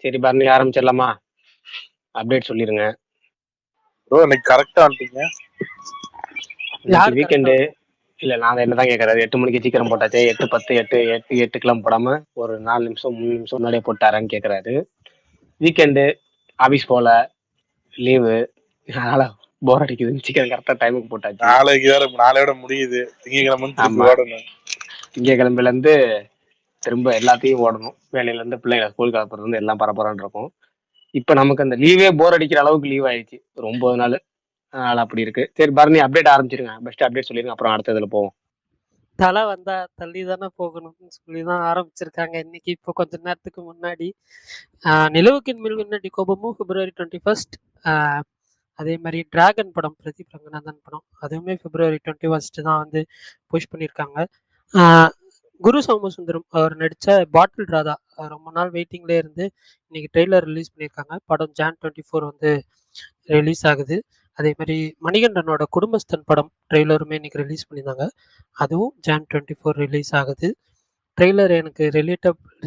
சரி பரணி ஆரம்பிச்சிடலாமா? அப்டேட் சொல்லிருங்க. ப்ரோ இன்னைக்கு கரெக்டா வந்துட்டீங்க. இன்னைக்கு வீக்கெண்டு. இல்ல நான் என்னதான் கேட்கறாரு, 8 மணிக்கு சீக்கிரம் போட்டாச்சே, 8:10 8:08 போடாம ஒரு 4 நிமிஷம் 3 நிமிஷம் முன்னாடியே போட்டாரான்னு கேட்கறாரு. வீக்கெண்டு, ஆபீஸ் போல, லீவு, அதனால போர் அடிக்குதுன்னு சீக்கிரம் கரெக்டா டைமுக்கு போட்டாச்சு. நாளைக்கு வேற நாளையோட முடியுது, திங்கக்கிழமை திருப்பி ஓடணும். திங்கக்கிழமையில இருந்து திரும்ப எல்லாத்தையும் ஓடணும். வேலையில இருந்து பிள்ளைங்க ஸ்கூல் கிளப்புறது இருந்து எல்லாம் பரபரன்னு இருக்கும். இப்ப நமக்கு அந்த லீவே போர் அடிக்கிற அளவுக்கு லீவ் ஆயிடுச்சு ஒரு 9 நாள். அதனால அப்படி இருக்கு. சரி பரணி அப்டேட் ஆரம்பிச்சிருங்க. பெஸ்ட் அப்டேட் சொல்லிருங்க, அப்புறம் அடுத்ததுல போவோம். தலை வந்தா தள்ளி தானே போகணும்னு சொல்லிதான் ஆரம்பிச்சிருக்காங்க இன்னைக்கு. இப்போ கொஞ்ச நேரத்துக்கு முன்னாடி நிலவுக்கின் மேல் விண்ணடி கோபமும் February 21st. அதே மாதிரி டிராகன் படம், பிரதீப் ரங்கநாதன் படம், அதுவுமே February 21st தான் வந்து புஷ் பண்ணியிருக்காங்க. குரு சோமசுந்தரம் அவர் நடித்த பாட்டில் ராதா ரொம்ப நாள் வெயிட்டிங்ல இருந்து இன்னைக்கு ட்ரெய்லர் ரிலீஸ் பண்ணியிருக்காங்க. படம் Jan 24 வந்து ரிலீஸ் ஆகுது. அதே மாதிரி மணிகண்டனோட குடும்பஸ்தன் படம் ட்ரெய்லருமே இன்னைக்கு ரிலீஸ் பண்ணியிருந்தாங்க. அதுவும் Jan 24 ரிலீஸ் ஆகுது. ட்ரெய்லர் எனக்கு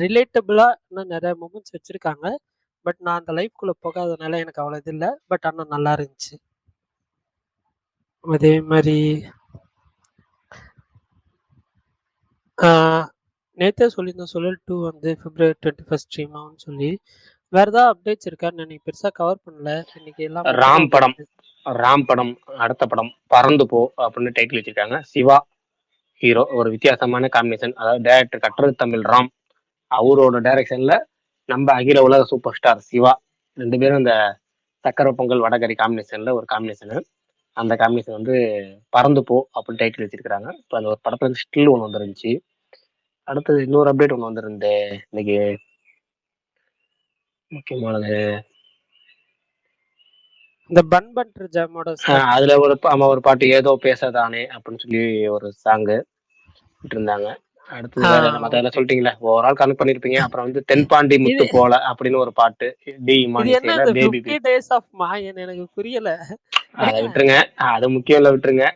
ரிலேட்டபிளா இன்னும் நிறைய மூமெண்ட்ஸ் வச்சிருக்காங்க. பட் நான் அந்த லைஃப்குள்ள போகாதனால எனக்கு அவ்வளோ இது இல்லை. பட் ஆனால் நல்லா இருந்துச்சு. அதே மாதிரி நேற்றே சொல்லியிருந்தோம் சுழல் 2 வந்து February 21st ஸ்ட்ரீம் ஆகும்னு சொல்லி. வேற ஏதாவது அப்டேட்ஸ் இருக்கான்னு நீ பெருசா கவர் பண்ணல இன்னைக்கு. எல்லாம் ராம் படம் அடுத்த படம் பறந்து போ அப்படின்னு டைட்டில் வச்சிருக்காங்க. சிவா ஹீரோ, ஒரு வித்தியாசமான காம்பினேஷன். அதாவது டைரக்டர் கட்டுறது தமிழ் ராம், அவரோட டைரக்ஷன்ல நம்ம அகில உலக சூப்பர் ஸ்டார் சிவா, 2 பேரும் இந்த சக்கரை பொங்கல் வடகரி காம்பினேஷன்ல ஒரு காம்பினேஷனு. அந்த காம்பினேஷன் வந்து பறந்து போ அப்படின்னு டைட்டில் வச்சிருக்காங்க. இப்போ அந்த ஒரு படத்துல இருந்து ஸ்டில் ஒன்று வந்துருந்துச்சு. அடுத்தது இன்னொரு அப்டேட் ஒன்று வந்துருந்து இன்னைக்கு முக்கியமானது. இந்த பன் பண்ற ஜாமோட அதுல ஒரு பாட்டு ஏதோ பேசதானே அப்படின்னு சொல்லி ஒரு சாங்கு இருந்தாங்க. அடுத்தது வேற என்ன மத்த சொல்லிட்டீங்களா, ஒரு ஆள் கனெக்ட் பண்ணிருப்பீங்க. அப்புறம் வந்து தென்பாண்டி முத்து போல அப்படின்னு ஒரு பாட்டு டி இமானிசேல பேபி டேஸ் ஆஃப் மாயன். எனக்கு புரியல. அதை விட்டுருங்க, அது முக்கியம் இல்ல, விட்டுருங்க.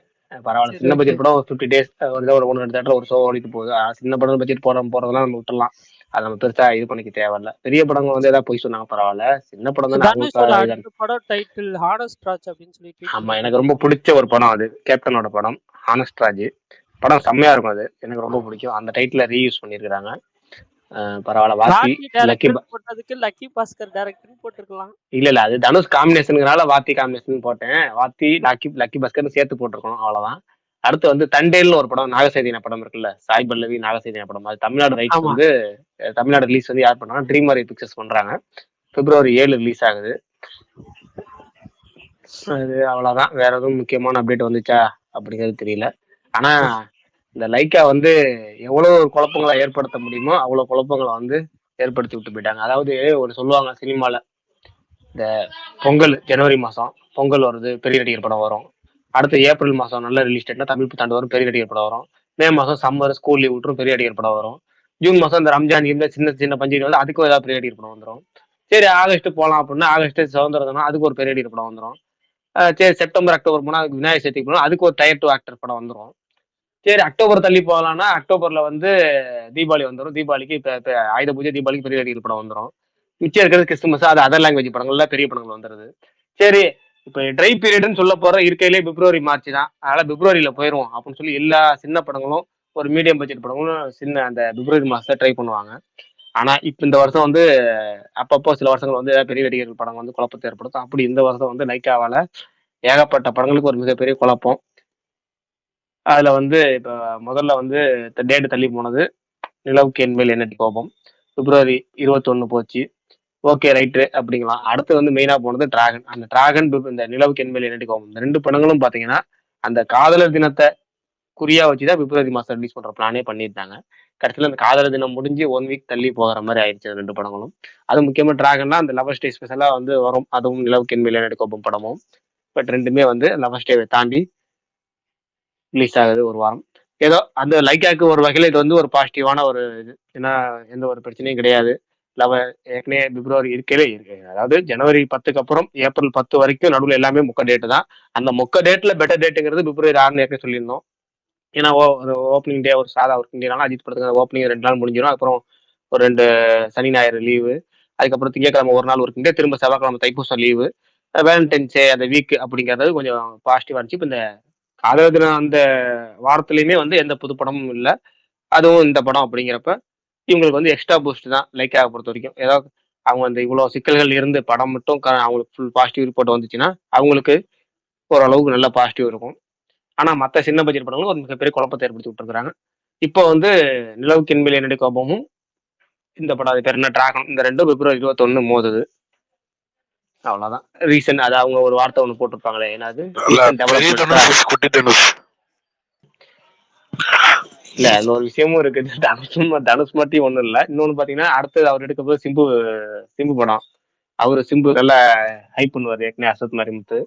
பரவாயில்ல, சின்ன பட்ஜெட் படம் ஒரு 50 days ஒரு 1-2 தேட்டர் ஒரு ஷோ ஓடிட்டு போகுது. சின்ன படம் பட்ஜெட் போறதெல்லாம் நம்ம விட்டுலாம். அதை நம்ம பெருசா இது பண்ணிக்க தேவையில்ல. பெரிய படங்கள் வந்து ஏதாவது போய் சொன்னாங்க பரவாயில்ல, சின்ன படம் தானே. ஆமா, எனக்கு ரொம்ப பிடிச்ச ஒரு படம் அது, கேப்டனோட படம் ஹானஸ்ட் ராஜ் படம். செம்மையா இருக்கும், அது எனக்கு ரொம்ப பிடிக்கும். அந்த டைட்டில ரீயூஸ் பண்ணிருக்காங்க. பரவாயில்ல. வாத்தி லக்கி பாஸ்கர் டைரக்டர் போட்டுருக்கலாம். இல்ல அது தனுஷ் காம்பினேஷனுங்கனால வாத்தி காம்பினேஷன் போட்டேன். வாத்தி லக்கி பாஸ்கர் சேர்த்து போட்டிருக்கணும், அவ்வளவுதான். அடுத்து வந்து தண்டேல்னு ஒரு படம், நாகசேதின படம் இருக்குல்ல, சாய் பல்லவி நாகசேதின படம். அது தமிழ்நாடு ரைட்ஸ் வந்து தமிழ்நாடு ரிலீஸ் வந்து யார் பண்றாங்க, ட்ரீம் ஆரி பிக்சர்ஸ் பண்றாங்க. February 7 ரிலீஸ் ஆகுது. அது அவ்வளவுதான். வேற எதுவும் முக்கியமான அப்டேட் வந்துச்சா அப்படிங்கிறது தெரியல. ஆனா இந்த லைக்கா வந்து எவ்வளவு குழப்பங்களை ஏற்படுத்த முடியுமோ அவ்வளவு குழப்பங்களை வந்து ஏற்படுத்தி விட்டு போயிட்டாங்க. அதாவது ஒரு சொல்லுவாங்க சினிமால, இந்த பொங்கல் ஜனவரி மாசம் பொங்கல் வருது, பெரிய நடிகர் படம் வரும். அடுத்து ஏப்ரல் மாசம் நல்ல ரிலீஸ் டேட்னா தமிழ் புத்தாண்டு வரும், பெரிய நடிகர் படம் வரும். மே மாசம் சம்மர் ஸ்கூல் லீவ் விட்டுரும், பெரிய நடிகர் படம் வரும். ஜூன் மாசம் இந்த ரம்ஜான் இந்த சின்ன சின்ன பஞ்சாயத்து வந்து அதுக்கும் ஏதாவது பெரிய நடிகர் படம் வந்துடும். சரி ஆகஸ்ட் போகலாம் அப்படின்னா ஆகஸ்ட் சுதந்திர தினம், அதுக்கு ஒரு பெரிய நடிகர் படம் வந்துடும். சரி செப்டம்பர் அக்டோபர் போனா அதுக்கு விநாயகர் சதுர்த்திக்கு போனா அதுக்கு ஒரு டயர் 2 ஆக்டர் படம் வந்துடும். சரி அக்டோபர் தள்ளி போகலாம்னா அக்டோபர்ல வந்து தீபாவளி வந்துடும். தீபாவளிக்கு இப்ப ஆயுத பூஜை, தீபாவளிக்கு பெரிய நடிகர் படம் வந்துடும். மிச்சம் இருக்கிறது கிறிஸ்துமஸ், அது அதர் லாங்குவேஜ் படங்கள்ல பெரிய படங்கள் வந்துருது. சரி இப்ப ட்ரை பீரியட்னு சொல்ல போற இருக்கையிலே February மார்ச் தான், அதனால Februaryல போயிருவோம் அப்படின்னு சொல்லி எல்லா சின்ன படங்களும் ஒரு மீடியம் பட்ஜெட் படங்களும் சின்ன அந்த February மாசத்தை ட்ரை பண்ணுவாங்க. ஆனா இப்ப இந்த வருஷம் வந்து அப்பப்போ சில வருஷங்கள் வந்து பெரிய நடிகர்கள் படம் வந்து குழப்பத்தை ஏற்படுத்தும். அப்படி இந்த வருஷம் வந்து லைக்காவால ஏகப்பட்ட படங்களுக்கு ஒரு மிகப்பெரிய குழப்பம். அதுல வந்து இப்ப முதல்ல வந்து டேட் தள்ளி போனது நிலவுக்கு என்மேல் என்னடி கோபம், February 21 போச்சு. ஓகே ரைட்டு அப்படிங்கலாம். அடுத்து வந்து மெயினா போனது டிராகன். அந்த டிராகன் இந்த நிலவுக்கு என்மேல் என்னடி கோபம், இந்த 2 படங்களும் பாத்தீங்கன்னா அந்த காதலர் தினத்தை குறியா வச்சுதான் February மாசம் ரிலீஸ் பண்ற பிளானே பண்ணியிருந்தாங்க. கடைசியில அந்த காதலர் தினம் முடிஞ்சு 1 வீக் தள்ளி போகிற மாதிரி ஆயிடுச்சு 2 படங்களும். அது முக்கியமா டிராகன்னா அந்த லவர் ஸ்டே ஸ்பெஷலா வந்து வரும், அதுவும் நிலவுக்கு என்மேல் என்னடி கோபம் படமும். பட் 2மே வந்து லவர் ஸ்டேவை தாண்டி ரிலீஸ் ஆகுது ஒரு வாரம். ஏதோ அந்த லைக்காக்கு ஒரு வகையில இது வந்து ஒரு பாசிட்டிவான ஒரு இது. ஏன்னா எந்த ஒரு பிரச்சனையும் கிடையாது. ஏற்கனவே February இருக்கவே இருக்கு, அதாவது January 10க்கு அப்புறம் April 10 வரைக்கும் நடுவில் எல்லாமே மொக்க டேட்டு தான். அந்த மொக்க டேட்ல பெட்டர் டேட்டுங்கிறது February 6 ஏற்கனவே சொல்லியிருந்தோம். ஏன்னா ஓப்பனிங் டே ஒரு சாதா ஒர்க்கிங் டேனால அஜித் படத்துக்கு ஓப்பனிங் 2 நாள் முடிஞ்சிடும். அப்புறம் ஒரு 2 சனி ஞாயிறு லீவு, அதுக்கப்புறம் திங்கக்கிழமை ஒரு நாள் ஒர்க்கிங் டே, திரும்ப செவ்வாய்க்கிழமை தைப்பூசம் லீவு, வேலண்டைன்ஸ் டே அந்த வீக் அப்படிங்கிறது கொஞ்சம் பாசிட்டிவா இருந்துச்சு. இப்போ இந்த அதாவது அந்த வாரத்துலயுமே வந்து எந்த புது படமும் இல்லை, அதுவும் இந்த படம் அப்படிங்கிறப்ப இவங்களுக்கு வந்து எக்ஸ்ட்ரா பூஸ்ட் தான் லைக்காக பொறுத்த வரைக்கும். ஏதாவது அவங்க அந்த இவ்வளோ சிக்கல்கள் இருந்து படம் மட்டும் அவங்களுக்கு ஃபுல் பாசிட்டிவ் ரிப்போர்ட் வந்துச்சுன்னா அவங்களுக்கு ஓரளவுக்கு நல்ல பாசிட்டிவ் இருக்கும். ஆனா மற்ற சின்ன பட்ஜெட் படங்களும் ஒரு மிகப்பெரிய குழப்பத்தை ஏற்படுத்தி விட்டுருக்காங்க. இப்போ வந்து நிலவுக்கின் மேல் என்னுடைய கோபமும் இந்த படம் அது பேர் என்ன டிராகன், இந்த ரெண்டும் பிப்ரவரி 21 மோதுது. அவ்வளவுதான் ரீசன். அது அவங்க ஒரு வார்த்தை ஒன்று போட்டிருப்பாங்களே, என்னது ரீசன் டெவலப்மெண்ட். குட்டி தனுஷ் இல்ல இன்னொரு விஷயமும் இருக்கு. தனுஷ் மட்டும் ஒண்ணும் இல்ல. இன்னொன்னு பாத்தீங்கன்னா அடுத்தது அவர் எடுக்க போது சிம்பு படம். அவரு சிம்பு நல்லா ஹைப் பண்ணுவாரு ஏற்கனவே அசத் மாரிமுத்து.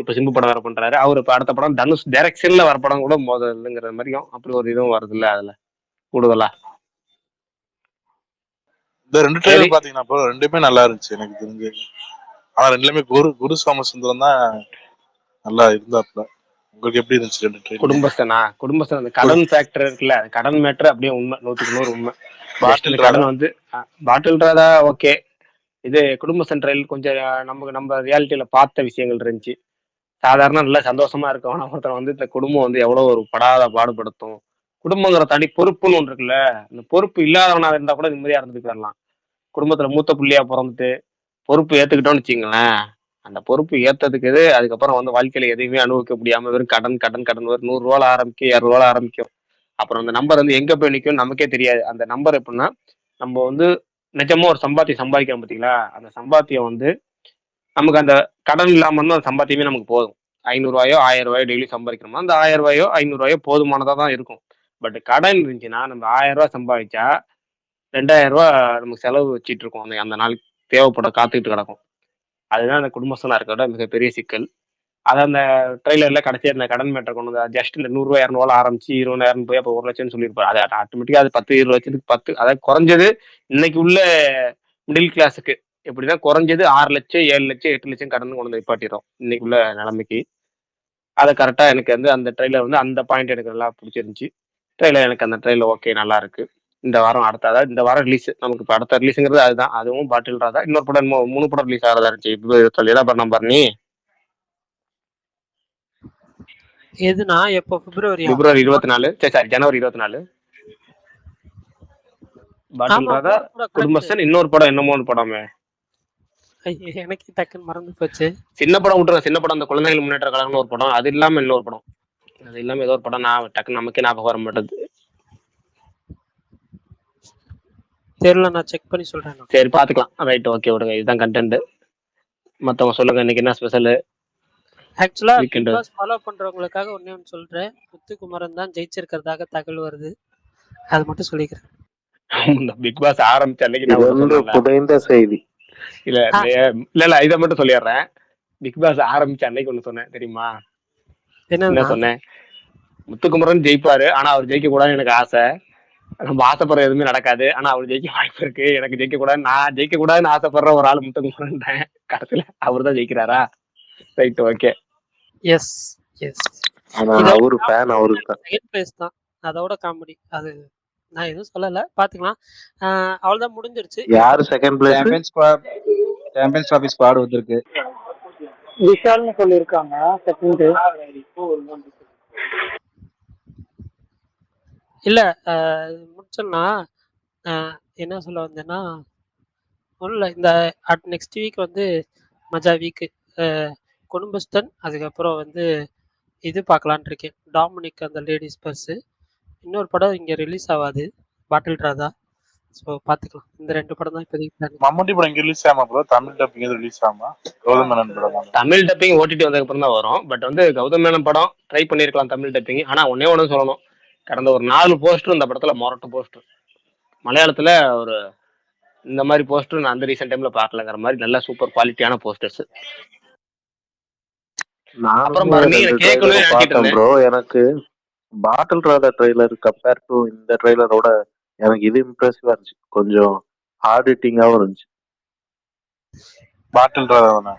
இப்ப சிம்பு படம் வேற பண்றாரு. அவரு இப்ப அடுத்த படம் தனுஷ் டைரக்ஷன்ல வர படம் கூட மோதல்ங்கிற மாதிரியும் அப்படி ஒரு இதுவும் வருது இல்ல அதுல கூடுதலா. இந்த 2 ட்ரெய்லர் பாத்தீங்கன்னா ப்ரோ ரெண்டுமே நல்லா இருந்துச்சு எனக்கு தெரிஞ்சு. ஆனா ரெண்டுலயுமே குரு சோமசுந்தரம் தான் நல்லா இருந்தாப்ல. உங்களுக்கு எப்படி இருந்துச்சு 2 ட்ரெய்லர்? குடும்பஸ்தன் அந்த கடன் ஃபேக்டர் இருக்குல்ல, கடன் மேட்டர் அப்படியே உண்மை, 100% உண்மை. கடன் வந்து பாட்டில் ராதா ஓகே. இது குடும்பஸ்தன் ட்ரெயில் கொஞ்சம் நம்ம ரியாலிட்டியில பார்த்த விஷயங்கள் இருந்துச்சு. சாதாரண நல்ல சந்தோஷமா இருக்கவன ஒருத்தர் வந்து இந்த குடும்பம் வந்து எவ்வளவு ஒரு படாத பாடுபடுத்தும். குடும்பங்கிற தனி பொறுப்புன்னு ஒன்று இருக்குல்ல, இந்த பொறுப்பு இல்லாதவனா இருந்தா கூட நிம்மதியா இருந்துட்டு வரலாம். குடும்பத்துல மூத்த புள்ளியா பிறந்துட்டு பொறுப்பு ஏத்துக்கிட்டோம்னு வச்சுங்களேன், அந்த பொறுப்பு ஏத்ததுக்கு அதுக்கப்புறம் வந்து வாழ்க்கையில எதையுமே அனுபவிக்க முடியாம வெறும் கடன் கடன் கடன் வரும். 100 ரூபால ஆரம்பிக்கும், 200 ரூபால ஆரம்பிக்கும். அப்புறம் அந்த நம்பர் வந்து எங்க போய் நிற்கும் நமக்கே தெரியாது. அந்த நம்பர் எப்படின்னா, நம்ம வந்து நிஜமா ஒரு சம்பாதிக்கிறோம் பார்த்தீங்களா, அந்த சம்பாத்தியம் வந்து நமக்கு அந்த கடன் இல்லாம இருந்தா அந்த சம்பாத்தியமே நமக்கு போதும். 500 ரூபாயோ 1000 ரூபாயோ டெய்லி சம்பாதிக்கிறோமா, அந்த 1000 ரூபாயோ 500 ரூபாயோ போதுமானதா தான் இருக்கும். பட் கடன் இருந்துச்சுன்னா நம்ம 1000 ரூபாய் சம்பாதிச்சா 2000 ரூபாய் நமக்கு செலவு வச்சுட்டு இருக்கோம். அந்த நாளைக்கு தேவைப்பட காத்துக்கிட்டு கிடக்கும். அதுதான் அந்த குடும்பஸ்தனா இருக்கிற மிகப்பெரிய சிக்கல். அதை அந்த ட்ரெய்லர்ல கடைசியா அந்த கடன் மேட்டர் கொண்டு வந்து ஜஸ்ட் இந்த 100 ரூபாய் 200 ரூபாய் ஆரம்பிச்சு 20,000 போய் அப்போ 1 லட்சம்னு சொல்லியிருப்பாரு. அது ஆட்டோமேட்டிக்கா அது 10-20 லட்சத்துக்கு 10, அதாவது குறைஞ்சது இன்னைக்கு உள்ள மிடில் கிளாஸுக்கு எப்படின்னா குறைஞ்சது 6 லட்சம் 7 லட்சம் 8 லட்சம் கடன் கொண்டு வந்து நிப்பாட்டிடும் இன்னைக்கு உள்ள நிலைமைக்கு. அதை கரெக்டா எனக்கு வந்து அந்த ட்ரெய்லர் வந்து அந்த பாயிண்ட் எனக்கு நல்லா பிடிச்சிருந்துச்சு. ட்ரெய்லர் எனக்கு அந்த ட்ரெய்லர் ஓகே நல்லா இருக்கு. இந்த வாரம் அதாவது இந்த வாரம் ரிலீஸ் நமக்கு இப்போ அடுத்த ரிலீஸுங்கிறது அதுதான். அதுவும் பாட்டில் ராதா, இன்னொரு படம் 3 படம் ரிலீஸ் ஆகிறதா இருந்துச்சு. இப்போ ஏதாவது நம்பர் நீ எதுனா எப்போ பிப்ரவரி 24 சரி ஜனவரி 24 பாட்டில் ராதா, குடும்பஸ்தன், இன்னொரு படம் என்னமோ படமே எனக்கு டக்குன்னு மறந்து போச்சு. சின்ன படம் விட்டுருங்க, சின்ன படம் அந்த குழந்தைகள் முன்னேற்ற கழகம்னு ஒரு படம், அது இல்லாம இன்னொரு படம், அது இல்லாம ஏதோ ஒரு படம் நான் டக்குன்னு நமக்கே ஞாபகம் வர மாட்டேது. தெரியல, நான் செக் பண்ணி சொல்றேன். சரி பாத்துக்கலாம். ரைட் ஓகே விடுங்க, இதுதான் கண்டென்ட். மத்தவங்க சொல்லுங்க இன்னைக்கு என்ன ஸ்பெஷல். ஆக்சுவலா பிக் பாஸ் ஃபாலோ பண்றவங்களுக்காக ஒண்ணே ஒன்று சொல்றேன். முத்துக்குமரன் தான் ஜெயிச்சிருக்கிறதாக தகவல் வருது, அது மட்டும் சொல்லிக்கிறேன். பிக் பாஸ் ஆரம்பிச்ச அன்னைக்கு புதைந்த செய்தி இல்ல இதை மட்டும் சொல்லிடுறேன். பிக் பாஸ் ஆரம்பிச்ச அன்னைக்கு ஒண்ணு சொன்னேன் தெரியுமா? என்ன சொன்னேன்? முத்துக்குமரன் ஜெயிப்பாரு, ஆனா அவர் ஜெயிக்க கூடாதுன்னு எனக்கு ஆசை. நம்ம ஆசைப்படுற எதுவுமே நடக்காது, ஆனா அவர் ஜெயிக்க வாய்ப்பு இருக்கு. எனக்கு ஜெயிக்க கூடாது, நான் ஜெயிக்க கூடாதுன்னு ஆசைப்படுற ஒரு ஆள் முத்துக்குமரன். கடைசியில அவர் தான் ஜெயிக்கிறாரா? Right okay. எஸ் எஸ், அவரு ஃபேன், அவருக்கு தான் செகண்ட் பிளேஸ் தான். அதோட காமெடி அது நான் எதுவும் சொல்லல, பாத்துக்கலாம். அவ்வளவுதான், முடிஞ்சிருச்சு. யாரு second place? Champions trophy squad வந்திருக்கு. விஷால்னு சொல்லிருக்காங்க செகண்ட். இல்ல முடிச்சோம்னா என்ன சொல்ல வந்தேன்னா, ஒன்றும் இந்த நெக்ஸ்ட் வீக் வந்து மஜா வீக்கு குடும்பஸ்தன், அதுக்கப்புறம் வந்து இது பார்க்கலான் இருக்கேன், டாமினிக் அந்த லேடிஸ் பர்ஸு. இன்னொரு படம் இங்கே ரிலீஸ் ஆகாது, பாட்டில் ராதா. ஸோ பார்த்துக்கலாம். இந்த 2 படம் தான் இப்போதைக்கு. மம்முட்டி படம் இங்கே ரிலீஸ் ஆகாம ப்ரோ, தமிழ் டப்பிங் ரிலீஸ் ஆகாம? கௌதம் மேனன் படம் தமிழ் டப்பிங் ஓடிடி வந்ததுக்கு அப்புறம் தான் வரும். பட் வந்து கௌதம் மேனன் படம் ட்ரை பண்ணியிருக்கலாம் தமிழ் டப்பிங். ஆனால் ஒன்னே ஒன்று சொல்லணும், கடந்த ஒரு 4 போஸ்டர் இந்த படத்தில் மொரட்டு போஸ்டர். மலையாளத்தில் ஒரு இந்த மாதிரி போஸ்டர் நான் அந்த ரீசெண்ட் டைம்ல பார்க்கலங்கிற மாதிரி நல்ல சூப்பர் குவாலிட்டியான போஸ்டர்ஸ். ப்ரோ எனக்கு பாட்டில் ராதா ட்ரெய்லர் கம்பேர் டு இந்த ட்ரெய்லரோட எனக்கு இது இம்ப்ரெசிவா இருந்துச்சு, கொஞ்சம் ஆடிட்டிங்காவும் இருந்துச்சு. பாட்டில் ராதா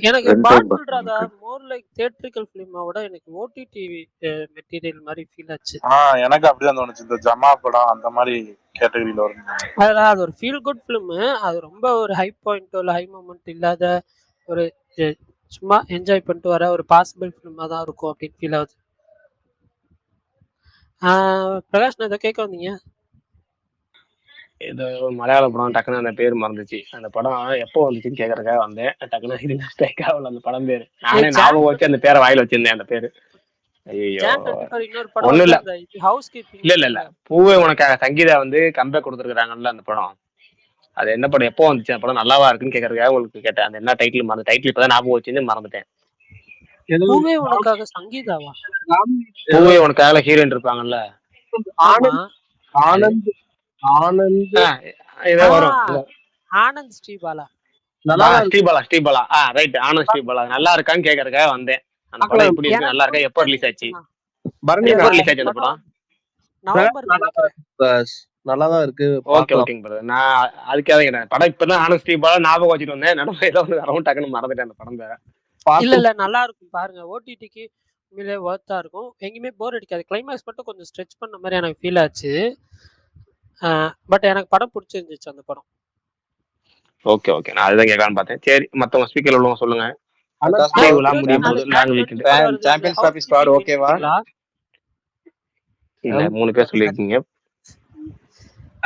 எனக்கு பாட்டில் ராதா மோர் லைக் தியேட்ரிக்கல் ஃபிலிமாவோட எனக்கு ஓடிடி மெட்டீரியல் மாதிரி ஃபீல் ஆச்சு. எனக்கு அப்படிதான் தோணுச்சு. இந்த ஜமா படம் அந்த மாதிரி கேட்டகரியில வரும். அதெல்லாம் அது ஒரு ஃபீல் குட் ஃபிலிம். அது ரொம்ப ஒரு ஹை பாயிண்ட்டோ இல்லை ஹை மூமெண்ட் இல்லாத ஒரு சும்மா என்ஜாய் பண்ணிட்டு வர ஒரு பாசிபிள் ஃபிலிமாக தான் இருக்கும் அப்படின்னு ஃபீல் ஆகுது. பிரகாஷ், நான் இதை கேட்க வந்தீங்க? இது ஒரு மலையாள படம், டக்குன்னு அந்த பேர் மறந்துச்சு. அந்த படம் எப்போ வந்துச்சுன்னு கேட்கறதுக்காக வந்தேன். டக்குன்னு ஸ்ட்ரைக் ஆகல அந்த படம் பேரு. நானே ஞாபகம் வச்சு அந்த பேரை வாயில வச்சிருந்தேன். அந்த பேரு ஐயோ இன்னொரு படம் ஒண்ணும் இல்ல. House keeping. இல்ல பூவே உனக்காக சங்கீதா வந்து கம்பேக் கொடுத்துருக்காங்கல்ல அந்த படம். அது என்ன படம், எப்போ வந்துச்சு அந்த படம், நல்லாவா இருக்குன்னு கேட்கறதுக்காக உங்களுக்கு கேட்டேன். அந்த என்ன டைட்டில் மறந்து, டைட்டில் இப்பதான் ஞாபகம் வச்சுன்னு மறந்துட்டேன். பூவே உனக்காக சங்கீதாவா? பூவே உனக்காக ஹீரோயின் இருப்பாங்கல்ல, ஆனந்த் ஏதோ வரும். ஆனந்த் ஸ்ரீபாலா. ஸ்ரீபாலா ரைட், ஆனந்த் ஸ்ரீபாலா நல்லா இருக்கான்னு கேட்கறதுக்காக வந்தேன். அந்த படம் எப்படி இருக்கு, நல்லா இருக்கா, எப்போ ரிலீஸ் ஆச்சு? எப்போ ரிலீஸ் ஆச்சு அந்த படம்? நல்லாதான் இருக்கு. ஓகேங்க பிரதர். நான் அதுக்காக கேட்டேன். படம் இப்பதான் ஆனந்த் ஸ்ரீபாலா ஞாபகம் வச்சுட்டு வந்தேன். நடுவில் ஏதோ ஒன்று அரௌண்ட் டக்குன்னு மறந்துட்டேன் அந்த படம் பேரை. இல்ல நல்லா இருக்கும் பாருங்க. ஓடிடிக்கு உண்மையிலே ஒர்த்தா இருக்கும். எங்கேயுமே போர் அடிக்காது. கிளைமேக்ஸ் மட்டும் கொஞ்சம் ஸ்ட்ரெச் பண்ண மாதிரி எனக்கு ஃபீல் ஆச்சு. பட் எனக்கு படம் பிடிச்சிருந்துச்சு அந்த படம். ஓகே நான் அதுதான் கேட்கலான்னு பார்த்தேன். சரி, மத்தவங்க ஸ்பீக்கர் உள்ளவங்க சொல்லுங்க. சாம்பியன்ஸ் டிராபி ஸ்குவாட் ஓகேவா? இல்ல 3 பேர் சொல்லிருக்கீங்க.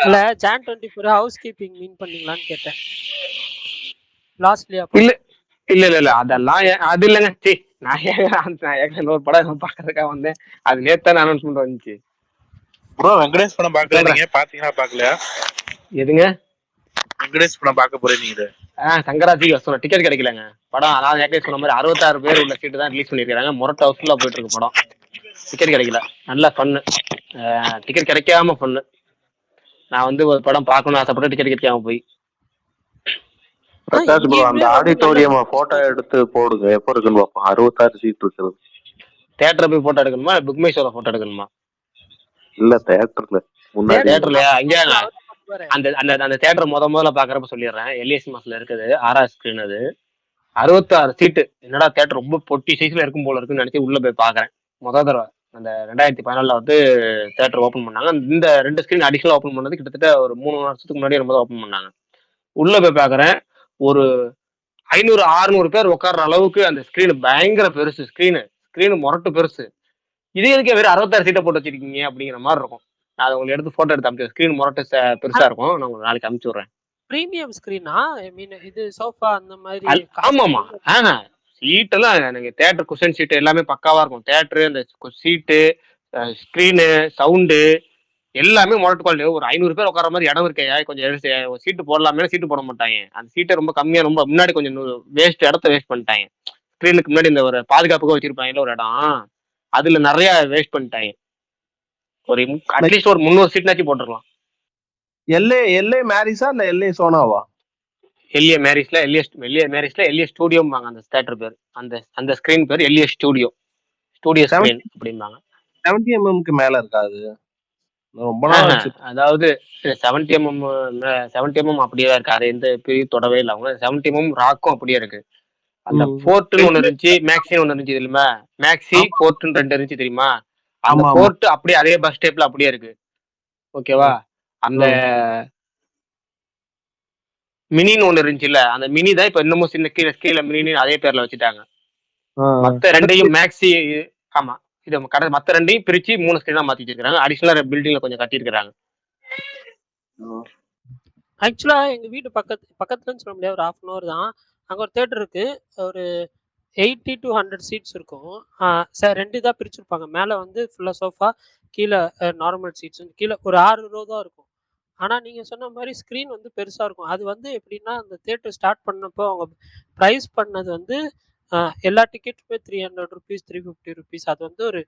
இல்ல ஜான் 24 ஹவுஸ் கீப்பிங் மீன் பண்ணீங்களான்னு கேட்டேன். லாஸ்ட்லியா? இல்ல அதெல்லாம் அது இல்லைங்க. சரி, நான் இன்னொரு படம் பாக்குறதுக்காக வந்தேன். அது நேத்து அனௌன்ஸ்மெண்ட் வந்துச்சு. ப்ரோ வெங்கடேஷ் படம் பாக்கல, பாத்தீங்களா? பாக்கலையா? எதுங்க? வெங்கடேஷ் படம் பாக்க போறீங்க? சங்கராஜிக்கு சொன்ன டிக்கெட் கிடைக்கலங்க. படம் அதாவது ஏற்கனவே சொன்ன மாதிரி 66 பேர் உள்ள சீட்டு தான் ரிலீஸ் பண்ணிருக்காங்க. மொரட்ட ஹவுஸ்ஃபுல்லா போயிட்டு இருக்கு படம். டிக்கெட் கிடைக்கல. நல்லா ஃபன்னு. டிக்கெட் கிடைக்காம ஃபன்னு. நான் வந்து ஒரு படம் பார்க்கணும்னு ஆசைப்பட்டு டிக்கெட் கிடைக்காம போய். பிரகாஷ் ப்ரோ, அந்த ஆடிட்டோரியம் போட்டோ எடுத்து போடுங்க. எப்போ இருக்குன்னு பார்ப்போம். 66 சீட் இருக்கிறது. தியேட்டர் போய் போட்டோ எடுக்கணுமா, புக் மை ஷோல போட்டோ எடுக்கணுமா? இல்ல தியேட்டர்ல முன்னாடி. தியேட்டர்லயா? அங்கேயாங்க அந்த அந்த அந்த தியேட்டர் முதல்ல பாக்குறப்ப சொல்லிடுறேன். எல்ஏசி மாஸ்ல இருக்குது 6 ஸ்கிரீன். அது 66 சீட்டு. என்னடா தியேட்டர் ரொம்ப பொட்டி சைஸ்ல இருக்கும் போல இருக்குன்னு நினைச்சு உள்ள போய் பாக்குறேன். முதல் தடவை அந்த 2014 வந்து தியேட்டர் ஓபன் பண்ணாங்க. இந்த 2 ஸ்கிரீன் அடிஷனல் ஓபன் பண்ணது கிட்டத்தட்ட ஒரு 3 வருஷத்துக்கு முன்னாடி ரொம்ப ஓபன் பண்ணாங்க. உள்ள போய் பாக்குறேன், ஒரு 500-600 பேர் உட்கார்ற அளவுக்கு அந்த ஸ்கிரீன் பயங்கர பெருசு. ஸ்கிரீன் முரட்டு பெருசு. இதே இதுக்கே வேற 66 சீட்டை போட்டு வச்சிருக்கீங்க அப்படிங்கிற மாதிரி இருக்கும். நான் அதை உங்களுக்கு எடுத்து போட்டோ எடுத்து அனுப்பிச்சு, ஸ்கிரீன் முரட்டு பெருசா இருக்கும். நான் உங்களுக்கு நாளைக்கு அனுப்பிச்சு விடுறேன். பிரீமியம் ஸ்கிரீனா? ஐ மீன் இது சோஃபா அந்த மாதிரி? ஆமாமா. சீட் எல்லாம் எனக்கு தியேட்டர் குஷன் சீட்டு எல்லாமே பக்காவா இருக்கும். தியேட்டரு, அந்த சீட்டு, ஸ்கிரீனு, சவுண்டு எல்லாமே முரட்டு குவாலிட்டி. ஒரு 500 பேர் உட்கார மாதிரி இடம் இருக்கையா, கொஞ்சம் சீட்டு போடலாமே, சீட்டு போட மாட்டாங்க. அந்த சீட்டை ரொம்ப கம்மியா, ரொம்ப முன்னாடி கொஞ்சம் இடத்த வேஸ்ட் பண்ணிட்டாங்க. ஸ்கிரீனுக்கு முன்னாடி இந்த ஒரு பாதுகாப்புக்கு வச்சிருப்பாங்க ஒரு இடம், அதுல நிறைய வேஸ்ட் பண்ணிட்டாங்க. ஒரு அட்லீஸ்ட் ஒரு 300 சீட்னாச்சும் போட்டுருக்கலாம். எல்ஏ மேரிஸா இல்ல எல்ஏ சோனாவா? எல்ஏ மேரிஸ்ல எல்ஏ ஸ்டூடியோம்பாங்க அந்த தியேட்டர் பேர். அந்த ஸ்கிரீன் பேர் எல்ஏ ஸ்டூடியோ ஸ்கிரீன் அப்படிம்பாங்க. 70mm மேல இருக்காது. ரொம்ப நாள் அதாவது 70mm அப்படியே தான் இருக்கு. அது எந்த பெரிய தொடவே இல்லை. அவங்க 70mm ராக்கும் அப்படியே இருக்கு. அந்த 4ன்னு ஒண்ணு இருந்துச்சு, மேக்ஸின்னு ஒண்ணு இருந்துச்சு தெரியுமா? மேக்ஸி 4ன்னு 2 இருந்துச்சு தெரியுமா? அந்த 4 அப்படியே அதே பஸ் ஸ்டேப்ல அப்படியே இருக்கு. ஓகேவா? அந்த மினின்னு ஒண்ணு இருந்துச்சுல்ல, அந்த மினி தான் இப்ப இன்னமும் சின்ன கீழே மினி அதே பேர்ல வச்சுட்டாங்க. மத்த 2ஐயும் மேக்ஸி, ஆமா, இது மத்த 2ஐயும் பிரிச்சு 3 ஸ்கிரீனா மாத்தி வச்சிருக்காங்க. அடிஷனலா பில்டிங்ல கொஞ்சம் கட்டியிருக்காங்க. ஆக்சுவலா எங்க வீடு பக்கத்துலன்னு சொல்ல முடியாது, ஒரு 1/2 hour தான். அங்க ஒரு தியேட்டர் இருக்கு. ஒரு 80 to 100 சீட்ஸ் இருக்கும். சார் 2 தான் பிரிச்சிருப்பாங்க. மேல வந்து ஃபுல்லா சோஃபா, கீழே நார்மல் சீட்ஸ். கீழே ஒரு 6 row தான் இருக்கும். ஆனா நீங்க சொன்ன மாதிரி ஸ்க்ரீன் வந்து பெருசா இருக்கும். அது வந்து எப்படின்னா, அந்த தியேட்டர் ஸ்டார்ட் பண்ணப்போ அவங்க ப்ரைஸ் பண்ணது வந்து எல்லா டிக்கெட்டுமே ₹300 ₹350. அது வந்து ஒரு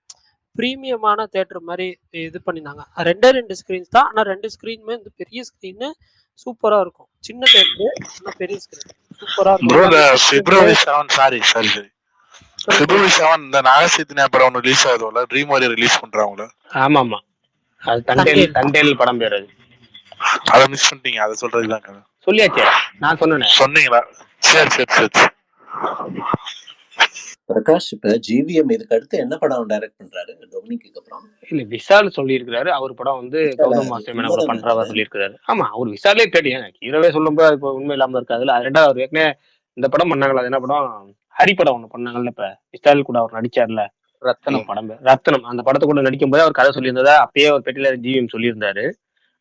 ப்ரீமியமான தியேட்டர் மாதிரி இது பண்ணியிருந்தாங்க. 2 ஸ்க்ரீன்ஸ் தான். ஆனா 2 ஸ்க்ரீனுமே வந்து பெரிய ஸ்க்ரீனு, சூப்பரா இருக்கும். சின்ன தியேட்டர் ஆனா பெரிய ஸ்க்ரீன் சூப்பரா இருக்கும். February 7 இந்த நாகசைத்தன்யா படம் ஒன்று ரிலீஸ் ஆகுதுல, ட்ரீம் வாரியர் ரிலீஸ் பண்றாங்களா? ஆமாமா, அது தண்டேல் படம் பேர். அது அதை மிஸ் பண்ணிட்டீங்க. அதை சொல்றதுதான் சொல்லியாச்சே, நான் சொன்னேன். சொன்னீங்களா? சரி. பிரகாஷ் இப்ப ஜிவிஎம் இதுக்கு அடுத்து என்ன படம் டைரக்ட் பண்றாரு டொமினிக்கு அப்புறம்? இல்ல விஷால் சொல்லியிருக்கிறாரு. அவர் படம் வந்து விஷாலா? கௌதம் அது வாசுதேவ் மேனன் கூட உண்மைதானே பண்றதா அது? சொல்லியிருக்கிறாரு. ஆமா, அவர் விஷாலே தெரியும். ஹீரோவே சொல்லும்போது அது இப்போ உண்மை இல்லாம இருக்காதுல்ல. அது 2வது அவர் ஏற்கனவே இந்த படம் பண்ணாங்கல்ல. அது என்ன படம்? ஹரி படம் ஒண்ணு பண்ணாங்கல்ல இப்ப. விஷால் கூட அவர் நடிச்சார்ல. என்ன ரத்தனம். படம் பேர்? ரத்னம். அந்த படத்தை கூட நடிக்கும்போது அவர் கதை சொல்லியிருந்ததா அப்பயே ஒரு பெட்டியில ஜிவிஎம் சொல்லியிருந்தாரு.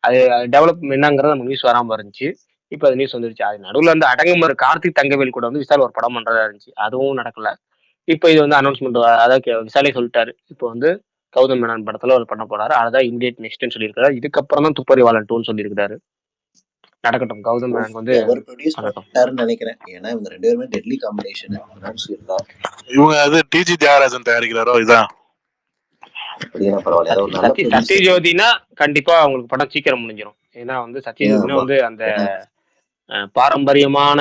அது டெவலப் என்னங்கிறது நம்ம நியூஸ் வராம இருந்துச்சு. இப்ப அது நியூஸ் வந்துருச்சு. அது நடுவுல வந்து அடங்குமர் கார்த்திக் தங்கவேல் கூட வந்து விஷால் ஒரு படம் பண்றதா இருந்துச்சு. அதுவும் நடக்கல. இப்ப இது வந்து அனௌன்ஸ்மெண்ட் அதாவது விசாலே சொல்லிட்டாரு. இப்போ வந்து கௌதம் மேனன் படத்துல ஒரு பண்ண போறாரு. அதான் இமிடியேட் நெக்ஸ்ட்னு சொல்லியிருக்காரு. இதுக்கப்புறம் தான் துப்பறிவாளன் 2 சொல்லியிருக்காரு. நடக்கட்டும். கௌதம் மேனன் வந்து அவர் ப்ரொடியூஸ் பண்ணட்டும். பண்ணிட்டாருன்னு நினைக்கிறேன். ஏன்னா இவங்க 2 பேருமே டெட்லி காம்பினேஷன் அனௌன்ஸ் இவங்க அது டிஜி தியாகராஜன் தயாரிக்கிறாரோ இதான். அப்படின்னா பரவாயில்ல. ஏதோ ஒரு நல்ல ப்ரொடியூசர். சத்யஜோதினா கண்டிப்பா அவங்களுக்கு படம் சீக்கிரம் முடிஞ்சிடும். ஏன்னா வந்து சத்யஜோதினா ஆமா. வந்து அந்த பாரம்பரியமான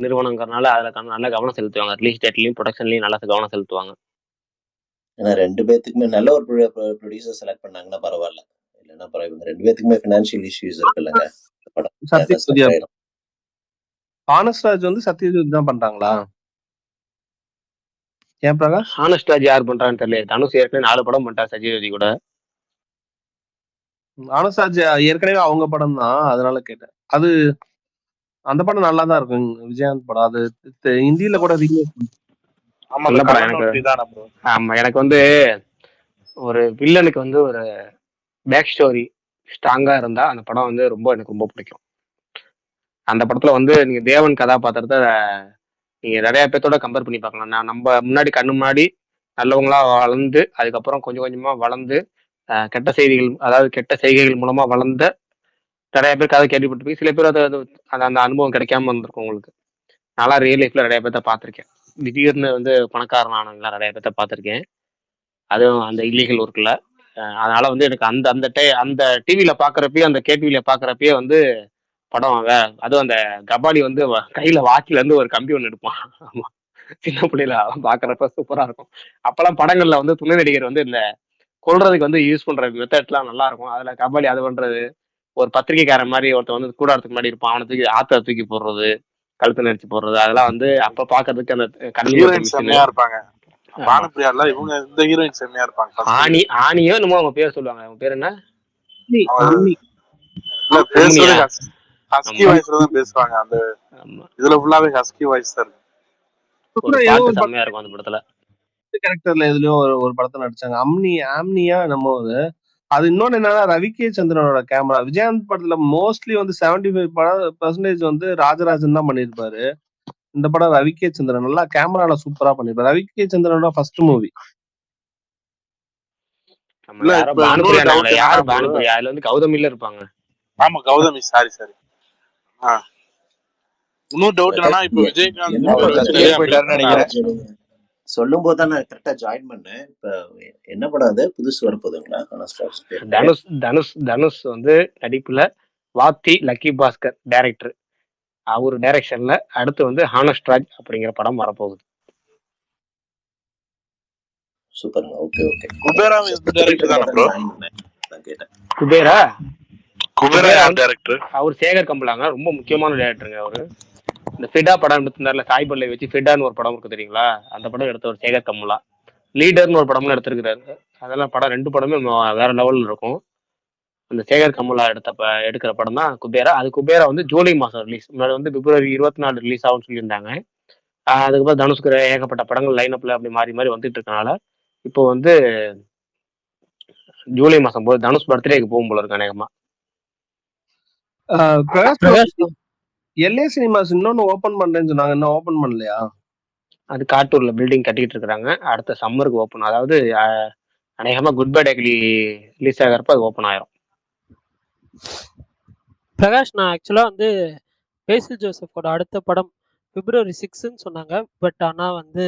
நிறுவனங்கிறதுனால அதுல நல்ல கவனம் செலுத்துவாங்க. ரிலீஸ் டேட்லயும் ப்ரொடக்ஷன்லயும் நல்லா கவனம் செலுத்துவாங்க. ஏன்னா 2 பேத்துக்குமே நல்ல ஒரு ப்ரொடியூசர் செலக்ட் பண்ணாங்கன்னா பரவாயில்ல. இல்லைன்னா பரவாயில்ல. இவங்க 2 பேத்துக்குமே ஃபினான்ஷியல் இஷ்யூஸ் இருக்குல்லங்க. படம் சத்யஜோதி stuck ஆயிடும். ஆனஸ்ராஜ் வந்து சத்யஜோதி தான் பண்றாங்களா? ஏன் பிரகாஷ்? ஹானஸ்டாஜ் யார் பண்றான்னு தெரியல. தனுஷ் ஏற்கனவே 4 படம் பண்ணிட்டார் சத்யஜோதி கூட. ஆனஸ்ராஜ் ஏற்கனவே அவங்க படம் தான், அதனால கேட்டேன். அது அந்த படம் நல்லா தான் இருக்கும். விஜயகாந்த் படம். அது ஹிந்தியில கூட ரீமேக். ஆமா, நல்ல அந்த படம் கலர் எனக்கு. நோட்டி தான் bro. ஆமா, எனக்கு வந்து ஒரு வில்லனுக்கு வந்து ஒரு பேக் ஸ்டோரி ஸ்ட்ராங்கா இருந்தா அந்த படம் வந்து எனக்கு ரொம்ப பிடிக்கும். அந்த படத்துல வந்து நீங்க தேவன் கதாபாத்திரத்தை நீங்க நிறைய பேர்த்தோட கம்பேர் பண்ணி பார்க்கலாம். நம்ம முன்னாடி கண்ணு முன்னாடி நல்லவங்களா வளர்ந்து அதுக்கப்புறம் கொஞ்சம் கொஞ்சமா வளர்ந்து கெட்ட செய்திகள் அதாவது கெட்ட செய்கைகள் மூலமா வளர்ந்த நிறைய பேர் கதை கேள்விப்பட்டிருப்பீங்க. சில பேர் அந்த அனுபவம் கிடைக்காம இருந்திருக்கும் உங்களுக்கு. நல்லா ரியல் லைஃப்ல நிறைய பேர்த்த பார்த்திருக்கேன். திடீர்னு வந்து பணக்காரனானவங்களா நிறைய பேர்த்த பார்த்திருக்கேன். அதுவும் அந்த இல்லீகல் ஒர்க்ல. அதனால வந்து எனக்கு அந்த டிவியில பாக்குறப்பயே அந்த கேடிவில பாக்குறப்பயே வந்து படம் அதுவும் அந்த கபாலி வந்து கையில வாட்ச்ல இருந்து ஒரு கம்பி ஒண்ணு எடுப்பான். ஆமா, சின்ன பிள்ளைல பாக்குறப்ப சூப்பரா இருக்கும். அப்பெல்லாம் படங்கள்ல வந்து துணை நடிகர் வந்து இந்த கொல்றதுக்கு வந்து யூஸ் பண்ற மெத்தட்லாம் நல்லா இருக்கும். அதுல கபாலி அது பண்றது, ஒரு பத்திரிகைக்காரன் மாதிரி ஒருத்தன் வந்து கூடாரத்துக்கு முன்னாடி இருப்பான். அவனை தூக்கி ஆத்த தூக்கி போடுறது, கழுத்து நெரிச்சு போடுறது, அதெல்லாம் வந்து அப்ப பாக்குறதுக்கு அந்த கடல் வெட்டு ஹீரோயின் மிஷின். செம்மையா இருப்பாங்க. பானுப்பிரியால இவங்க இந்த ஹீரோயின் செம்மையா இருப்பாங்க. ஆணியோ என்னமோ அவங்க பேர் சொல்லுவாங்க. அவங்க பேர் என்ன? இல்ல பேசுறது ஹஸ்கி வாய்ஸ்ல தான் பேசுவாங்க. அந்த இதுல ஃபுல்லாவே ஹஸ்கி வாய்ஸ் தான் இருக்கு. ஒரு பாட்டு செம்மையா இருக்கும் அந்த படத்துல. கேரக்டர்ல எதுலயோ ஒரு படத்துல நடிச்சாங்க. ஆம்னியா நம்ம அது இன்னொன்னு என்னன்னா ரவி கே சந்திரனோட கேமரா. விஜயகாந்த் படத்துல மோஸ்ட்லி வந்து 75% வந்து ராஜராஜன் தான் பண்ணிருப்பாரு. இந்த படம் ரவி கே சந்திரன் நல்லா கேமரால சூப்பரா பண்ணிருப்பாரு. ரவி கே சந்திரனோட ஃபர்ஸ்ட் மூவி. யாரு பானுப்பிரியா? அதுல வந்து கௌதமில இருப்பாங்க. ஆமா, கௌதமி. சாரி. இன்னொரு டவுட் என்னன்னா, இப்ப விஜயகாந்த் சொல்லும் போது தான் நான் கரெக்டா ஜாயின் பண்ணேன். இப்ப என்ன படம் அது புதுசு வரப்போகுதுங்களா? தனுஷ் வந்து நடிப்புல வாத்தி லக்கி பாஸ்கர் டைரக்டர் அவரு டைரக்ஷன்ல அடுத்து வந்து ஹானஸ்ட்ராஜ் அப்படிங்கிற படம் வரப்போகுது. சூப்பருங்க. ஓகே. குபேரா டைரக்டர் தானே ப்ரோ? குபேரா டைரக்டர் அவர் சேகர் கம்பலாங்க. ரொம்ப முக்கியமான டைரக்டருங்க அவரு. இந்த ஃபிடா படம் எடுத்திருந்தாருல, சாய் பல்லை வச்சு ஃபிடான்னு ஒரு படம் இருக்கு தெரியுங்களா? அந்த படம் எடுத்தவர் சேகர் கம்பலா. லீடர்னு ஒரு படம்னு எடுத்திருக்கிறாரு. அதெல்லாம் படம் 2 படமே வேற லெவல்ல இருக்கும். அந்த சேகர் கமலா எடுக்கிற படம் தான் குபேரா. அது குபேரா வந்து ஜூலை மாசம் ரிலீஸ். முன்னாடி வந்து பிப்ரவரி 24 ரிலீஸ் ஆகும்னு சொல்லியிருந்தாங்க. அதுக்கப்புறம் தனுஷ்க்கு ஏகப்பட்ட படங்கள் லைனப்ல அப்படி மாறி வந்துட்டு இருக்கனால இப்போ வந்து ஜூலை மாசம் போது தனுஷ் பர்த்டேக்கு போகும் போல இருக்கு அநேகமா. எல்ஏ சினிமாஸ் இன்னொன்னு ஓபன் பண்றேன்னு சொன்னாங்க. இன்னும் ஓபன் பண்ணலையா? அது காட்டூர்ல பில்டிங் கட்டிட்டு இருக்காங்க. அடுத்த சம்மருக்கு ஓப்பன். அதாவது அநேகமா குட் பை டேக்லி ரிலீஸ் ஆகிறப்ப அது ஓப்பன் ஆயிரும். பிரகாஷ், நான் ஆக்சுவலா வந்து பேசில் ஜோசப்போட அடுத்த படம் பிப்ரவரி 6ன்னு சொன்னாங்க. பட் ஆனா வந்து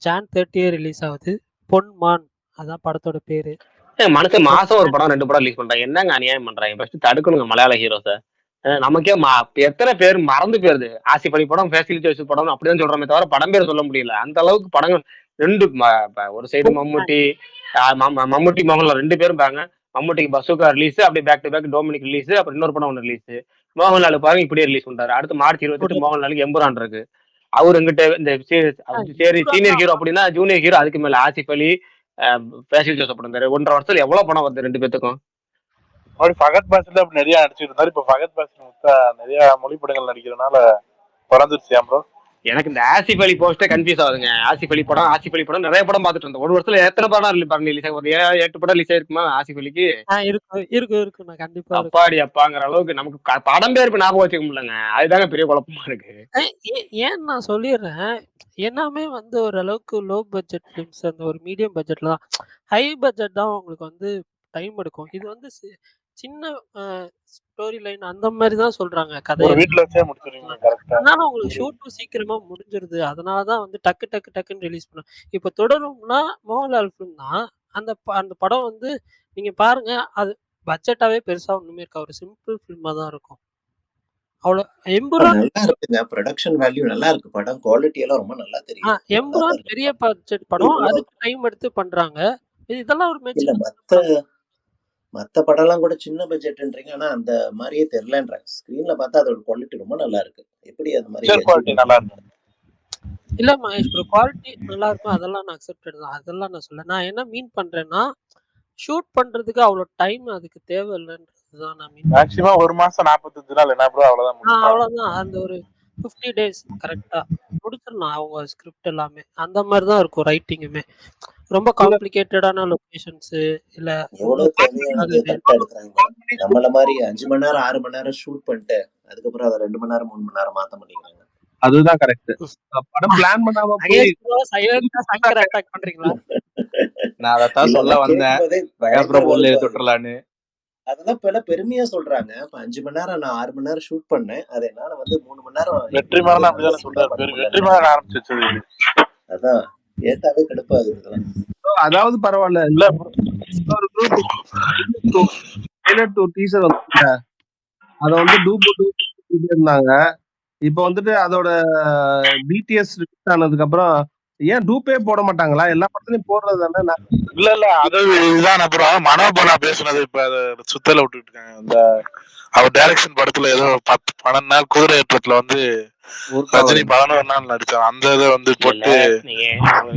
ஜான் 30 ரிலீஸ் ஆகுது. பொன்மான் அதான் படத்தோட பேரு. மனுஷன் மாசம் ஒரு படம் 2 படம் ரிலீஸ் பண்றாங்க. என்னங்க அநியாயம் பண்றாங்க? ஃபர்ஸ்ட் தடுக்கணுங்க மலையாள ஹீரோஸை. நமக்கே எத்தனை பேர் மறந்து போயிருது. ஆசிப் அலி படம், பேசில் ஜோசப் படம் அப்படிதான் சொல்றோமே தவிர படம் பேர் சொல்ல முடியல. அந்த அளவுக்கு படங்கள் 2 ஒரு சைடு மம்முட்டி மோகன்லால் 2 பேரும் பாருங்க. மம்முட்டிக்கு பசுகா ரிலீஸ், அப்படியே back to back Dominic release, அப்புறம் இன்னொரு படம் ஒன்று ரிலீஸ். மோகன்லால் பாருங்க இப்படியே ரிலீஸ் பண்றாரு. அடுத்து மார்ச் 28 மோகன்லாலுக்கு எம்புரான் இருக்கு. அவர் எங்கிட்ட இந்த சரி சரி எம்புரான் சீனியர் தான் ஹீரோ அப்படின்னா ஜூனியர் ஹீரோ அதுக்கு மேல ஆசிஃப் அலி பேசில் ஜோசப் இருந்தாரு. 1.5 வருஷத்துல எவ்வளவு பணம் வருது ரெண்டு பேத்துக்கும்? அப்படி ஃபகத் பாசில் அப்படி நிறைய நடிச்சிட்டு இருந்தாரு. இப்ப ஃபகத் பாசில் நிறைய மொழி படங்கள் நடிக்கிறதுனால குறைஞ்சிருச்சு ப்ரோ. எனக்கு இந்த ஆசிஃப் அலி போஸ்டே கன்ஃபியூஸ் ஆகுதுங்க. ஆசிஃப் அலி படம் நிறைய படம் பார்த்துட்டு இருந்தேன். ஒரு வருஷத்துல எத்தனை படம் ரிலீஸ் ஆகும்? ஒரு 7-8 படம் ரிலீஸ் ஆயிருக்குமா ஆசிஃப் அலிக்கு? இருக்கும் கண்டிப்பா இருக்கும். அப்பாடி அப்பாங்கிற அளவுக்கு நமக்கு படம் பேர் இப்ப ஞாபகம் வச்சுக்க முடியலங்க. அதுதாங்க பெரிய குழப்பமா இருக்கு. ஏன் நான் சொல்லிடுறேன், எல்லாமே வந்து ஓரளவுக்கு லோ பட்ஜெட் ஃபிலிம்ஸ், அந்த ஒரு மீடியம் பட்ஜெட்ல தான். ஹை பட்ஜெட் தான் உங்களுக்கு வந்து டைம் எடுக்கும். இது வந்து சின்ன ஸ்டோரி லைன் அந்த மாதிரி தான் சொல்றாங்க ஒரு கதையை. வீட்டுல வச்சே முடிச்சிருவீங்க கரெக்டா. அதனால உங்களுக்கு ஷூட்டும் சீக்கிரமா முடிஞ்சிருது. அதனால தான் வந்து டக்குன்னு ரிலீஸ் பண்ண. இப்போ தொடரும்னா மோகன்லால் ஃபிலிம் தான். அந்த படம் வந்து நீங்க பாருங்க, அது பட்ஜெட்டாவே பெருசா ஒண்ணுமே இருக்கா. ஒரு சிம்பிள் ஃபிலிமா தான் இருக்கும். அவ்வளோ எம்புரான் நல்லா இருக்குங்க. ப்ரொடக்ஷன் வேல்யூ நல்லா இருக்கு. படம் குவாலிட்டி எல்லாம் ரொம்ப நல்லா தெரியுது. நல்லா தான் எம்புரான் இருக்கு பெரிய படம். பட்ஜெட் படம். இவ்வளோ அதுக்கு டைம் எடுத்து பண்றாங்க. இதெல்லாம் ஒரு இல்ல மெச்சூர். மத்த படம்லாம் கூட சின்ன பட்ஜெட்ன்றீங்க. ஆனா அந்த மாதிரியே தெரியலன்றாங்க. ஸ்கிரீன்ல பார்த்தா அதோட குவாலிட்டி ரொம்ப நல்லா இருக்கு. எப்படி அந்த மாதிரி பிக்சர் குவாலிட்டி நல்லா இருக்கு. இல்ல மகேஷ் ப்ரோ, குவாலிட்டி நல்லா இருக்கும். அதெல்லாம் நான் அக்செப்டட் தான். அதெல்லாம் நான் சொல்ல. நான் என்ன மீன் பண்றேன்னா, ஷூட் பண்றதுக்கு அவ்வளோ டைம் அதுக்கு தேவையில்லைன்றது தான் நான் மீன். மேக்ஸிமம் 1 மாசம் 45 நாள் என்ன ப்ரோ? அவ்வளவுதான் முடிப்பாங்க. அவ்வளோதான். அந்த ஒரு 50 டேஸ் கரெக்டா முடிச்சிடலாம் அவங்க ஸ்கிரிப்ட் எல்லாமே. அந்த மாதிரி தான் இருக்கும் ரைட்டிங்குமே. ரொம்ப காம்ப்ளிகேட்டடான லொகேஷன்ஸ் இல்ல எவ்வளவு தேவையானது கரெக்டா எடுக்கிறாங்க. நம்மள மாதிரி 5 மணி நேரம் 6 மணி நேரம் ஷூட் பண்ணிட்டு அதுக்கப்புறம் அதை 2 மணி நேரம் 3 மணி நேரம் மாத்த மாட்டேங்கிறாங்க. அதுதான் கரெக்ட். படம் பிளான் பண்ணாம போய் மகேஷ் ப்ரோ சைலண்டா சங்கர் அட்டாக் பண்றீங்களா? நான் அதைத்தான் இல்ல, சொல்ல நான் வந்தேன். கேட்கும்போதே மெகா ப்ரோ பயங்கர பொருள் வெறுப்பா எடுத்து இருக்கு. விட்டுறலான்னு. அதெல்லாம் இப்ப எல்லாம் பெருமையா சொல்றாங்க. இப்ப 5 மணி நேரம் நான் 6 மணி நேரம் ஷூட் பண்ணேன். அதை என்னால வந்து 3 மணி நேரம் வெற்றிமாறன் நல்ல அப்படிதானே சீனா சொல்றாரு. பண்ண பேரு முடியலன்னு வெற்றிமாறன் ஆரம்பிச்சு. அதான் கேட்டாவே கடுப்பாகுது இதெல்லாம். அதாவது பரவாயில்ல. இல்ல ஒரு ட்ரெய்லர் டு டீசர் வந்து அதை வந்து டூப் இருந்தாங்க. இப்ப வந்துட்டு அதோட பிடிஎஸ் ரிலீஸ் ஆனதுக்கு அப்புறம் ஏன் டூப்பே போட மாட்டாங்களா? எல்லா படத்துலயும் போடுறது தானே. இல்ல அது இதுதான். அப்புறம் மனோபலா பேசுனது இப்ப அதை சுத்தல விட்டுட்டு இருக்காங்க. இந்த அவர் டைரக்ஷன் படத்துல ஏதோ 12 நாள் குதிரை ஏற்றத்துல வந்து ரஜினி 11 நாள் நடிச்சார். அந்த இதை வந்து போட்டு நீங்க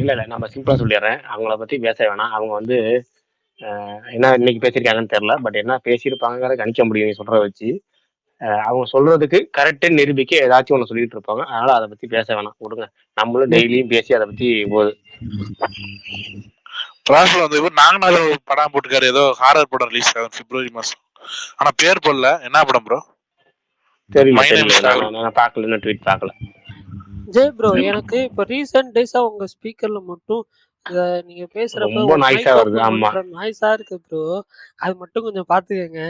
இல்ல நம்ம சிம்பிளா சொல்லிடுறேன். அவங்கள பத்தி பேச வேணாம். அவங்க வந்து என்ன இன்னைக்கு பேசியிருக்காங்கன்னு தெரியல. பட் என்ன பேசியிருப்பாங்கிறத கணிக்க முடியும் நீ சொல்றத வச்சு. அவங்க சொல்றதுக்கு கரெக்டு நிரூபிக்க ஏதாச்சும் ஒண்ணு சொல்லிட்டு இருப்பாங்க. அதனால அதை பத்தி பேச வேணாம், விடுங்க. நம்மளும் டெய்லியும் பேசி அதை பத்தி போகுது. பிராஸ்ல வந்து இவர் நாங்கனால ஒரு படம் போட்டுக்காரு. ஏதோ ஹாரர் படம் ரிலீஸ் ஆகும் பிப்ரவரி மாசம். ஆனா பேர் போடல. என்ன படம் ப்ரோ? தெரியல. நான் பார்க்கல, ட்வீட் பார்க்கல. ஜெய் ப்ரோ, எனக்கு இப்போ ரீசெண்ட் டேஸா உங்க ஸ்பீக்கர்ல மட்டும் நீங்க பேசுறப்ப ரொம்ப ஒரு நாய்ஸா வருது. ஆமா, நாய்ஸா இருக்கு ப்ரோ. அது மட்டும் கொஞ்சம் பாத்துக்கங்க.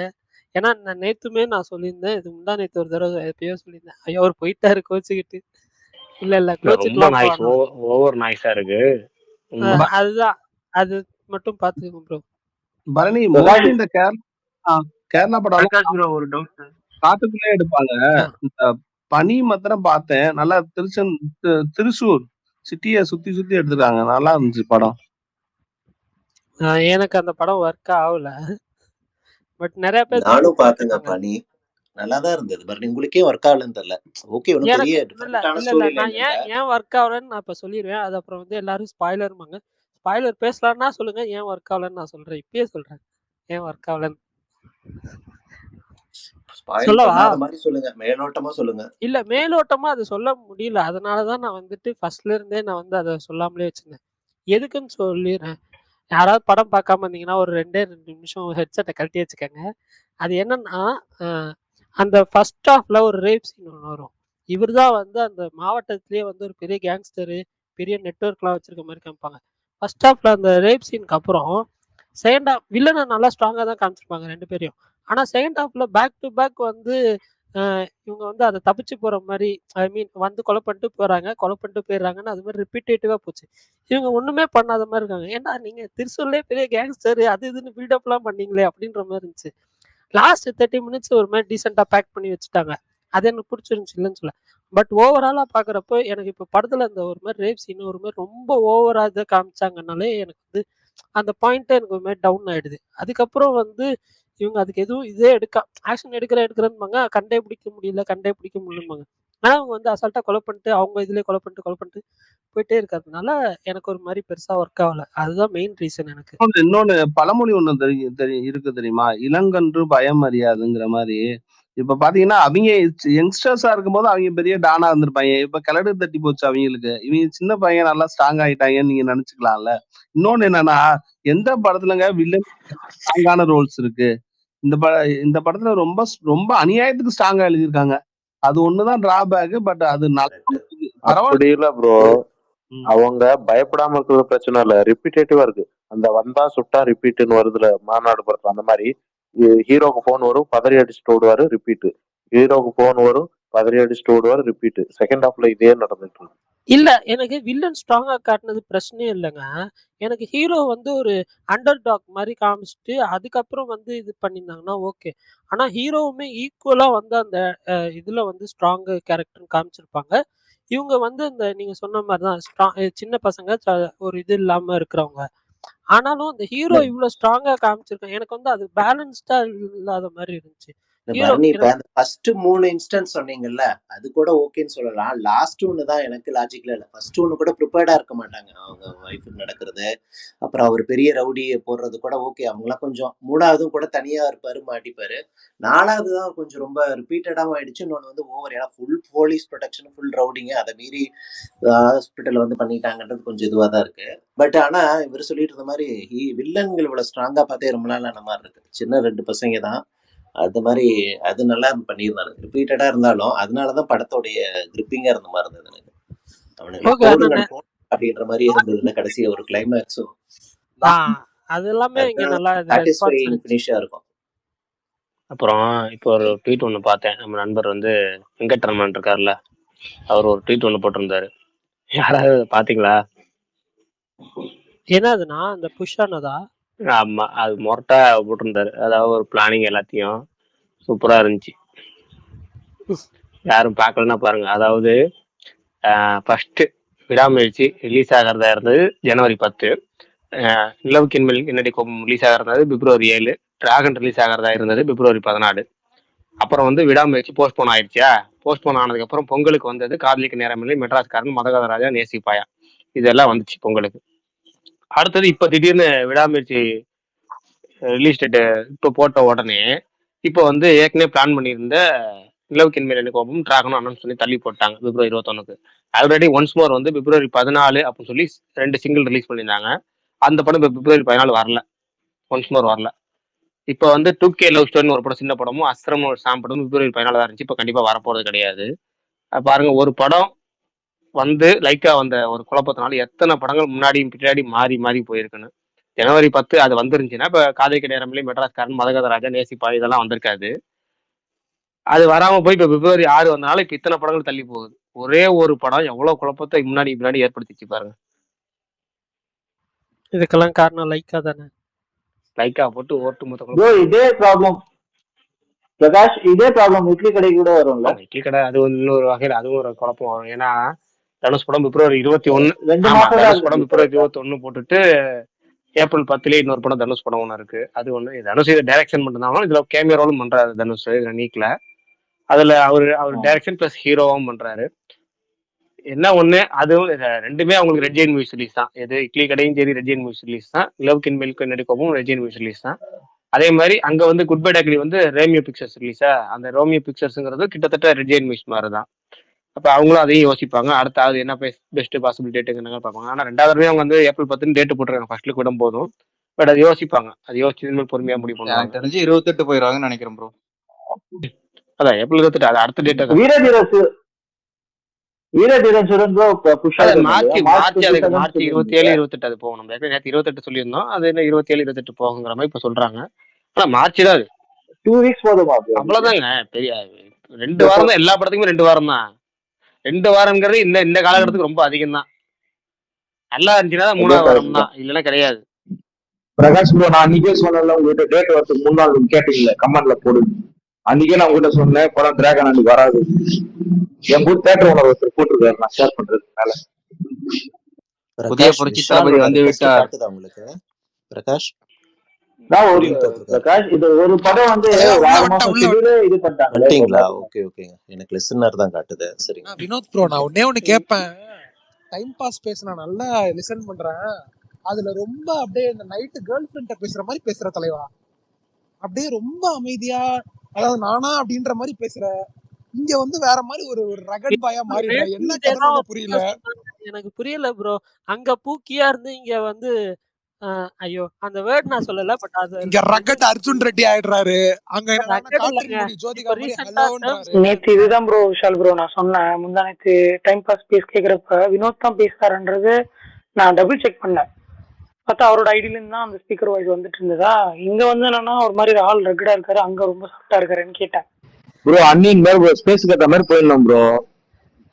ஏன்னா நான் நேத்துமே நான் சொல்லியிருந்தேன். இது முந்தா நேத்து ஒரு தடவை எப்பயோ சொல்லியிருந்தேன். ஐயோ அவர் போயிட்டாரு கோச்சுக்கிட்டு. இல்ல ரொம்ப கோச்சுக்கலாம் நாய்ஸ், ஓவர் நாய்ஸா இருக்கு. அதுதான், அது மட்டும் பாத்துக்கங்க ப்ரோ. பரணி மோஸ்ட்லி இந்த கேரளா படம் ஒரு டவுட், காட்டுக்குள்ளே எடுப்பாங்க. இந்த பனி மாத்திரம் பார்த்தேன். நல்லா திருசூர் சிட்டிய சுத்தி எடுத்துருக்காங்க. நல்லா இருந்துச்சு படம். எனக்கு அந்த படம் ஒர்க் ஆகல. பட் நிறைய பேர் நானும் பார்த்தேங்க பனி. நல்லாதான் இருந்தது. பட் உங்களுக்கே ஒர்க் ஆகலன்னு தெரியல. ஓகே, ஒன்றும் பெரிய டிஃபரெண்டான ஸ்டோரி லைன் இல்ல. ஏன் ஒர்க் ஆகலன்னு நான் இப்ப சொல்லிடுவேன். அது அப்புறம் வந்து எல்லாரும் ஸ்பாய்லர்மாங்க. ஸ்பாய்லர் பேசலாம்னா சொல்லுங்க. ஏன் ஒர்க் ஆகலன்னு நான் சொல்றேன். இப்பயே சொல்றேன் ஏன் ஒர்க் ஆகலன்னு. சொல்லுங்க, மேலோட்டமா சொல்லுங்க. இல்ல மேலோட்டமா அது சொல்ல முடியல. அதனாலதான் நான் வந்துட்டு ஃபர்ஸ்ட்ல இருந்தே நான் வந்து அதை சொல்லாமலே வச்சிருந்தேன். எதுக்குன்னு சொல்லிடுறேன். யாராவது படம் பார்க்காம இருந்தீங்கன்னா ஒரு 2 நிமிஷம் ஹெட்செட்டை கழட்டி வச்சுக்கோங்க. அது என்னன்னா அந்த ஃபர்ஸ்ட் ஹாஃப்ல ஒரு ரேப் சீன் ஒன்று வரும். இவர் தான் வந்து அந்த மாவட்டத்திலேயே வந்து ஒரு பெரிய கேங்ஸ்டரு, பெரிய நெட்வொர்க்லாம் வச்சிருக்க மாதிரி காமிப்பாங்க. ஃபர்ஸ்ட் ஹாஃப்ல அந்த ரேப் சீனுக்கு அப்புறம் செகண்ட் ஹாஃப் வில்லனை நல்லா ஸ்ட்ராங்காக தான் காமிச்சிருப்பாங்க 2 பேரையும். ஆனால் செகண்ட் ஹாஃப்ல பேக் டு பேக் வந்து இவங்க வந்து அதை தப்பிச்சு போற மாதிரி, ஐ மீன் வந்து கொலை பண்ணிட்டு போயிடுறாங்கன்னு அது மாதிரி ரிப்பீட்டேட்டிவா போச்சு. இவங்க ஒண்ணுமே பண்ணாத மாதிரி இருக்காங்க. ஏன்னா நீங்க திருச்சூர்லயே பெரிய கேங்ஸ்டர் அது இதுன்னு பில்டப்லாம் பண்ணீங்களே அப்படின்ற மாதிரி இருந்துச்சு. லாஸ்ட் 30 மினிட்ஸ் ஒரு மாதிரி டீசெண்டா பேக் பண்ணி வச்சுட்டாங்க. அது எனக்கு பிடிச்சிருந்துச்சு, இல்லைன்னு சொல்ல. பட் ஓவராலா பாக்குறப்போ எனக்கு இப்போ படத்துல அந்த ஒரு மாதிரி ரேப் சீன் ஒரு மாதிரி ரொம்ப ஓவரா இதை காமிச்சாங்கனாலே எனக்கு வந்து அந்த பாயிண்ட் எனக்கு ஒரு மாதிரி டவுன் ஆயிடுது. அதுக்கப்புறம் வந்து இவங்க அதுக்கு எதுவும் இதே ஆக்ஷன் எடுக்கிறேன்பாங்க. கண்டே பிடிக்க முடியலம்பாங்க. ஆனா அவங்க வந்து அசால்ட்டா கொலை பண்ணிட்டு அவங்க இதுலயே கொலை பண்ணிட்டு போயிட்டே இருக்கிறதுனால எனக்கு ஒரு மாதிரி பெருசா ஒர்க் ஆகல. அதுதான் மெயின் ரீசன் எனக்கு. இன்னொன்னு பழமொழி ஒண்ணு இருக்கு தெரியுமா? இளங்கன்று பயம் அறியாதுங்கிற மாதிரி. இப்ப பாத்தீங்கன்னா அவங்க யங்ஸ்டர்ஸா இருக்கும்போது அவங்க பெரிய டானா இருந்திருப்பாங்க. இப்ப கிழடு தட்டி போச்சு அவங்களுக்கு. இவங்க சின்ன பையன் நல்லா ஸ்ட்ராங் ஆயிட்டாங்கன்னு நீங்க நினைச்சுக்கலாம்ல. இன்னொன்னு என்னன்னா, எந்த படத்துலங்க வில்லன் ஸ்ட்ராங்கான ரோல்ஸ் இருக்கு? இந்த படத்துல ரொம்ப ரொம்ப அநியாயத்துக்கு ஸ்ட்ராங்கா எழுதியிருக்காங்க. அது ஒண்ணுதான் டிராபேக். பட் அது நல்லா பரவாயில்ல. அப்படி இல்ல ப்ரோ. அவங்க பயப்படாம இருக்கிறது பிரச்சனை இல்ல, ரிப்பீட்டேட்டிவா இருக்கு. அந்த வந்தா சுட்டா ரிப்பீட்னு வருதுல மாநாடு படத்துல, அந்த மாதிரி ஹீரோக்கு போன் வரும், பதறி அடிச்சுட்டு ஓடுவாரு, ரிப்பீட். ஹீரோக்கு போன் வரும், பதறி அடிச்சுட்டு ஓடுவாரு, ரிப்பீட். செகண்ட் ஹாஃப்ல இதே நடந்துட்டு இருக்கு. இல்ல எனக்கு வில்லன் ஸ்ட்ராங்கா காட்டினது பிரச்சனையே இல்லைங்க. எனக்கு ஹீரோ வந்து ஒரு அண்டர் டாக் மாதிரி காமிச்சிட்டு அதுக்கப்புறம் வந்து இது பண்ணியிருந்தாங்கன்னா ஓகே. ஆனா ஹீரோவுமே ஈக்குவலா வந்து அந்த இதுல வந்து ஸ்ட்ராங் கேரக்டர் காமிச்சிருப்பாங்க. இவங்க வந்து இந்த நீங்க சொன்ன மாதிரிதான் சின்ன பசங்க ஒரு இது இல்லாம இருக்கிறவங்க. ஆனாலும் அந்த ஹீரோ இவ்வளவு ஸ்ட்ராங்கா காமிச்சிருக்காங்க. எனக்கு வந்து அது பேலன்ஸ்டா இல்லாத மாதிரி இருந்துச்சு. ஹீரோ பரணி இப்ப அந்த ஃபர்ஸ்ட் 3 இன்ஸ்டன்ஸ் சொன்னீங்கல்ல, அது கூட ஓகேன்னு சொல்லலாம். லாஸ்ட் ஒன்னு தான் எனக்கு லாஜிக்கல இல்ல. ஃபர்ஸ்ட் ஒன்னு கூட ப்ரிப்பேர்டா இருக்க மாட்டாங்க. அவங்க ஒய்ஃபுக்கு நடக்கிறது, அப்புறம் அவர் பெரிய ரவுடியை போடுறது கூட ஓகே. அவங்களாம் கொஞ்சம் 3வதும் கூட தனியா இருப்பாரு, மாட்டிப்பாரு. 4வது தான் கொஞ்சம் ரொம்ப ரிப்பீட்டடாகவும் ஆயிடுச்சு. இன்னொன்று வந்து ஓவர், ஏன்னா ஃபுல் போலீஸ் ப்ரொடெக்ஷன், ஃபுல் ரவுடிங்க, அதை மீறி ஹாஸ்பிட்டல் வந்து பண்ணிட்டாங்கன்றது கொஞ்சம் இதுவாக தான் இருக்கு. பட் ஆனா இவர் சொல்லிட்டு இருந்த மாதிரி வில்லன்கள் இவ்வளவு ஸ்ட்ராங்கா பார்த்தே ரொம்ப நாள் ஆன மாதிரி இருக்கு. சின்ன 2 பசங்க தான் அது மாதிரி. அது நல்லா பண்ணியிருந்தாங்க, ரிப்பீட்டடா இருந்தாலும். அதனாலதான் படத்தோடைய கிரிப்பிங்கா இருந்த மாதிரி இருந்தது எனக்கு. அவனுக்கு ஓகே போடுங்கள் அப்படின்ற மாதிரி இருந்ததுல கடைசி ஒரு கிளைமேக்ஸும் அது எல்லாமே இங்க நல்லா சாட்டிஸ்ஃபையிங் ஃபினிஷா இருக்கும். அப்புறம் இப்போ ஒரு ட்வீட் ஒன்று பார்த்தேன். நம்ம நண்பர் வந்து வெங்கட்ரமன் இருக்காருல்ல, அவர் ஒரு ட்வீட் ஒன்று போட்டிருந்தாரு. யாராவது பாத்தீங்களா? என்னதுன்னா அந்த புஷ் ஆனதா? ஆமா, அது மொரட்டா போட்டிருந்தாரு. அதாவது ஒரு பிளானிங் எல்லாத்தையும் சூப்பரா இருந்துச்சு. யாரும் பார்க்கலன்னா பாருங்க. அதாவது ஃபர்ஸ்ட் விடாமுயற்சி ரிலீஸ் ஆகிறதா இருந்தது ஜனவரி 10. நிலவுக்கின் மேல் என்னடி கோபம் ரிலீஸ் ஆகிறதா பிப்ரவரி 7. டிராகன் ரிலீஸ் ஆகிறதா இருந்தது பிப்ரவரி 14. அப்புறம் வந்து விடாமுயற்சி போஸ்ட்போன் ஆயிடுச்சா. போஸ்ட்போன் ஆனதுக்கு அப்புறம் பொங்கலுக்கு வந்தது காதலிக்கு நேரமில்லை, மெட்ராஸ்காரன், மதகத ராஜா, நேசிப்பாயா, இதெல்லாம் வந்துச்சு பொங்கலுக்கு. அடுத்தது இப்ப திடீர்னு விடாமுயற்சி ரிலீஸ் டேட் இப்போ போட்ட உடனே இப்போ வந்து ஏற்கனவே பிளான் பண்ணியிருந்த நிலவுக்கின் மேல் என்ன கோபம், டிராகனும் அண்ணன் சொல்லி தள்ளி போட்டாங்க பிப்ரவரி 21. ஆல்ரெடி ஒன்ஸ் மோர் வந்து பிப்ரவரி 14 அப்படின்னு சொல்லி 2 சிங்கிள் ரிலீஸ் பண்ணியிருந்தாங்க. அந்த படம் இப்போ பிப்ரவரி 14 வரல, ஒன்ஸ் மோர் வரல. இப்போ வந்து 2K லவ் ஸ்டோரின்னு ஒரு படம், சின்ன படமும் அஸ்திரம் ஒரு சாம் படமும் பிப்ரவரி 14 தான் இருந்துச்சு. இப்போ கண்டிப்பா வரப்போறது கிடையாது. பாருங்க, ஒரு படம் வந்து லைக்கா வந்த ஒரு குழப்பத்தினால எத்தனை படங்கள் முன்னாடியும் பின்னாடி மாறி மாறி போயிருக்குன்னு. ஜனவரி 10 அது வந்துருந்துச்சுன்னா இப்ப காதைக்கு நேரமில்லை, மெட்ராஸ்காரன், மதகத ராஜா, நேசிப்பா இதெல்லாம் வந்திருக்காது. அது வராம போய் இப்ப பிப்ரவரி 6 வந்தனால இப்ப இத்தனை படங்கள் தள்ளி போகுது. ஒரே ஒரு படம் எவ்வளவு குழப்பத்தை முன்னாடி ஏற்படுத்திச்சு பாருங்க. இதுக்கெல்லாம் காரணம் லைக்கா தானே. லைக்கா போட்டு ஓட்டு மொத்த ப்ரோ இதே ப்ராப்ளம் பிரகாஷ், இதே ப்ராப்ளம் இட்லி கடை கூட வரும்ல. இட்லி கடை அது இன்னொரு வகையில அதுவும் ஒரு குழப்பம் வரும். ஏன்னா தனுஷ் படம் பிப்ரவரி 21, 2 ஆமா மாசம் தனுஷ் படம் பிப்ரவரி 21 போட்டுட்டு ஏப்ரல் 10 இன்னொரு படம் தனுஷ் படம் ஒன்று இருக்கு. அது ஒண்ணு. தனுஷ் இதை டைரக்ஷன் பண்ணிருந்தாலும் இதுல கேமியோ ரோலும் பண்றாரு தனுஷ் நீக்ல. அதுல அவர் டைரக்ஷன் பிளஸ் ஹீரோவும் பண்றாரு. என்ன ஒண்ணு, அதுவும் ரெண்டுமே அவங்களுக்கு ரெட் ஜெயின் மூவிஸ் ரிலீஸ் தான். எது இட்லி கடையும் சரி ரெட் ஜெயின் மூவிஸ் ரிலீஸ் தான். லவ்கின் மில்க் நடிக்கவும் ரெட் ஜெயின் மூவிஸ் ரிலீஸ் தான். அதே மாதிரி அங்க வந்து குட் பை டேக்லி வந்து ரோமியோ பிக்சர்ஸ் ரிலீஸா. அந்த ரோமியோ பிக்சர்ஸ்ங்கிறது கிட்டத்தட்ட ரெட் ஜெயின் மூவிஸ் மாதிரி தான். அப்ப அவங்களும் அதையும் யோசிப்பாங்க. அடுத்தாவது என்ன பெஸ்ட் பாசிபிள் டேட்டுங்க பார்ப்பாங்க. ஆனா 2வது அவங்க வந்து ஏப்ரல் 10 டேட் போட்டுருக்காங்க ஃபர்ஸ்ட் லுக் விடும் போதும். பட் அது யோசிப்பாங்க. அது யோசிச்சு பொறுமையா முடிவு பண்ணுவாங்க. எனக்கு தெரிஞ்சு 28 போயிடுவாங்கன்னு நினைக்கிறேன் ப்ரோ. அதான் ஏப்ரல் 28 அது அடுத்த டேட். மார்ச் 27 28 அது போகும். நம்ம நேற்று 28 சொல்லியிருந்தோம். அது என்ன 27 28 போகுங்கிற மாதிரி இப்ப சொல்றாங்க. ஆனா மார்ச் தான் அது 2 வீக்ஸ் போதுமா? அவ்வளவுதாங்க. பெரிய 2 வாரம் தான். எல்லா படத்துக்குமே 2 வாரம் தான். 2 வாரம்ங்கிறது இந்த காலகட்டத்துக்கு ரொம்ப அதிகம் தான். நல்லா இருந்துச்சுன்னா 3வது வாரம் தான், இல்லைன்னா கிடையாது. பிரகாஷ் ப்ரோ, நான் அன்னைக்கே சொன்னேன்ல உங்ககிட்ட, டேட் வரதுக்கு முன்னாள் கேட்டீங்களே கமெண்ட்ல போடு. அன்னைக்கே நான் உங்ககிட்ட சொன்னேன் படம் டிராகன் அன்னைக்கு வராது. என் கூட தேட்டர் ஓனர் ஒருத்தர் போட்டிருக்காரு, நான் ஷேர் பண்றதுனால. புதிய புரட்சி தளபதி வந்து விட்டார். உங்களுக்கு பிரகாஷ் நான் ஒரு ரீல் போட்டிருக்காரு. பிரகாஷ் இது ஒரு படம் வந்து தலைவா ஒரு உள்ள 6 வந்துட்டேன் மாசம் உள்ள ஷெட்யூலே இது பண்ணிட்டாங்களே இப்ப வந்துட்டீங்களா? பாத்தீங்கன்னா. ஓகே ஓகேங்க. எனக்கு லிசனர் தான் காட்டுது. சரிங்க. வினோத் ப்ரோ நான் ஒன்னே ஒண்ணு கேட்பேன். டைம் பாஸ் பேச நான் நல்லா லிசன் பண்றேன். அதுல ரொம்ப அப்படியே இந்த நைட்டு கேர்ள் ஃப்ரெண்ட பேசுற மாதிரி பேசுற தலைவா. அப்படியே ரொம்ப அமைதியா, அதாவது நானா அப்படின்ற மாதிரி பேசுற. இங்க வந்து வேற மாதிரி ஒரு ஒரு ரகட் பாயா மாறிடுற. என்ன கதைன்னு இதேதான் ஒண்ணு புரியல. எனக்கு புரியல ப்ரோ. அங்க பூக்கியா இருந்து இங்க வந்து ஐயோ அந்த வேர்ட் நான் சொல்லல. பட் அது இங்க ரகட் அர்ஜுன் ரெட்டி ஆயிடுறாரு. அங்க என்னன்னா ரகட் காற்றின் இல்லைங்க. மொழி ஜோதிகா இப்ப மாதிரி ரீசெண்டா டேர்ம்ஸ் ஹலோன்றாரு. நேத்து இதுதான் ப்ரோ விஷால் ப்ரோ நான் சொன்னேன். முந்தானத்து டைம் பாஸ் பேஸ் கேக்குறப்ப வினோத் தான் பேசுறாருன்றது நான் டபுள் செக் பண்ணேன். பார்த்தா அவரோட ஐடியில இருந்து தான் அந்த ஸ்பீக்கர் வாய்ஸ் வந்துட்டு இருந்ததா. இங்க வந்து என்னன்னா ஒரு மாதிரி ஆள் ரெகுடா இருக்காரு, அங்க ரொம்ப சாஃப்டா இருக்காருன்னு கேட்டேன். ப்ரோ அன்னின் மாதிரி ப்ரோ ஸ்பேஸ்க்கு ஏத்த மாதிரி போயிடணும் ப்ரோ.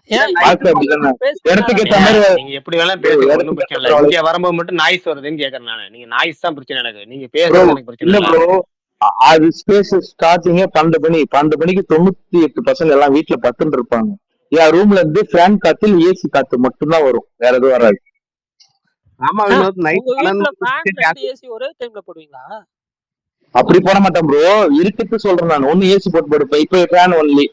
ஏன் வாழ்க்கை அப்படிதானே, இடத்துக்கு ஏத்த மாதிரி. நீங்க எப்படி வேணா பேசுங்க, ஒன்றும் பிரச்சனை இல்லை. இங்க வரும்போது மட்டும் நாய்ஸ் வருதுன்னு கேட்கறேன் நானு. நீங்க நாய்ஸ் தான் பிரச்சனை எனக்கு. நீங்க பேசுறது எனக்கு பிரச்சனை இல்ல இல்லை. ப்ரோ, அது ஸ்பேஸ் ஸ்டார்டிங்கே 12 மணிக்கு 98% எல்லாம் வீட்டுல பத்துன்னு இருப்பாங்க. என் ரூம்ல இருந்து ஃபேன் காத்தில் ஏசி காத்து மட்டும்தான் வரும், வேற எதுவும் வராது. ஆமா வினோத், நைட் உங்க வீட்ல ஃபேன் 2 ஏசி ஒரே டைம்ல போடுவீங்களா? அப்படி போட மாட்டேன் ப்ரோ, இருக்கிறது சொல்றேன் நான். ஒண்ணு ஏசி போட்டு படுப்பேன், இப்ப ஃபேன் ஒன்லி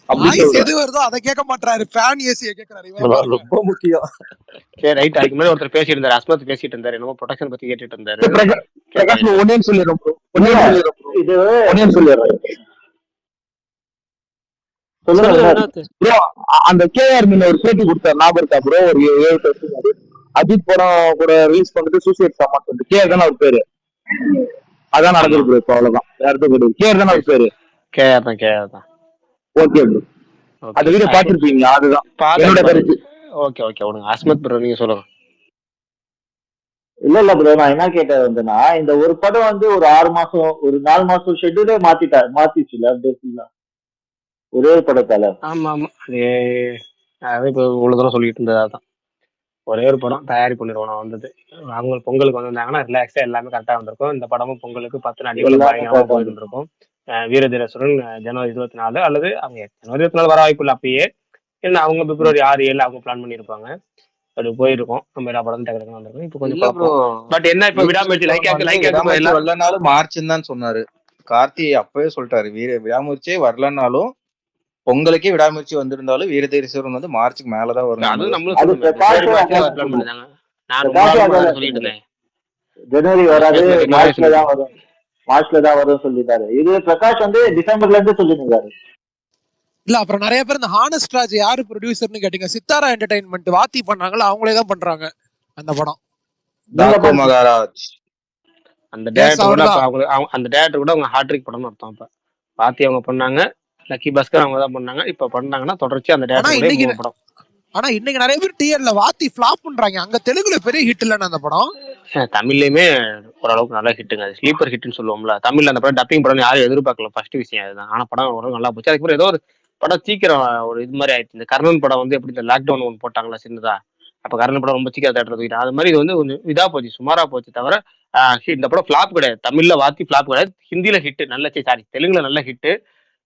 அப்படி நாய்ஸ் சொல்றேன். எது வருதோ அதை கேட்க மாட்டாரு. ஃபேன் ஏசியை கேட்கறாரு. இவரை பாருங்க. ரொம்ப முக்கியம். சரி ரைட். அதுக்கு முன்னாடி ஒருத்தர் பேசிட்டு இருந்தாரு, அஸ்மத் பேசிட்டு இருந்தாரு, என்னமோ ப்ரொடக்ஷன் பத்தி கேட்டுட்டு இருந்தாரு. பிரகாஷ் ஒன்னே சொல்லிடுறோம் ப்ரோ, இது ஒன்னே சொல்லிடுறேன் சொல்லுங்க சொல்லுங்க வினோத். ப்ரோ. அந்த கேஆர் மீன் ஒரு பேட்டி கொடுத்தாரு, ஞாபகம் இருக்கா ப்ரோ? ஒரு 7 வருஷம் முன்னாடி அஜித் படம் கூட ரிலீஸ் பண்ணிட்டு சூசைட் சாமான் சொல்லிட்டு கேஆர் தானே அவர் பேரு. அதான் நடக்குது ப்ரோ. இப்ப அவ்வளவுதான், வேற எதுவும் கிடையாது. கேஆர் தானே அவர் பேரு. கேதான். ஓகே ப்ரோ, அந்த வீடியோ பாத்துருப்பீங்க. அதுதான் என்னோட கருத்து. ஓகே விடுங்க. அஸ்மத் ப்ரோ நீங்க சொல்லுங்க. இல்ல ப்ரோ, நான் என்ன கேட்டது வந்துன்னா இந்த ஒரு படம் வந்து ஒரு 6 மாசம் ஒரு 4 மாசம் ஷெட்யூலே மாத்திச்சுல அப்படியே ஃபுல்லா ஒரே படத்தால. ஆமா அது இப்போ இவ்வளவு தூரம் சொல்லிட்டு இருந்தது அதான். ஒரே ஒரு படம் தயாரிப்பு நிறுவனம் வந்தது. அவங்க பொங்கலுக்கு வந்திருந்தாங்கன்னா ரிலாக்ஸா எல்லாமே கரெக்டா வந்திருக்கும். இந்த படமும் பொங்கலுக்கு 10 அடிகள் பயங்கரமா போயிருந்திருக்கும். வீரதீரசுரன் ஜனவரி 24 அல்லது அவங்க ஜனவரி 24 வர வாய்ப்பு இல்லை அப்பயே. ஏன்னா அவங்க பிப்ரவரி 6, 7 அவங்க பிளான் பண்ணியிருப்பாங்க. அப்படி போயிருக்கும். நம்ம எல்லா படம் டக்கு வந்திருக்கும். இப்போ கொஞ்சம் குழப்பம். பட் என்ன இப்ப விடாமுயற்சி லைக் வரலனாலும் மார்ச்னு தான் சொன்னாரு கார்த்தி. அப்பவே சொல்லிட்டாரு, விடாமுயற்சியே வரலனாலும் பொங்கலுக்கே விடாமுயற்சி வந்திருந்தாலும் வீரதீரசுரன் வந்து மார்ச்சுக்கு மேலதான் வரும். அதுவும் நம்மளும் பிளான் பண்ணிட்டாங்க. நான் சொல்லிட்டு இருந்தேன் ஜனவரி வராது, மார்ச்ல தான் வரும் சொல்லிட்டாரு. இது பிரகாஷ் வந்து டிசம்பர்ல இருந்து சொல்லிருந்தாரு. இல்ல அப்புறம் நிறைய பேர் இந்த ஹானஸ்ட் ராஜ் யாரு ப்ரொடியூசர்னு கேட்டீங்க. சித்தாரா என்டர்டைன்மெண்ட் வாத்தி பண்ணாங்களா, அவங்களே தான் பண்றாங்க அந்த படம். மகாராஜ் அந்த டேரக்டர் கூட அவங்க ஹாட்ரிக் படம் அர்த்தம். இப்ப பாத்தி அவங்க பண்ணாங்க, லக்கி பாஸ்கர் அவங்க தான் பண்ணாங்க. இப்ப பண்ணாங்கன்னா தொடர்ச்சி அந்த டேரக்டர் படம். ஆனா இன்னைக்கு நிறைய பேர் டிஆர்ல வாத்தி ஃபிளாப் பண்றாங்க. அங்க தெலுங்குல பெரிய ஹிட் இல்லன்னு அந்த படம். தமிழ்லயுமே ஓரளவுக்கு நல்லா ஹிட்டுங்க. அது ஸ்லீப்பர் ஹிட்னு சொல்லுவோம்ல. தமிழ்ல அந்த படம் டப்பிங் படம் யாரும் எதிர்பார்க்கல, ஃபர்ஸ்ட் விஷயம் அதுதான். ஆனா படம் ஓரளவுக்கு நல்லா போச்சு. அதுக்கப்புறம் ஏதோ ஒரு படம் சீக்கிரம் ஒரு இது மாதிரி ஆயிடுச்சு. இந்த கர்ணன் படம் வந்து எப்படி இந்த லாக்டவுன் ஒன்று போட்டாங்களா சின்னதா, அப்ப கர்ணன் படம் ரொம்ப சீக்கிரம் தேட்டர் தூக்கிட்டு அது மாதிரி இது வந்து கொஞ்சம் இதா போச்சு, சுமாரா போச்சு. தவிர இந்த படம் ஃபிளாப் கிடையாது. தமிழ்ல வாத்தி ஃபிளாப் கிடையாது. ஹிந்தில ஹிட் நல்ல, சாரி தெலுங்குல நல்ல ஹிட்,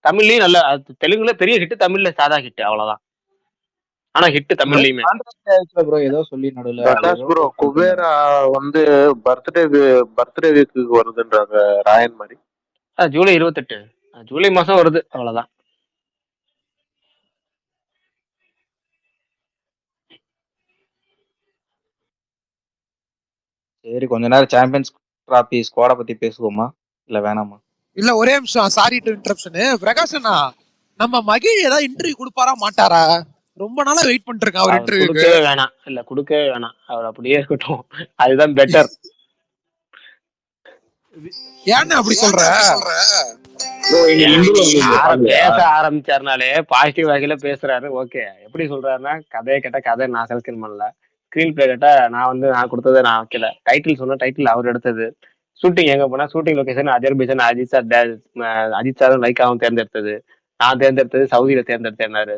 தமிழ்லயும் நல்ல, தெலுங்குல பெரிய ஹிட், தமிழ்ல சாதா ஹிட், அவ்வளவுதான். ஆனா ஹிட் தமிழ்லயுமே. ஏதோ சொல்லி நடுவுல பிரகாஷ் ப்ரோ குபேரா வந்து பர்த்டே வீக்கு வருதுன்றாங்க ராயன் மாதிரி. ஜூலை 28 ஜூலை மாசம் வருது, அவ்வளவுதான். சரி, கொஞ்ச நேரம் சாம்பியன்ஸ் டிராபி ஸ்குவாட பத்தி பேசுவோமா இல்ல வேணாமா? இல்ல ஒரே நிமிஷம், சாரி டு இன்டரப்ஷன். பிரகாஷ் அண்ணா, நம்ம மகிழ் ஏதாவது இன்டர்வியூ கொடுப்பாரா மாட்டாரா? ரொம்ப நாளா வெயிட் பண்ணிட்டு இருக்கேன் அவர் இன்டர்வியூக்கு. கொடுக்கவே வேணாம், அவர் அப்படியே இருக்கட்டும், அதுதான் பெட்டர். ஏன்னு அப்படி சொல்ற? பேச ஆரம்பிச்சாருனாலே பாசிட்டிவ் வகையில பேசுறாரு. ஓகே, எப்படி சொல்றாருன்னா கதையை கேட்டா கதை நான் செலக்ட் பண்ணல, ஸ்கிரீன் பிளே கேட்டா நான் கொடுத்ததை நான் வைக்கல, டைட்டில் சொன்ன டைட்டில் அவர் எடுத்தது, ஷூட்டிங் எங்க போனா ஷூட்டிங் லொகேஷன் அஜர்பைஜான், அஜித் சாரும் லைக்காவும் தேர்ந்தெடுத்தது, நான் தேர்ந்தெடுத்தது சவுதியில தேர்ந்தெடுத்தேன்னாரு.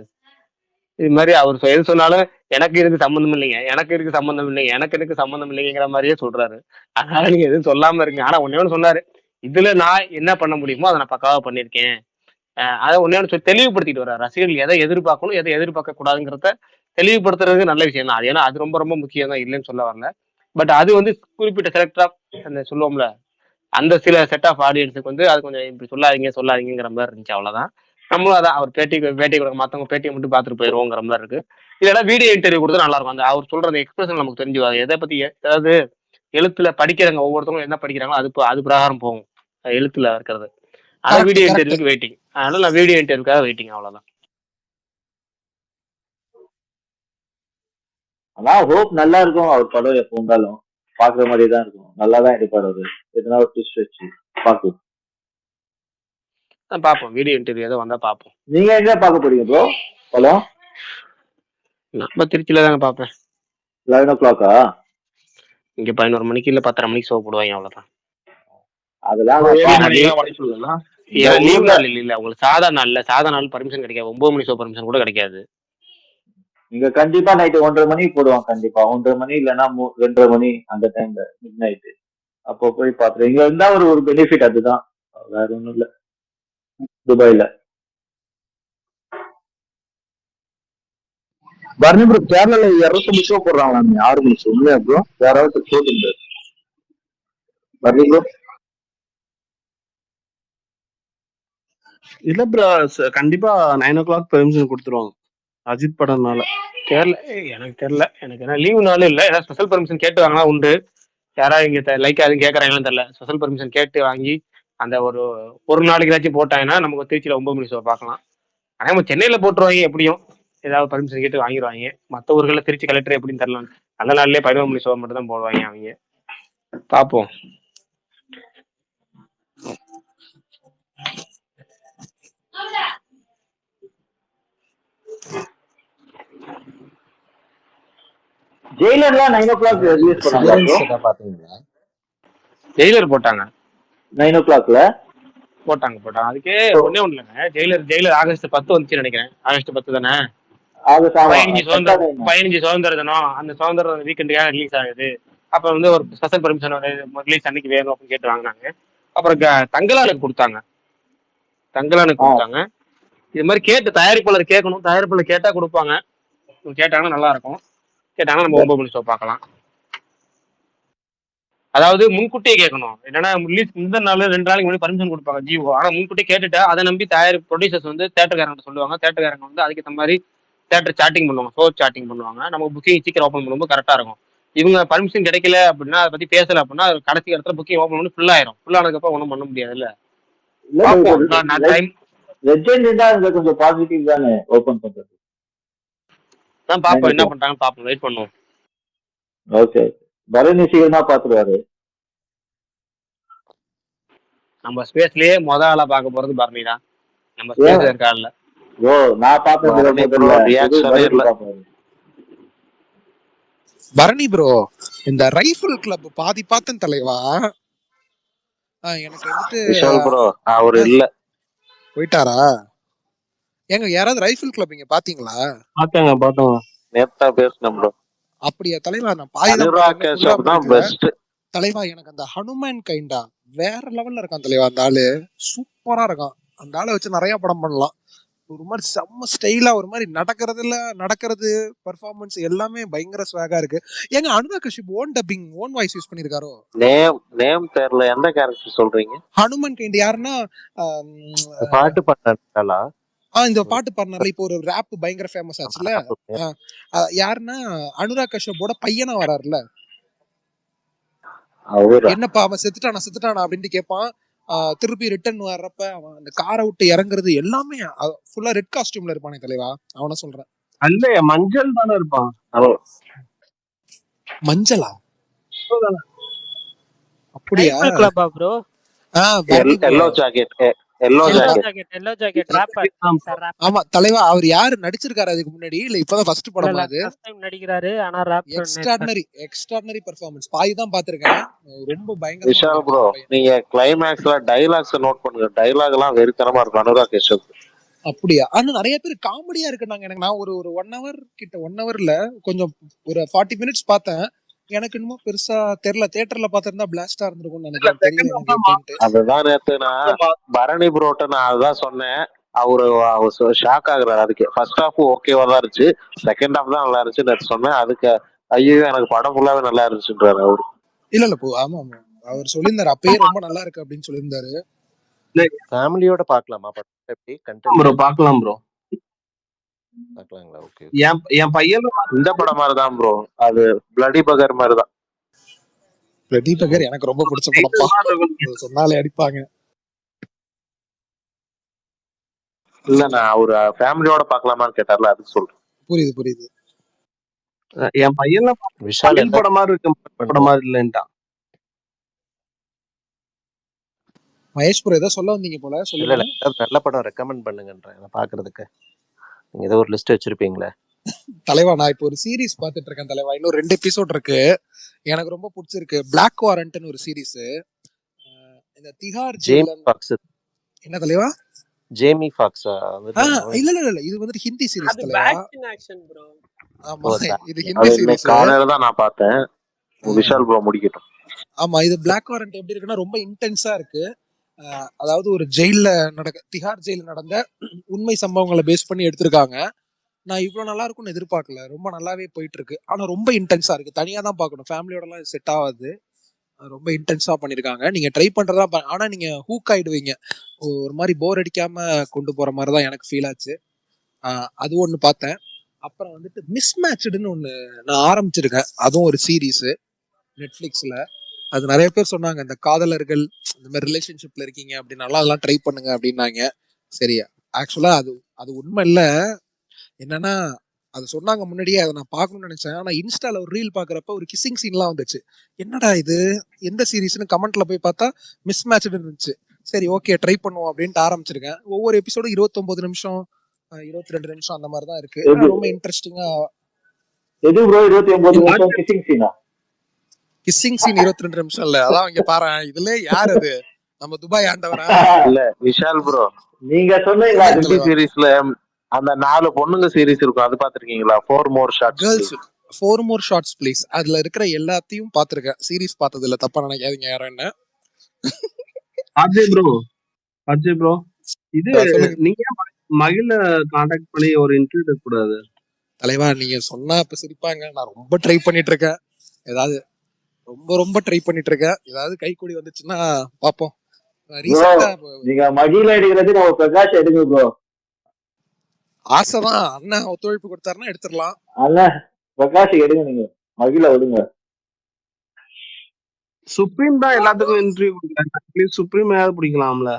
இது மாதிரி அவர் எது சொன்னாலும் எனக்கு இதுக்கு சம்மந்தம் இல்லைங்க, எனக்கு சம்மந்தம் இல்லைங்கிற மாதிரியே சொல்றாரு. அதனால நீங்க எதுவும் சொல்லாம இருக்கீங்க. ஆனா ஒன்னே ஒன்று சொன்னாரு, இதுல நான் என்ன பண்ண முடியுமோ அதை நான் பக்காவா பண்ணிருக்கேன். அதை ஒன்னே ஒன்று தெளிவுபடுத்திட்டு வர்றாரு. ரசிகர்கள் எதை எதிர்பார்க்கணும், எதை எதிர்பார்க்க கூடாதுங்கிறத தெளிவுபடுத்துறது நல்ல விஷயம் தான். அது ஏன்னா அது ரொம்ப ரொம்ப முக்கியம் தான், இல்லைன்னு சொல்ல வரல. பட் அது வந்து குறிப்பிட்ட செலக்டரா அந்த சொல்லுவோம்ல, அந்த சில செட் ஆஃப் ஆடியன்ஸுக்கு வந்து அது கொஞ்சம் இப்படி சொல்லாதீங்கிற மாதிரி இருந்துச்சு. அவ்வளவுதான். நம்மளும் அதான் அவர் பேட்டி கொடுக்க மற்றவங்க பேட்டியை மட்டும் பார்த்துட்டு போயிடுவோங்கிற மாதிரி இருக்கு. இல்லைன்னா வீடியோ இன்டர்வியூ கொடுத்தா நல்லா இருக்கும். அந்த அவர் சொல்ற எக்ஸ்பிரஷன் நமக்கு தெரிஞ்சு எதை பத்தி அதாவது எழுத்துல படிக்கிறவங்க ஒவ்வொருத்தவங்களும் என்ன படிக்கிறாங்களோ அது பிரகாரம் போகும் எழுத்துல இருக்கிறது. ஆனா வீடியோ இன்டர்வியூக்கு வெயிட்டிங். அதனால நான் வீடியோ இன்டர்வியூக்காக வெயிட்டிங். அவ்வளவுதான். ஆனா ஹோப் நல்லா இருக்கும். அவர் படம் எப்போ வந்தாலும் பாக்குற மாதிரி தான் இருக்கும். நல்லா தான் எடுப்பாரு அவரு. எதனா ஒரு ட்விஸ்ட் வச்சு பாக்கலாம். பாப்போம். வீடியோ இன்டர்வியூ ஏதோ வந்தா பாப்போம். நீங்க எங்க பார்க்க போறீங்க ப்ரோ படம்? நம்ம திருச்சியில தாங்க பாப்பேன். 11 o'clock இங்க 11 மணிக்கு இல்ல 10:30 மணிக்கு ஷோ போடுவாங்க. அவ்வளவுதான். அதெல்லாம் லீவ் நாள் இல்ல உங்களுக்கு சாதா நாள் பர்மிஷன் கிடைக்காது. 9 மணி ஷோ பர்மிஷன் கூட கிடைக்காது. இங்க கண்டிப்பா நைட்டு 1:30 மணிக்கு போடுவாங்க. கண்டிப்பா 1:30 மணி இல்லைன்னா 2:30 மணி அந்த டைம்ல மிட் நைட்டு. அப்போ போய் பாத்துருவோம். இங்க இருந்தா ஒரு பெனிஃபிட் அதுதான், வேற ஒண்ணும் இல்ல. துபாயில பரணி ப்ரோ கேரளால 200 ஷோ போடுறாங்களா? 6 மணி ஷோ உண்மையா ப்ரோ? யாராவது போட்டு பரணி ப்ரோ? இல்ல ப்ரோ, கண்டிப்பா 9 o'clock பெர்மிஷன் கொடுத்துருவாங்க அஜித் படம்னால. கேரளா எனக்கு தெரியல. எனக்கு என்ன லீவு நாளும் இல்ல. ஏதாவது ஸ்பெஷல் பர்மிஷன் கேட்டு வாங்கினா உண்டு. யாராவது இங்க லைக் அதுவும் கேட்கறாங்கன்னு தெரியல. ஸ்பெஷல் பர்மிஷன் கேட்டு வாங்கி அந்த ஒரு நாளைக்கு ஏதாச்சும் போட்டாங்கன்னா நமக்கு திருச்சியில 9 மணி ஷோ பார்க்கலாம். ஆனா நம்ம சென்னையில போட்டுருவாங்க. எப்படியும் ஏதாவது பர்மிஷன் கேட்டு வாங்கிடுவாங்க. மற்ற ஊர்களில் திருச்சி கலெக்டர் எப்படின்னு தெரியல. நல்ல நாள்லயே 11 மணி ஷோ மட்டும் தான் போடுவாங்க அவங்க. பார்ப்போம். ஜெயிலர்லாம் 9 o'clock ரிலீஸ் பாத்தீங்களா? ஜெயிலர் போட்டாங்க 9 o'clockல போட்டாங்க. அதுக்கே ஒண்ணே ஒண்ணு இல்லைங்க. ஜெயிலர் ஆகஸ்ட் 10 வந்துச்சு நினைக்கிறேன். ஆகஸ்ட் 10 தானே 15 சுதந்திர தினம். அந்த சுதந்திர வீக்கெண்டுக்காக ரிலீஸ் ஆகுது. அப்ப வந்து ஒரு ஸ்பெஷல் பர்மிஷன் ரிலீஸ் அன்னைக்கு வேணும் அப்படின்னு கேட்டு வாங்கினாங்க. அப்புறம் தங்கலானுக்கு கொடுத்தாங்க. இது மாதிரி கேட்டு தயாரிப்பாளர் கேட்கணும். தயாரிப்பாளர் கேட்டா கொடுப்பாங்க. கேட்டாங்கன்னா நல்லா இருக்கும். கேட்டாங்கன்னா நம்ம 9 மணி ஷோ பார்க்கலாம். அதாவது முன்கூட்டியே கேட்கணும். என்னன்னா ரிலீஸ் முந்தின நாள் 2 நாளைக்கு முன்னாடி பர்மிஷன் கொடுப்பாங்க ஜிஓ. ஆனா முன்கூட்டியே கேட்டுட்டா அதை நம்பி ப்ரொடியூசர்ஸ் வந்து தேட்டர்காரங்க சொல்லுவாங்க. தேட்டர்காரங்க வந்து அதுக்கு மாதிரி தேட்டர் சாட்டிங் பண்ணுவாங்க. ஷோ சாட்டிங் பண்ணுவாங்க. நம்ம புக்கிங் சீக்கிரம் ஓப்பன் பண்ணும்போது கரெக்டா இருக்கும். இவங்க பர்மிஷன் கிடைக்கல அப்படின்னா அதை பத்தி பேசல அப்படின்னா கடைசி இடத்துல புக்கிங் ஓப்பன் பண்ணி ஃபுல் ஆயிரும். ஃபுல் ஆனதுக்கப்புறம் ஒன்றும் பண்ண முடியாது. இல்ல கொஞ்சம் பாசிட்டிவ் தானே ஓபன் பண்றது. பாப்போம் என்ன பண்றாங்கன்னு பாப்போம். வெயிட் பண்ணுவோம். ஓகே, பரணி சீக்கிரமா பாத்துருவாரு. நம்ம ஸ்பேஸ்லயே ஆளா பார்க்க போறது பரணி தான். நம்ம ஸ்பேஸ்ல இருக்க ஆள்ல நான் பரணி ப்ரோ இந்த ரைஃபிள் கிளப் பாதி பார்த்தேன் தலைவா. எனக்கு வந்துட்டு அவரு இல்ல போயிட்டாரா? ஏங்க யாராவது ரைஃபிள் கிளப் இங்க பாத்தீங்களா? பார்த்தோங்க நேத்தா பேசணும் ப்ரோ. அப்படியா தலைவா? நான் பாதி தலைவா. எனக்கு அந்த ஹனுமான் கைண்டா வேற லெவல்ல இருக்கான் தலைவா. அந்த ஆளு சூப்பரா இருக்கான். அந்த ஆளை வச்சு நிறைய படம் பண்ணலாம். ஒரு மாதிரி செம்ம ஸ்டைலா ஒரு மாதிரி நடக்கிறது பெர்ஃபார்மன்ஸ் எல்லாமே பயங்கர ஸ்வாகா இருக்கு. ஏங்க Anurag Kashyap own dubbing own voice use பண்ணிருக்காரோ? நேம் தெரியல. எந்த கேரக்டர் சொல்றீங்க? ஹனுமான் கைண்ட் யாருன்னா பாட்டு பாடுறாங்களா? இந்த பாட்டு பாடுனால இப்போ ஒரு ராப் பயங்கர ஃபேமஸ் ஆச்சுல. யாருன்னா அனுராக் கஷ்யப்போட பையனா வராருல. என்னப்பா அவன் செத்துட்டானா அப்படின்ட்டு கேட்பான். திருப்பி ரிட்டர்ன் வர்றப்ப அவன் அந்த காரை விட்டு இறங்குறது எல்லாமே ஃபுல்லா ரெட் காஸ்டியூம்ல இருப்பானே தலைவா. அவனை சொல்றேன். அல்ல மஞ்சள் தானே இருப்பான். மஞ்சளா? அப்படியா ப்ரோ? ஆமா தலைவா. அவர் யாரு நடிச்சிருக்காரு அதுக்கு முன்னாடி? இல்ல இப்பதான் ஃபர்ஸ்ட் படம் அது நடிக்கிறாரு. ஆனா எக்ஸ்ட்ராடினரி பெர்ஃபார்மன்ஸ். பாதி தான் பாத்துர்க்கேன். ரொம்ப பயங்கரமா விஷால் ப்ரோ, நீங்க கிளைமேக்ஸ்ல டைலாக்ஸ் நோட் பண்ணுங்க. டைலாக் எல்லாம் வெறித்தனமா இருக்கும் அனுராக் கஷ்யப். அப்படியா? ஆனா நிறைய பேர் காமெடியா இருக்குன்னாங்க. எனக்கு நான் ஒரு 1 hour கிட்ட 1 hourல கொஞ்சம் ஒரு 40 minutes பார்த்தேன். எனக்கு இன்னும் பெருசா தெரியல. தியேட்டர்ல பாத்திருந்தா பிளாஸ்டா இருந்திருக்கும் நினைக்கிறேன். அதுதான் நேத்து நான் பரணி ப்ரோட்ட நான் அதுதான் சொன்னேன். அவரு ஷாக் ஆகுறாரு. அதுக்கு ஃபர்ஸ்ட் ஹாஃப் ஓகேவா தான் இருந்துச்சு, செகண்ட் ஹாஃப் தான் நல்லா இருந்துச்சு சொன்னேன். அதுக்கு ஐயோ எனக்கு படம் ஃபுல்லாவே நல்லா இருந்துச்சுன்றாரு அவரு. இல்ல ஆமா அவர் சொல்லியிருந்தாரு அப்பயே ரொம்ப நல்லா இருக்கு அப்படின்னு சொல்லியிருந்தாரு. ஃபேமிலியோட பார்க்கலாமா படம்? எப்படி ப்ரோ கண்டென்ட் பார்க்கலாம் ப்ரோ. பார்க்கலாங்களா? ஓகே என் பையன் இந்த படம் மாதிரிதான் ப்ரோ, அது பிளடி பகர் மாதிரிதான். பிரதீபகர் எனக்கு ரொம்ப பிடிச்ச படப்பா, சொன்னாலே அடிப்பாங்க. இல்ல நான் ஒரு ஃபேமிலியோட பார்க்கலாமான்னு கேட்டார்ல, அதுக்கு சொல்றேன். புரியுது புரியுது. என் பையன் விஷால் தமிழ் என்ன படம் மாதிரி இருக்கு, படம் மாதிரி இல்லைன்ட்டான். மகேஷ் ப்ரோ ஏதோ சொல்ல வந்தீங்க போல, இல்ல சொல்லுங்க. இல்ல ஏதாவது நல்ல படம் ரெக்கமெண்ட் பண்ணுங்கன்றேன் அதை பாக்குறதுக்கு. நீங்க ஏதோ ஒரு லிஸ்ட் வச்சிருப்பீங்களே. தலைவா நான் இப்போ ஒரு சீரிஸ் பார்த்துட்டு இருக்கேன் தலைவா, இன்னும் 2 எபிசோட் இருக்கு, எனக்கு ரொம்ப பிடிச்சிருக்கு. பிளாக் வாரண்ட்னு ஒரு சீரிஸ். இந்த திஹார் ஜேமி ஜெயில. ஃபாக்ஸ். என்ன தலைவா? ஜேமி ஃபாக்ஸா? இல்ல இல்ல இல்ல, இது வந்துட்டு ஹிந்தி சீரிஸ் அது தலைவா. Back in action bro. ஆமா இது அது ஹிந்தி இன்னைக்கு சீரிஸ். காலையில தான் நான் பார்த்தேன். விஷால் ப்ரோ முடிக்கட்டும். ஆமா இது பிளாக் வாரண்ட் எப்படி இருக்குன்னா ரொம்ப இன்டென்ஸா இருக்கு. அதாவது ஒரு ஜெயில திஹார் ஜெயில நடந்த உண்மை சம்பவங்களை பேஸ் பண்ணி எடுத்திருக்காங்க. நான் இவ்வளவு நல்லா இருக்கும்னு எதிர்பார்க்கல, ரொம்ப நல்லாவே போயிட்டு இருக்கு. ஆனா ரொம்ப இன்டென்ஸா இருக்கு, தனியா தான் பார்க்கணும், ஃபேமிலியோட எல்லாம் செட் ஆகாது. ரொம்ப இன்டென்ஸா பண்ணிருக்காங்க, நீங்க ட்ரை பண்றதா ஆனா நீங்க ஹூக் ஆயிடுவீங்க, ஒரு மாதிரி போர் அடிக்காம கொண்டு போற மாதிரி தான் எனக்கு ஃபீல் ஆச்சு. அது ஒண்ணு பார்த்தேன். அப்புறம் வந்துட்டு மிஸ் மேட்ச்டுன்னு ஒண்ணு நான் ஆரம்பிச்சிருக்கேன், அதுவும் ஒரு சீரீஸ் நெட்ஃபிளிக்ஸ்ல. அது நிறைய பேர் சொன்னாங்க, இந்த காதலர்கள் இந்த மாதிரி ரிலேஷன்ஷிப்ல இருக்கீங்க அப்படின்னு, நல்லா அதெல்லாம் ட்ரை பண்ணுங்க அப்படின்னாங்க. சரி, ஆக்சுவலா அது உண்மை இல்ல, என்னன்னா அது சொன்னாங்க முன்னாடியே, அதை நான் பார்க்கணும்னு நினைச்சேன். ஆனா இன்ஸ்டால ஒரு ரீல் பாக்குறப்ப ஒரு கிசிங் சீன்லாம் வந்துச்சு, என்னடா இது எந்த சீரீஸ்னு கமெண்ட்ல போய் பார்த்தா மிஸ் மேட்ச்டு இருந்துச்சு. சரி ஓகே ட்ரை பண்ணுவோம் அப்படின்ட்டு ஆரம்பிச்சிருக்கேன். ஒவ்வொரு எபிசோடும் 29 நிமிஷம் 22 நிமிஷம் அந்த மாதிரி தான் இருக்கு. ரொம்ப இன்ட்ரெஸ்டிங்கா. எது ப்ரோ 29 நிமிஷம் கிசிங் சீனா? கிசிங் சீன் 22 நிமிஷம் இல்ல, அதான் இங்க பாரு, இதுல யார் அது, நம்ம துபாய் ஆண்டவரா? இல்ல விஷால் ப்ரோ, நீங்க சொன்னீங்க ஹிந்தி சீரீஸ்ல அந்த 4 பொண்ணுங்க சீரீஸ் இருக்கும், அது பாத்திருக்கீங்களா? 4 more shots girls 4 more shots please. அதுல இருக்கிற எல்லாத்தையும் பாத்துருக்கேன், சீரீஸ் பார்த்தது இல்ல, தப்பா நினைக்காதீங்க யாரும் என்ன. அஜய் ப்ரோ இது நீங்க மகிழ கான்டாக்ட் பண்ணி ஒரு இன்டர்வியூ எடுக்க கூடாது தலைவா? நீங்க சொன்னா இப்ப சிரிப்பாங்க, நான் ரொம்ப ட்ரை பண்ணிட்டு இருக்கேன், ஏதாவது ரொம்ப ட்ரை பண்ணிட்டு இருக்கேன், ஏதாவது கைக்கூடி வந்துச்சுன்னா பாப்போம். நீங்க மகிழ எடுக்கிறது நம்ம பிரகாஷ் எடுங்க ப்ரோ. ஆசைதான், அண்ணன் ஒத்துழைப்பு கொடுத்தாருன்னா எடுத்துடலாம். அண்ணன் பிரகாஷ் எடுங்க, நீங்க மகிழ விடுங்க. சுப்ரீம் தான் எல்லாத்துக்கும் இன்டர்வியூ கொடுக்கல, சுப்ரீம் ஏதாவது பிடிக்கலாம்ல.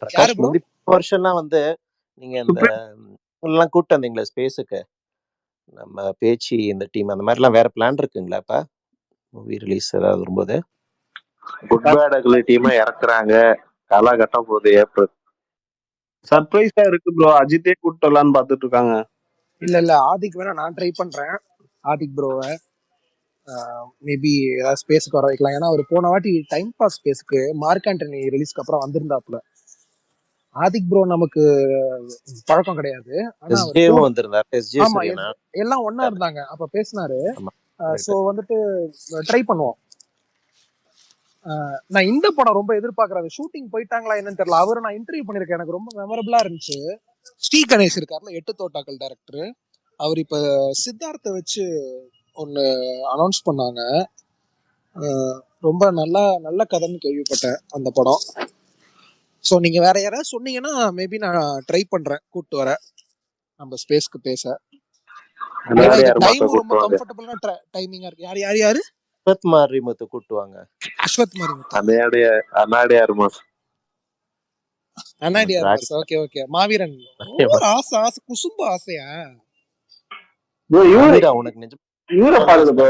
பிரகாஷ் முந்தி வருஷம்லாம் வந்து நீங்க இந்த எல்லாம் கூப்பிட்டு வந்தீங்களா ஸ்பேஸுக்கு, நம்ம பேச்சு இந்த டீம், அந்த மாதிரி எல்லாம் வேற பிளான் இருக்குங்களா இப்ப மூவி ரிலீஸ் ஏதாவது வரும்போது? குட் பேட் அக்லி டீமை இறக்குறாங்க, காலகட்டம் போகுது ஏப்ரல். சர்ப்ரைஸா இருக்கு ப்ரோ, அஜித்தே கூப்பிட்டு வரலான்னு பாத்துட்டு இருக்காங்க. இல்ல ஆதிக் வேணா நான் ட்ரை பண்றேன், ஆதிக் ப்ரோவை மேபி ஏதாவது ஸ்பேஸுக்கு வர வைக்கலாம். ஏன்னா அவர் போன வாட்டி டைம் பாஸ் ஸ்பேஸுக்கு மார்க் ஆண்டனி ரிலீஸ்க்கு அப்புறம் வந்திருந்தாப்புல. ஆதிக் ப்ரோ நமக்கு பழக்கம் கிடையாது, ஆனா ஆமா எல்லாம் ஒன்னா இருந்தாங்க அப்ப பேசினாரு. சோ வந்துட்டு ட்ரை பண்ணுவோம். நான் இந்த படம் ரொம்ப எதிர்பார்க்கறேன், ஷூட்டிங் போயிட்டாங்களா என்னன்னு தெரியல, அவரை நான் இன்டர்வியூ பண்ணிருக்கேன், எனக்கு ரொம்ப மெமரபிளா இருந்துச்சு. ஸ்ரீ கணேஷ் இருக்காருல 8 தோட்டாக்கள் டைரக்டர், அவர் இப்ப சித்தார்த்தை வச்சு ஒன்னு அனௌன்ஸ் பண்ணாங்க, ரொம்ப நல்ல கதைன்னு கேள்விப்பட்டேன் அந்த படம். ஸோ நீங்க வேற யாராவது சொன்னீங்கன்னா மேபி நான் ட்ரை பண்றேன் கூப்பிட்டு வர நம்ம ஸ்பேஸ்க்கு பேச. டைம் ரொம்ப கம்ஃபர்டபுளான டைமிங்கா இருக்கு. யாரு அஸ்வத் மாரிமுத்து கூட்டுவாங்க. அஸ்வத் மாரிமுத்து, அண்ணாடியார். ஓகே மாவீரன். ஆசை குசும்பு ஆசையா உனக்கு நிஜம்? இவரை பாருங்க ப்ரோ,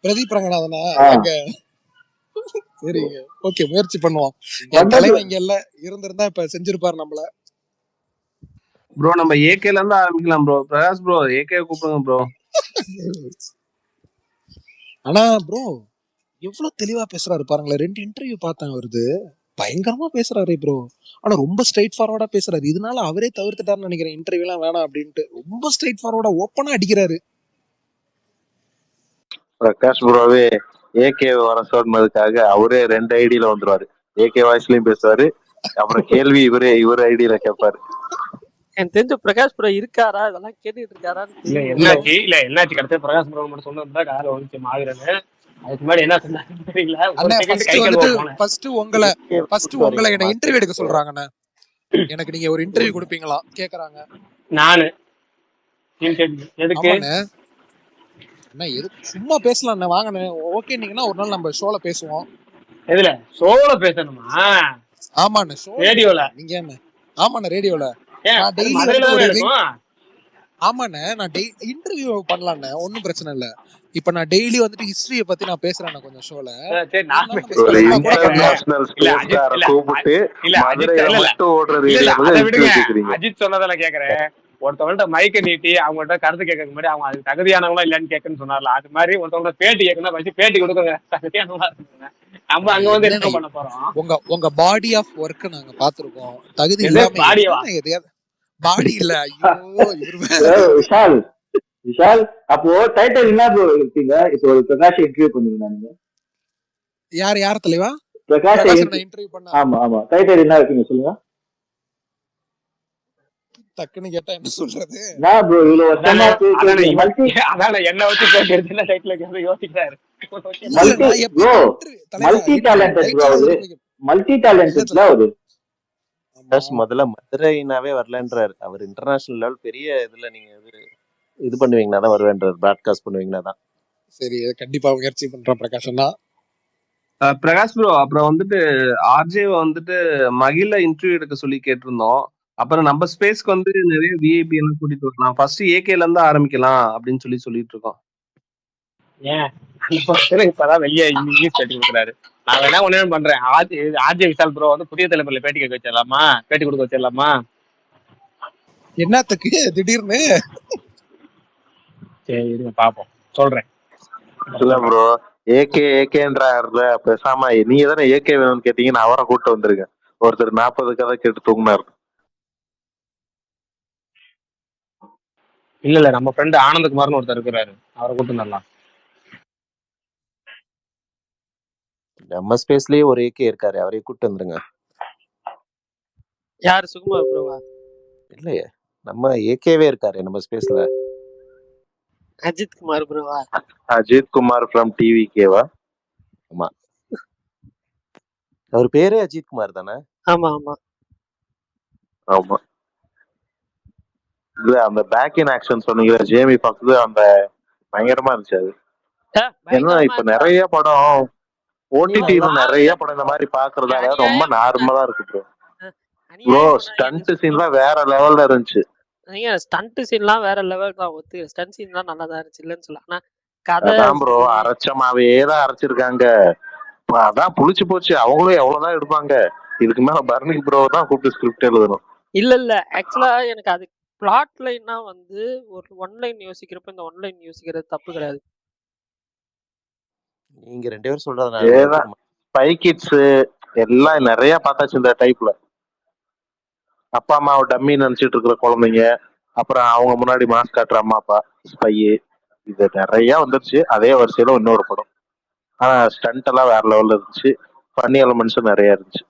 பிரதீப் ரங்கநாதனா? சரி ஓகே முயற்சி பண்ணுவோம். என் தலைவன் இங்க இல்ல, இருந்திருந்தா இப்ப செஞ்சிருப்பாரு நம்மள. ப்ரோ நம்ம ஏகேல இருந்து ஆரம்பிக்கலாம் ப்ரோ. பிரகாஷ் ப்ரோ ஏகே கூப்பிடுங்க ப்ரோ. ஆனா ப்ரோ எவ்வளவு தெளிவா பேசுறாரு பாருங்களேன், 2 இன்டர்வியூ பார்த்தேன் வருது, பயங்கரமா பேசுறாரு ப்ரோ. ஆனா ரொம்ப ஸ்ட்ரைட் ஃபார்வர்டா பேசுறாரு, இதனால அவரே தவிர்த்துட்டாருன்னு நினைக்கிறேன், இன்டர்வியூ எல்லாம் வேணாம் அப்படின்ட்டு. ரொம்ப ஸ்ட்ரைட் ஃபார்வர்டா ஓப்பனா அடிக்கிறாரு. பிரகாஷ் ப்ரோவே ஏகே வர சொன்னதுக்காக அவரே 2 ஐடியில வந்துருவாரு, ஏகே வாய்ஸ்லயும் பேசுவாரு, அப்புறம் கேள்வி இவர் ஐடியில கேட்பாரு. எனக்கு தெரிஞ்ச பிரகாஷ் ப்ரோ இருக்காரா இதெல்லாம் கேட்டுட்டு இருக்காரான்னு இல்ல தெரியல. என்னாச்சு கடைசியா பிரகாஷ் ப்ரோ மட்டும் சொன்னதுதான் கால வந்துச்சு மாவீரன்னு. அதுக்கு முன்னாடி என்ன சொன்னாங்கன்னு தெரியல. ஒரு அண்ணா செகண்ட் ஃபர்ஸ்ட் கை வந்துட்டு கழுவ போனேன். ஃபர்ஸ்ட் உங்களை கூட்டிட்டு வரீங்களா என்ன இன்டர்வியூ எடுக்க மாஸ்டர்ஸ்க்கு? சொல்றாங்கண்ணே. எனக்கு நீங்க ஒரு இன்டர்வியூ கொடுப்பீங்களா கேக்குறாங்க. நானு எதுக்கு ஆமாண்ணே. அண்ணா எதுக்கு சும்மா பேசலாம்ண்ணே, வாங்கண்ணே. ஓகே நீங்கன்னா ஒரு நாள் நம்ம ஷோல பேசுவோம். எதுல சோல பேசணுமா? ஆமாண்ணே ஷோல ரேடியோல? பேசணும். நீங்க என்ன? ஆமாண்ணே ரேடியோல. ஏன் நான் அது டெய்லி மதுரையில வந்துட்டு தானே ஒரு இருக்கும். ஆமாண்ணே நான் இன்டர்வியூ பண்ணலாண்ணே, ஒன்றும் பிரச்சனை இல்லை. இப்ப நான் டெய்லி வந்துட்டு ஹிஸ்டரிய பத்தி நான் பேசுறேன் கொஞ்சம் ஷோல. சரி ஒரு நான் நாள் நம்ம ஒரு ஸ்பெஷலா கூட பண்ணலாம். இன்டர்நேஷனல் இல்ல அஜித் ஸ்பேஸ்கார இல்ல கூப்பிட்டு இல்ல அஜித் மதுரையில இல்ல மட்டும் ஓடுற இல்ல ரேடியோல அதை தான் விடுங்க. இன்டர்வியூ கேக்குறீங்க. அஜித் சொன்னதால கேக்குறேன். ஒருத்தவங்கள்ட்ட மைக்க நீட்டி அவங்கள்ட்ட கருத்து கேட்கறதுக்கு முன்னாடி அவங்க அதுக்கு தகுதியானவங்களா இல்லன்னு கேட்கணும்னு சொன்னார்ல, அது மாதிரி ஒருத்தவங்க பேட்டி கேட்கணும் வச்சு பேட்டி கொடுக்குங்க, தகுதியானவங்களா இருக்குங்க. நம்ம அங்க வந்து என்ன பண்ண போறோம்? உங்க பாடி ஆஃப் ஒர்க் நாங்க பாத்துருக்கோம். தகுதி எது இல்லாம பாடியவா? என்ன எதையாவது பாடி இல்ல. ஐயோ இவரு விஷால் விஷால் அப்போ டைட்டில் என்ன ப்ரோ இருக்கீங்க? இப்போ ஒரு பிரகாஷ் இன்டர்வியூ பண்ணீங்க நீங்க. யார் தலைவா? பிரகாஷ் பிரகாஷ் இன்டர்வியூ பண்ண ஆமா டைட்டில் என்ன இருக்கீங்க சொல்லுங்க. டக்குன்னு கேட்டா என்ன சொல்றது? நான் ப்ரோ இவ்வளவு வருஷமா அதான என்ன வச்சு கேட்டு என்ன டைட்டில் யோசிக்கிறாரு. மல்டி டேலண்டட் ப்ரோ, அவரு மல்டி டேலண்டட்ல அவரு. முதல்ல மதுரைனாவே வரலன்றாரு. அவர் இன்டர்நேஷனல் லெவல் பெரிய இதுல நீங்க இது பண்ணுவீங்கன்னா தான் வருவேன்றாரு, பிராட்காஸ்ட் பண்ணுவீங்கன்னா தான். சரி கண்டிப்பா முயற்சி பண்றேன் பிரகாஷ். பிரகாஷ் ப்ரோ, அப்புறம் வந்துட்டு ஆர்ஜே வந்துட்டு மகிழ இன்டர்வியூ எடுக்க சொல்லி கேட்டிருந்தோம். அப்புறம் நம்ம ஸ்பேஸ்க்கு வந்து நிறைய விஐபி எல்லாம் கூட்டிட்டு வரலாம், ஃபர்ஸ்ட் ஏகேல இருந்து ஆரம்பிக்கலாம் அப்படின்னு சொல்லிட்டு இருக்கோம். ஏன் இப்பதான் வெளியே இங்கிலீஷ் பேட்டி கொடுக்குறாரு. நான் வேணா ஒண்ணு பண்றேன். ஆர்ஜே விஷால் ப்ரோ வந்து புதிய தலைமுறையில பேட்டி கேட்க வச்சிடலாமா? பேட்டி கொடுக்க வச்சிடலாமா? என்னத்துக்கு திடீர்னு? சரி இருங்க பாப்போம், சொல்றேன். இல்ல ப்ரோ, ஏகேன்றாருல, பேசாம நீங்க தானே ஏகே வேணும்னு கேட்டீங்கன்னு அவரை கூப்பிட்டு வந்துருங்க. ஒருத்தர் 40 கதை கேட்டு தூங்கினாரு. இல்ல நம்ம ஃப்ரெண்ட் ஆனந்தகுமார்னு ஒருத்தர் இருக்கிறாரு, அவரை கூப்பிட்டு வரலாம். நம்ம ஸ்பேஸ்லயே ஒரு ஏகே இருக்காரு, அவரையும் கூப்பிட்டு வந்துருங்க. யாரு? சுகுமார் ப்ரோவா? இல்லையே, நம்ம ஏகேவே இருக்காரு நம்ம ஸ்பேஸ்ல. அஜித் குமார் ப்ரோவா? அஜித் குமார் ஃப்ரம் டிவிகேவா? ஆமா, அவர் பேரே அஜித் குமார் தானே? ஆமா ஆமா ஆமா. இல்ல அந்த பேக் இன் ஆக்ஷன் சொன்னீங்க ஜேமி ஃபாக்ஸ், அந்த பயங்கரமா இருந்துச்சு அது. ஏன்னா இப்ப நிறைய படம் ஓடிடில நிறைய படம் இந்த மாதிரி பாக்குறதால ரொம்ப நார்மலா இருக்கு ப்ரோ. ப்ரோ ஸ்டண்ட் சீன்லாம் வேற லெவல்ல இருந்துச்சு. நீங்க ஸ்டண்ட் சீன்லாம் வேற லெவல் தான், ஒத்து ஸ்டண்ட் சீன்லாம் நல்லா தான் இருந்துச்சு, இல்லைன்னு சொல்ல. ஆனா கதை அதான் ப்ரோ, அரைச்சமாவே தான் அரைச்சிருக்காங்க. அதான் புளிச்சு போச்சு. அவங்களும் எவ்வளவுதான் எடுப்பாங்க, இதுக்கு மேல பர்னிக் ப்ரோ தான் கூப்பிட்டு ஸ்கிரிப்ட் எழுதணும். இல்ல ஆக்சுவலா எனக்கு அது பிளாட் லைன்னா வந்து ஒரு ஒன்லைன் யோசிக்கிறப்ப இந்த ஒன்லைன் யோசிக்கிறது தப்பு கிடையாது. நீங்க 2 பேரும் சொல்றதுனால ஸ்பை கிட்ஸ் எல்லாம் நிறைய பார்த்தாச்சு இந்த டைப்ல. அப்பா அம்மாவை டம்மி நினைச்சிட்டு இருக்கிற குழந்தைங்க, அப்புறம் அவங்க முன்னாடி மாஸ்க் காட்டுற அம்மா அப்பா ஸ்பை, இது நிறைய வந்துருச்சு. அதே வரிசையில இன்னொரு படம். ஆனா ஸ்டண்ட் எல்லாம் வேற லெவல்ல இருந்துச்சு, ஃபன்னி எலமெண்ட்ஸும் நிறைய இருந்துச்சு.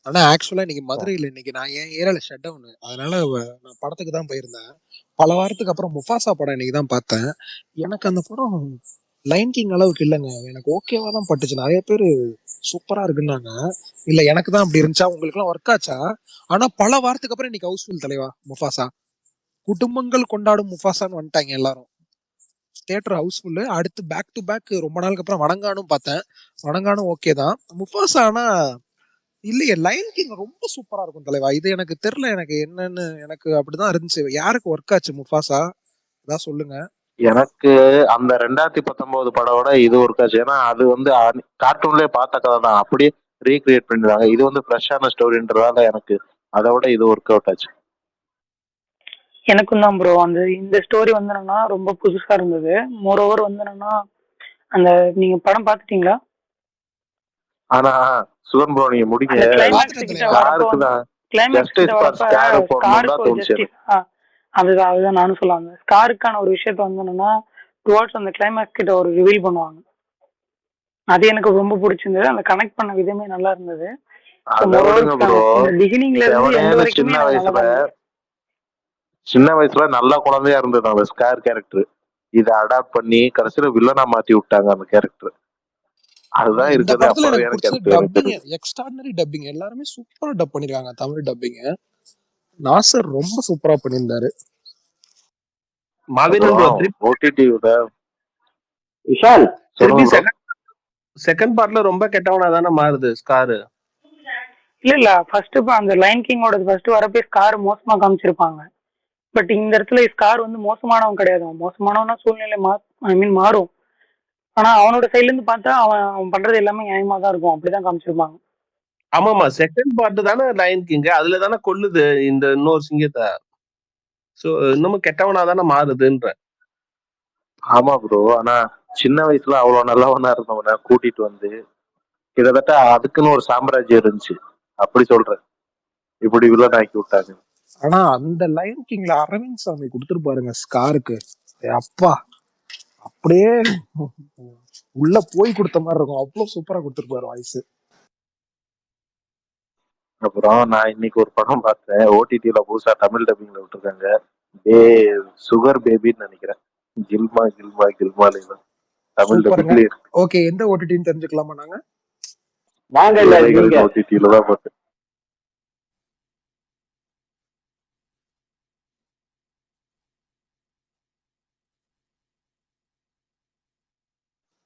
ஆனா ஆக்சுவலா இன்னைக்கு மதுரையில நான் என் ஏரியால ஷட் டவுன், அதனால நான் படத்துக்கு தான் போயிருந்தேன். பல வாரத்துக்கு அப்புறம் முஃபாசா படம் இன்னைக்கு தான் பார்த்தேன். எனக்கு அந்த படம் லைன் கிங் அளவுக்கு இல்லைங்க, எனக்கு ஓகேவா தான் பட்டுச்சு. நிறைய பேர் சூப்பரா இருக்குன்னாங்க. இல்ல எனக்கு தான் அப்படி இருந்துச்சா, உங்களுக்கு எல்லாம் ஒர்க் ஆச்சா? ஆனா பல வாரத்துக்கு அப்புறம் இன்னைக்கு ஹவுஸ்ஃபுல் தலைவா. முஃபாசா குடும்பங்கள் கொண்டாடும் முஃபாசான்னு வந்துட்டாங்க எல்லாரும். Theatre house full. அடுத்து பேக் டு பேக் ரொம்ப நாளுக்கு அப்புறம் வணங்கானும் பார்த்தேன். வணங்கானும் ஓகே தான். முஃபாசா ஆனா இல்லையே, லைன் கிங் ரொம்ப சூப்பரா இருக்கும் தலைவா. இது எனக்கு தெரியல, எனக்கு என்னன்னு எனக்கு அப்படிதான் இருந்துச்சு. யாருக்கு ஒர்க் ஆச்சு முஃபாசா அதான் சொல்லுங்க. எனக்கு அந்த 2019 படோட இது ஒர்க் ஆச்சு. ஏன்னா அது வந்து கார்ட்டூன்லயே பார்த்த கதை தான், அப்படியே ரீக்ரியேட் பண்ணிருக்காங்க. இது வந்து ஃப்ரெஷ்ஷான ஸ்டோரின்றதால எனக்கு அதை விட இது ஒர்க் அவுட் ஆச்சு. எனக்கும் தான் ப்ரோ அந்த இந்த ஸ்டோரி வந்து என்னன்னா ரொம்ப புதுசா இருந்தது. மோரோவர் வந்து என்னன்னா அந்த நீங்க படம் பாத்துட்டீங்களா? ஆனா சுகன் ப்ரோ நீங்க முடிங்க. அதுதான் நானும் சொல்லுவாங்க. ஸ்காருக்கான ஒரு விஷயத்த வந்து என்னன்னா டுவார்ட்ஸ் அந்த கிளைமேக்ஸ் கிட்ட ஒரு ரிவீல் பண்ணுவாங்க. அது எனக்கு ரொம்ப பிடிச்சிருந்தது. அந்த கனெக்ட் பண்ண விதமே நல்லா இருந்தது. பிகினிங்ல இருந்து எண்ட் வரைக்குமே நல்லா இருந்தது. சின்ன வயசுல நல்ல குழந்தையா இருந்தது அந்த ஸ்கார் கேரக்டர். இதை அடாப்ட் பண்ணி கடைசியில வில்லனா மாத்தி விட்டாங்க அந்த கேரக்டர். ஆனா அதுதான் இந்த இருக்கிறது படத்துல எனக்கு அப்பாவியான பிடிச்சது கேரக்டர் எனக்கு டப்பிங், தெரியுது. Extraordinary dubbing. எல்லாருமே சூப்பரா டப் பண்ணிருக்காங்க. தமிழ் டப்பிங் நாசர் ரொம்ப சூப்பரா பண்ணியிருந்தாரு. மாவீரன் ப்ரோ அப்புறம் திருப்பி ஓடிடியோட விஷால் சொல்லுங்க ப்ரோ. செகண்ட் பார்ட்ல ரொம்ப கெட்டவனா தானே மாறுது ஸ்காரு. இல்ல ஃபர்ஸ்ட் அந்த லைன் கிங்கோட ஃபர்ஸ்ட் வரப்பே ஸ்கார் மோசமா காமிச்சிருப்பாங்க. பட் இந்த இடத்துல ஸ்கார் வந்து மோசமானவன் கிடையாது. அவன் மோசமானவனா சூழ்நிலை மாறும். ஆனா அவனோட சைட்ல இருந்து பார்த்தா அவன் பண்றது எல்லாமே நியாயமா தான் இருக்கும். அப்படிதான் காமிச்சிருப்பாங்க. ஆமாமா செகண்ட் பார்ட் தானே லைன் கிங், அதுல தானே கொல்லுது இந்த இன்னொரு சிங்கத்தை. சோ இன்னமும் கெட்டவனா தானே மாறுதுன்ற. ஆமா ப்ரோ. ஆனா சின்ன வயசுல அவ்வளவு நல்லவனா இருந்தவன கூட்டிட்டு வந்து கிட்டத்தட்ட அதுக்குன்னு ஒரு சாம்ராஜ்யம் இருந்துச்சு. அப்படி சொல்றேன். இப்படி வில்லன் ஆக்கி விட்டாங்க. ஆனா அந்த லைன் கிங்ல அரவிந்த் சாமி கொடுத்துருப்பாருங்க ஸ்காருக்கு. அப்பா அப்படியே உள்ள போய் கொடுத்த மாதிரி இருக்கும். அவ்வளவு சூப்பரா கொடுத்துருப்பாரு வாய்ஸ். அப்புறம் நான் இன்னைக்கு ஒரு படம் பார்த்தேன். ஓடிடில புதுசா தமிழ் டப்பிங்ல விட்டுருக்காங்க. சுகர் பேபின்னு நினைக்கிறேன். கில்மா கில்மா கில்மால தமிழ் சூப்பருங்க. டப்பிங்ல இருக்கு. ஓகே, எந்த ஓடிடின்னு தெரிஞ்சுக்கலாமா நாங்க? நாங்க இல்ல நீங்க. ஓடிடில தான் பார்த்தேன்.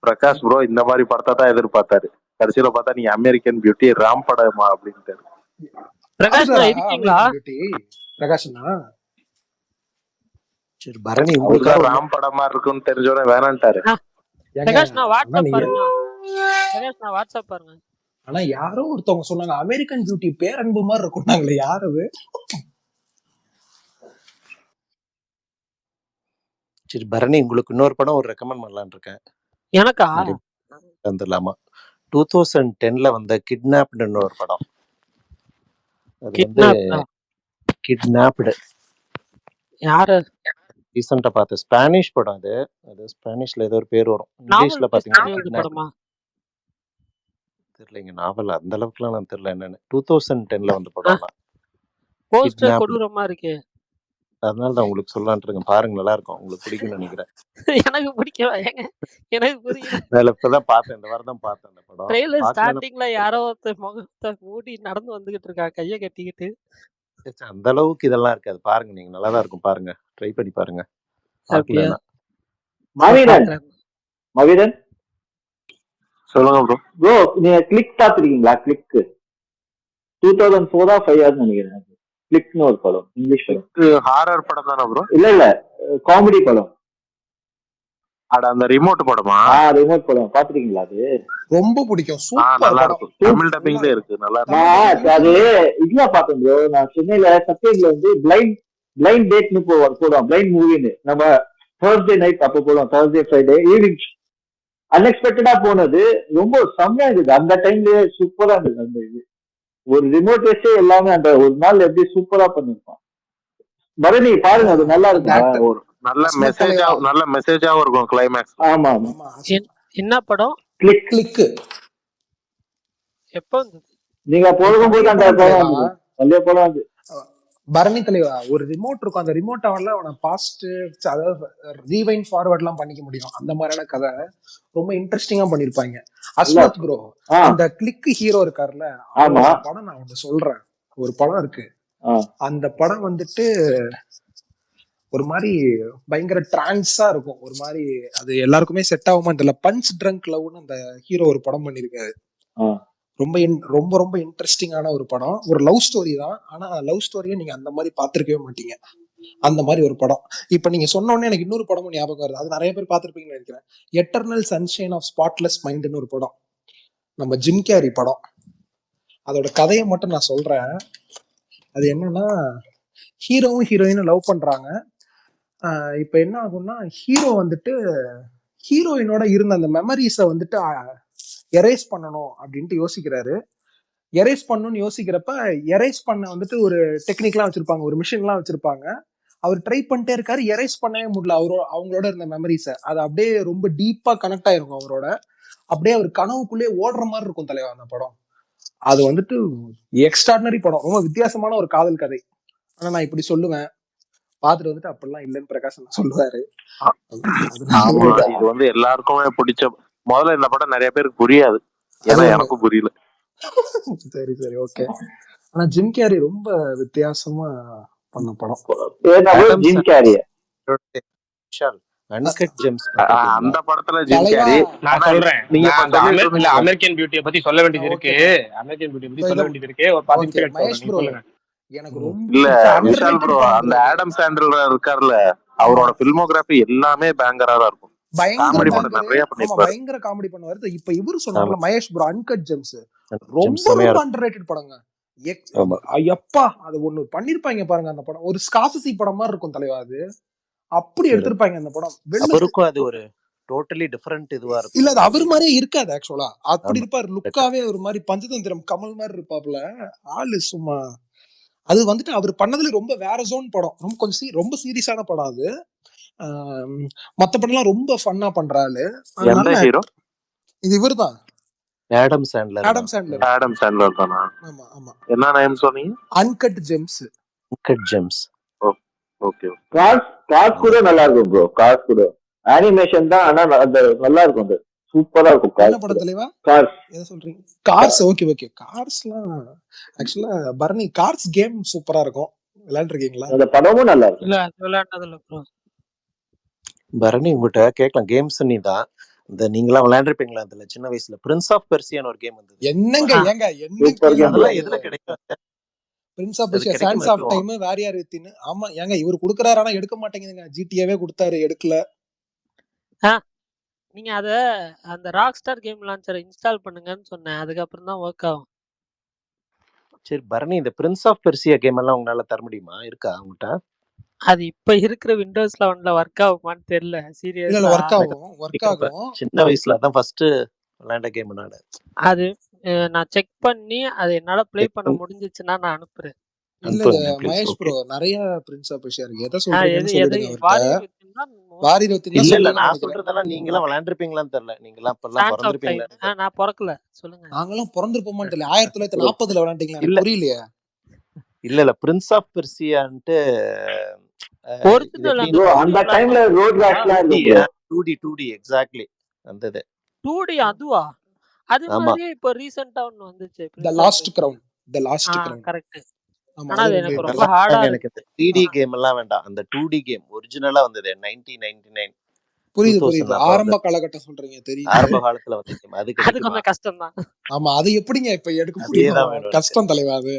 பிரகாஷ் ப்ரோ இந்த மாதிரி படத்தை தான் எதிர்பார்த்தாரு. கடைசியில பார்த்தா நீங்க அமெரிக்கன் பியூட்டி ராம் படமா அப்படின்ட்டு. பிரகாஷ்னா சரி பரணி அவருதான் உங்களுக்காக ராம் படமா இருக்குன்னு தெரிஞ்சோட வேணான்ட்டாரு. வாட்ஸ்அப் பாருங்க. ஆனா யாரோ ஒருத்தவங்க சொன்னாங்க அமெரிக்கன் பியூட்டி பேரன்பு மாதிரி இருக்கும்னாங்களே, யாரு அது? சரி பரணி உங்களுக்கு இன்னொரு படம் ஒரு ரெக்கமெண்ட் பண்ணலான்னு இருக்கேன். எனக்கா? வந்துடலாமா? 2010ல வந்த கிட்னாப்டுன்னு ஒரு படம். அது வந்து கிட்னாப்டு. யாரு? ரீசெண்டா பார்த்த ஸ்பானிஷ் படம். அது ஸ்பானிஷ்ல ஏதோ ஒரு பேர் வரும். இங்கிலீஷ்ல பாத்தீங்கன்னா தெரியலங்க. நாவல் அந்த அளவுக்குலாம் நான் தெரியல என்னன்னு. 2010ல வந்த படம். போஸ்டர் கொடூரமா இருக்கு. அதனால தான் உங்களுக்கு சொல்லலாம்னு இருக்கேன். பாருங்க, நல்லா இருக்கும். உங்களுக்கு பிடிக்கும்னு நினைக்கிறேன். எனக்கு பிடிக்கவே எனக்கு புரியல. நான் இப்பதான் பார்த்தேன், இந்த வாரம் தான் பார்த்தேன் அந்த படம். ட்ரெய்லர் ஸ்டார்டிங்ல யாரோ ஒருத்தர் முகத்தை மூடி நடந்து வந்துகிட்டு இருக்கா கையை கட்டிக்கிட்டு. அந்த அளவுக்கு இதெல்லாம் இருக்காது. பாருங்க, நீங்க நல்லா தான் இருக்கும். பாருங்க, ட்ரை பண்ணி பாருங்க. மவிரன் சொல்லுங்க ப்ரோ. ப்ரோ நீங்க கிளிக் பாத்துருக்கீங்களா? கிளிக் 2004 5 நினைக்கிறேன். கிளிக்னு ஒரு படம், இங்கிலீஷ் படம். ஹாரர் படம் தானே ப்ரோ? இல்ல காமெடி படம். அட அந்த ரிமோட் படமா? ரிமோட் படம் பாத்துருக்கீங்களா? அது ரொம்ப பிடிக்கும். நல்லா இருக்கும். தமிழ் டப்பிங்ல இருக்கு. நல்லா இருக்கு. அது இதுல பார்த்தேன் ப்ரோ. நான் சென்னையில சத்தியம்ல வந்து பிளைண்ட் டேட்னு போடுவோம். பிளைண்ட் மூவின்னு நம்ம Thursday நைட் அப்ப போடுவோம். Thursday Friday ஈவினிங் அன்எக்ஸ்பெக்டடா போனது. ரொம்ப செம்மையா இருந்தது. அந்த டைம்லயே சூப்பரா இருந்தது. அந்த இது ஒரு ரிமோட் வச்சே எல்லாமே அந்த ஒரு நாள் எப்படி சூப்பரா பண்ணிருப்பான். பரணி பாருங்க, அது நல்லா இருக்கும். ஒரு நல்ல மெசேஜாவும் இருக்கும் கிளைமேக்ஸ். ஆமா. என்ன படம்? கிளிக். எப்போ வந்தது? நீங்க போகும்போது அந்த படம் வந்து பரணி தலைவா ஒரு ரிமோட் இருக்கும். அந்த ரிமோட்டால அவனை பாஸ்ட் அதாவது ரீவைண்ட் ஃபார்வர்ட் எல்லாம் பண்ணிக்க முடியும். அந்த மாதிரியான கதை ரொம்ப இன்ட்ரெஸ்டிங்கா பண்ணிருப்பாங்க. அஸ்வத் ப்ரோ அந்த கிளிக் ஹீரோ இருக்காருல்ல, படம் நான் ஒண்ணு சொல்றேன். ஒரு படம் இருக்கு. அந்த படம் வந்துட்டு ஒரு மாதிரி பயங்கர டிரான்ஸா இருக்கும். ஒரு மாதிரி அது எல்லாருக்குமே செட் ஆகுமா தெரியல. பஞ்ச் ட்ரங்க் லவ்னு அந்த ஹீரோ ஒரு படம் பண்ணிருக்காரு. ரொம்ப ரொம்ப ரொம்ப இன்ட்ரெஸ்டிங்கான ஒரு படம். ஒரு லவ் ஸ்டோரி தான். ஆனா லவ் ஸ்டோரியை நீங்க அந்த மாதிரி பாத்திருக்கவே மாட்டீங்க. அந்த மாதிரி ஒரு படம். இப்ப நீங்க சொன்ன உடனே எனக்கு இன்னொரு படமும் ஞாபகம் வருது. அது நிறைய பேர் பார்த்திருப்பீங்கன்னு நினைக்கிறேன். எட்டர்னல் சன்ஷைன் ஆஃப் ஸ்பாட்லெஸ் மைண்ட்னு ஒரு படம். நம்ம ஜிம் கேரி படம். அதோட கதையை மட்டும் நான் சொல்றேன். அது என்னன்னா, ஹீரோவும் ஹீரோயினும் லவ் பண்றாங்க. இப்ப என்ன ஆகும்னா, ஹீரோ வந்துட்டு ஹீரோயினோட இருந்த அந்த மெமரிஸை வந்துட்டு எரேஸ் பண்ணணும் அப்படின்ட்டு யோசிக்கிறாரு. எரேஸ் பண்ணணும்னு யோசிக்கிறப்ப எரேஸ் பண்ண வந்துட்டு ஒரு டெக்னிக்லாம் வச்சிருப்பாங்க, ஒரு மிஷின்லாம் வச்சிருப்பாங்க. அவர் ட்ரை பண்ணிட்டே இருக்காரு, எரேஸ் பண்ணவே முடியல அவங்களோட இருந்த மெமரிஸை. அது அப்படியே ரொம்ப டீப்பா கனெக்ட் ஆயிருக்கும் அவரோட. அப்படியே அவர் கனவுக்குள்ளே ஓடுற மாதிரி இருக்கும் தலைவா அந்த படம். அது வந்துட்டு எக்ஸ்ட்ராடினரி படம். ரொம்ப வித்தியாசமான ஒரு காதல் கதை. ஆனா நான் இப்படி சொல்லுவேன், பாத்துட்டு வந்துட்டு அப்படிலாம் இல்லைன்னு பிரகாஷ் அண்ணா சொல்லுவாரு. ஆமா, அதனால இது வந்து எல்லாருக்குமே பிடிச்ச. முதல்ல இந்த படம் நிறைய பேருக்கு புரியாது, அது ஏன்னா ஒண்ணு. எனக்கும் புரியல. சரி சரி ஓகே. ஆனா ஜிம் கேரி ரொம்ப வித்தியாசமா பண்ண படம். ஏன்னா ஆடம் ஜிம் கேரிய விஷால் அன்கட் ஜெம்ஸ் அந்த பாத்திருக்கீங்களா? படத்துல ஜிம் தலைவா கேரி. நான் ஆனா சொல்றேன். நீங்க நான் இப்ப அந்த சொல்லிட்டு இருந்தீங்க அமெரிக்கன் பியூட்டியை பத்தி சொல்ல வேண்டியது இருக்கு. ஓகேப்பா அமெரிக்கன் பியூட்டியை பத்தி இதோ சொல்ல இதோ வேண்டியது இருக்கு. ஒரு 10 ஓகே நிமிஷம் கழிச்சு சொல்றேன். மகேஷ் நீங்க ப்ரோ, சொல்லுங்க. எனக்கு ம். ரொம்ப இல்ல பிடிச்ச விஷால் அண்டர் ப்ரோ, படம் அந்த ப்ரோ அது. ஆடம் சாண்ட்லர் இருக்கார்ல, ஆமா அவரோட பில்மோகிராஃபி எல்லாமே பேங்கரா தான் இருக்கும். பயங்கர காமெடி படம் பேங்கரு. நிறைய ஆமா பண்ணிருப்பாரு. பயங்கர காமெடி பண்ணுவாரு. இப்ப இவரு ஆமா சொன்னார்ல Mahesh bro uncut gems, gems ரொம்ப செமையா ரொம்ப இருக்கும். அண்டர்ரேட்டட் படங்க. ஆமா ஐயப்பா அது ஒண்ணு பண்ணிருப்பாங்க பாருங்க. அந்த படம் ஒரு ஸ்காசசி படம் மாதிரி இருக்கும் தலைவா. அது அப்படி சரி. எடுத்திருப்பாங்க அந்த படம். வெள்ள அவருக்கும் அது ஒரு டோட்டலி டிஃபரெண்ட் இதுவா இல்ல இருக்கும் அது அவர் அது. மாதிரியே இருக்காது ஆக்சுவலா. அப்படி ஆமா இருப்பாரு correct. லுக்காவே ஒரு மாதிரி பஞ்சதந்திரம் கமல் மாதிரி இருப்பாப்ல. ஆளு சும்மா அது வந்துட்டு அவர் பண்ணதுல ரொம்ப வேற ஜோன் படம். ரொம்ப கொஞ்சம் ரொம்ப சீரியஸான படம் அது. ஆம், மத்த படம்லாம் ரொம்ப ஃபன்னா பண்றாரு. எந்த நல்ல ஹீரோ? ஆக்டர். இது இவர்தான் ஆடம் சாண்ட்லர் ஆடம் தான். சாண்ட்லர். ஆடம் சாண்ட்லர் தானா? ஆமா ஆமா என்ன நேம் சொன்னீங்க? Uncut gems. Uncut gems okay. காஸ் கூட நல்லா இருக்கும் ப்ரோ. காஸ் கூட அனிமேஷன் தான், ஆனா அந்த நல்லா இருக்கும். அது சூப்பரா இருக்கும். என்ன காஸ் படம் கூட. தலைவா? காஸ் எதை சொல்றீங்க? கார்ஸ். ஓகே ஓகே கார்ஸ்லாம் ஆக்சுவலா பரணி கார்ஸ் கேம் சூப்பரா இருக்கும். விளையாண்டுருக்கீங்களா? அந்த படமும் நல்லா இருக்கும். இல்ல அது விளையாண்டதில்ல ப்ரோ. பரணி உங்ககிட்ட கேட்கலாம். கேம்ஸ் நீ தான் இந்த நீங்களாம் விளையாண்டுருப்பீங்களா? அதுல சின்ன வயசுல பிரின்ஸ் ஆஃப் பெர்சியான்னு ஒரு கேம் வந்தது. என்னங்க ஆ, ஏங்க என்ன சூப்பர் கேள்வி கேம் ப்ரோ. அதெல்லாம் ப்ரோ எதுல இது? கிடைக்கும்? பிரின்ஸ் ஆஃப் அது பெர்சியா, கிடைக்குமா சான்ஸ் ஆஃப் எப்பவும்? Time, warrior within. ஆமா ஏங்க இவர் கொடுக்குறாரு ஆனா எடுக்க மாட்டேங்குதுங்க. ஜிடிஏவே கொடுத்தாரு எடுக்கல. ஆ, நீங்க அத அந்த ராக் ஸ்டார் கேம் லான்ச்சரை இன்ஸ்டால் பண்ணுங்கன்னு சொன்னேன். அதுக்கப்புறம் தான் ஒர்க் ஆகும். சரி பரணி, இந்த பிரின்ஸ் ஆஃப் பெர்சியா கேம் எல்லாம் உங்களால தர முடியுமா? இருக்கா உங்ககிட்ட? அது இப்ப இருக்கிற விண்டோஸ் 11ல ஒர்க் ஆகுமான்னு தெரியல. இல்ல இல்ல சீரியஸா ஒர்க் எனக்கு ஆகும் ஒர்க் இப்ப ஆகும். சின்ன வயசுல அதான் ஃபர்ஸ்ட் விளையாண்ட கேம் நானு. அது நான் செக் பண்ணி அது என்னால ப்ளே பண்ண முடிஞ்சிச்சுன்னா நான் அனுப்புறேன். இல்ல இல்ல அனுப்புங்க ப்ளீஸ். மகேஷ் ஓகே. ப்ரோ நிறைய பிரின்ஸ் ஆஃப் பெர்சியா இருக்கு. எதை எது சொல்றீங்கன்னு எது சொல்லிடுங்க அவர்கிட்ட. வாரியர் வித்தின் தான் வாரியர் வித்தின் தான் இல்ல இல்ல சொல்றீங்கன்னு நான் நினைக்கிறேன். சொல்றதெல்லாம் நீங்களாம் விளையாண்டுருப்பீங்களான்னு தெரியல. நீங்களாம் இப்பெல்லாம் சான்ஸ் ஆஃப் டைம். பிறந்திருப்பீங்களா? நான் பிறக்கல. சொல்லுங்க. நாங்கெல்லாம் பிறந்திருப்போமான்னு தெரியல. 1940 விளையாண்டீங்களா? இல்ல எனக்கு புரியலையே. இல்ல இல்ல பிரின்ஸ் ஆஃப் பெர்சியான்ட்டு இது ஒரிஜினல் எப்படி அந்த ப்ரோ 2D அந்த டைம்ல பிளாட்ஃபார்ம் ரோட் ரேஷ்லாம் இருக்கும் ப்ரோ. 2D எக்ஸாக்ட்லி அந்த இது. 2D அதுவா? அது ஆமா மாதிரியே இப்போ ரீசெண்டா ஒன்னு வந்துச்சு the prince of lost Persia. Crown. The lost crown. Correct. ஆமா ஆனா அது அது ரெண்டே எனக்கு ரெண்டு ரொம்ப தான். நல்லா ஹார்டா எனக்கு இருக்கு. இந்த 3D கேம் எல்லாம் வேண்டாம். அந்த 2D கேம் ஒரிஜினலா வந்தது 1999 புரியுது 2000 புரியுது. அப்ப ஆரம்ப வந்து காலகட்டம் சொல்றீங்க தெரியுது. ஆரம்ப காலத்துல வந்த கேம் அது அது கிடைக்குமா? கொஞ்சம் கஷ்டம் தான். ஆமா அது எப்படிங்க இப்ப எடுக்க அதே முடியும்? தான் வேணும் எனக்கு. கஷ்டம் தலைவா அது.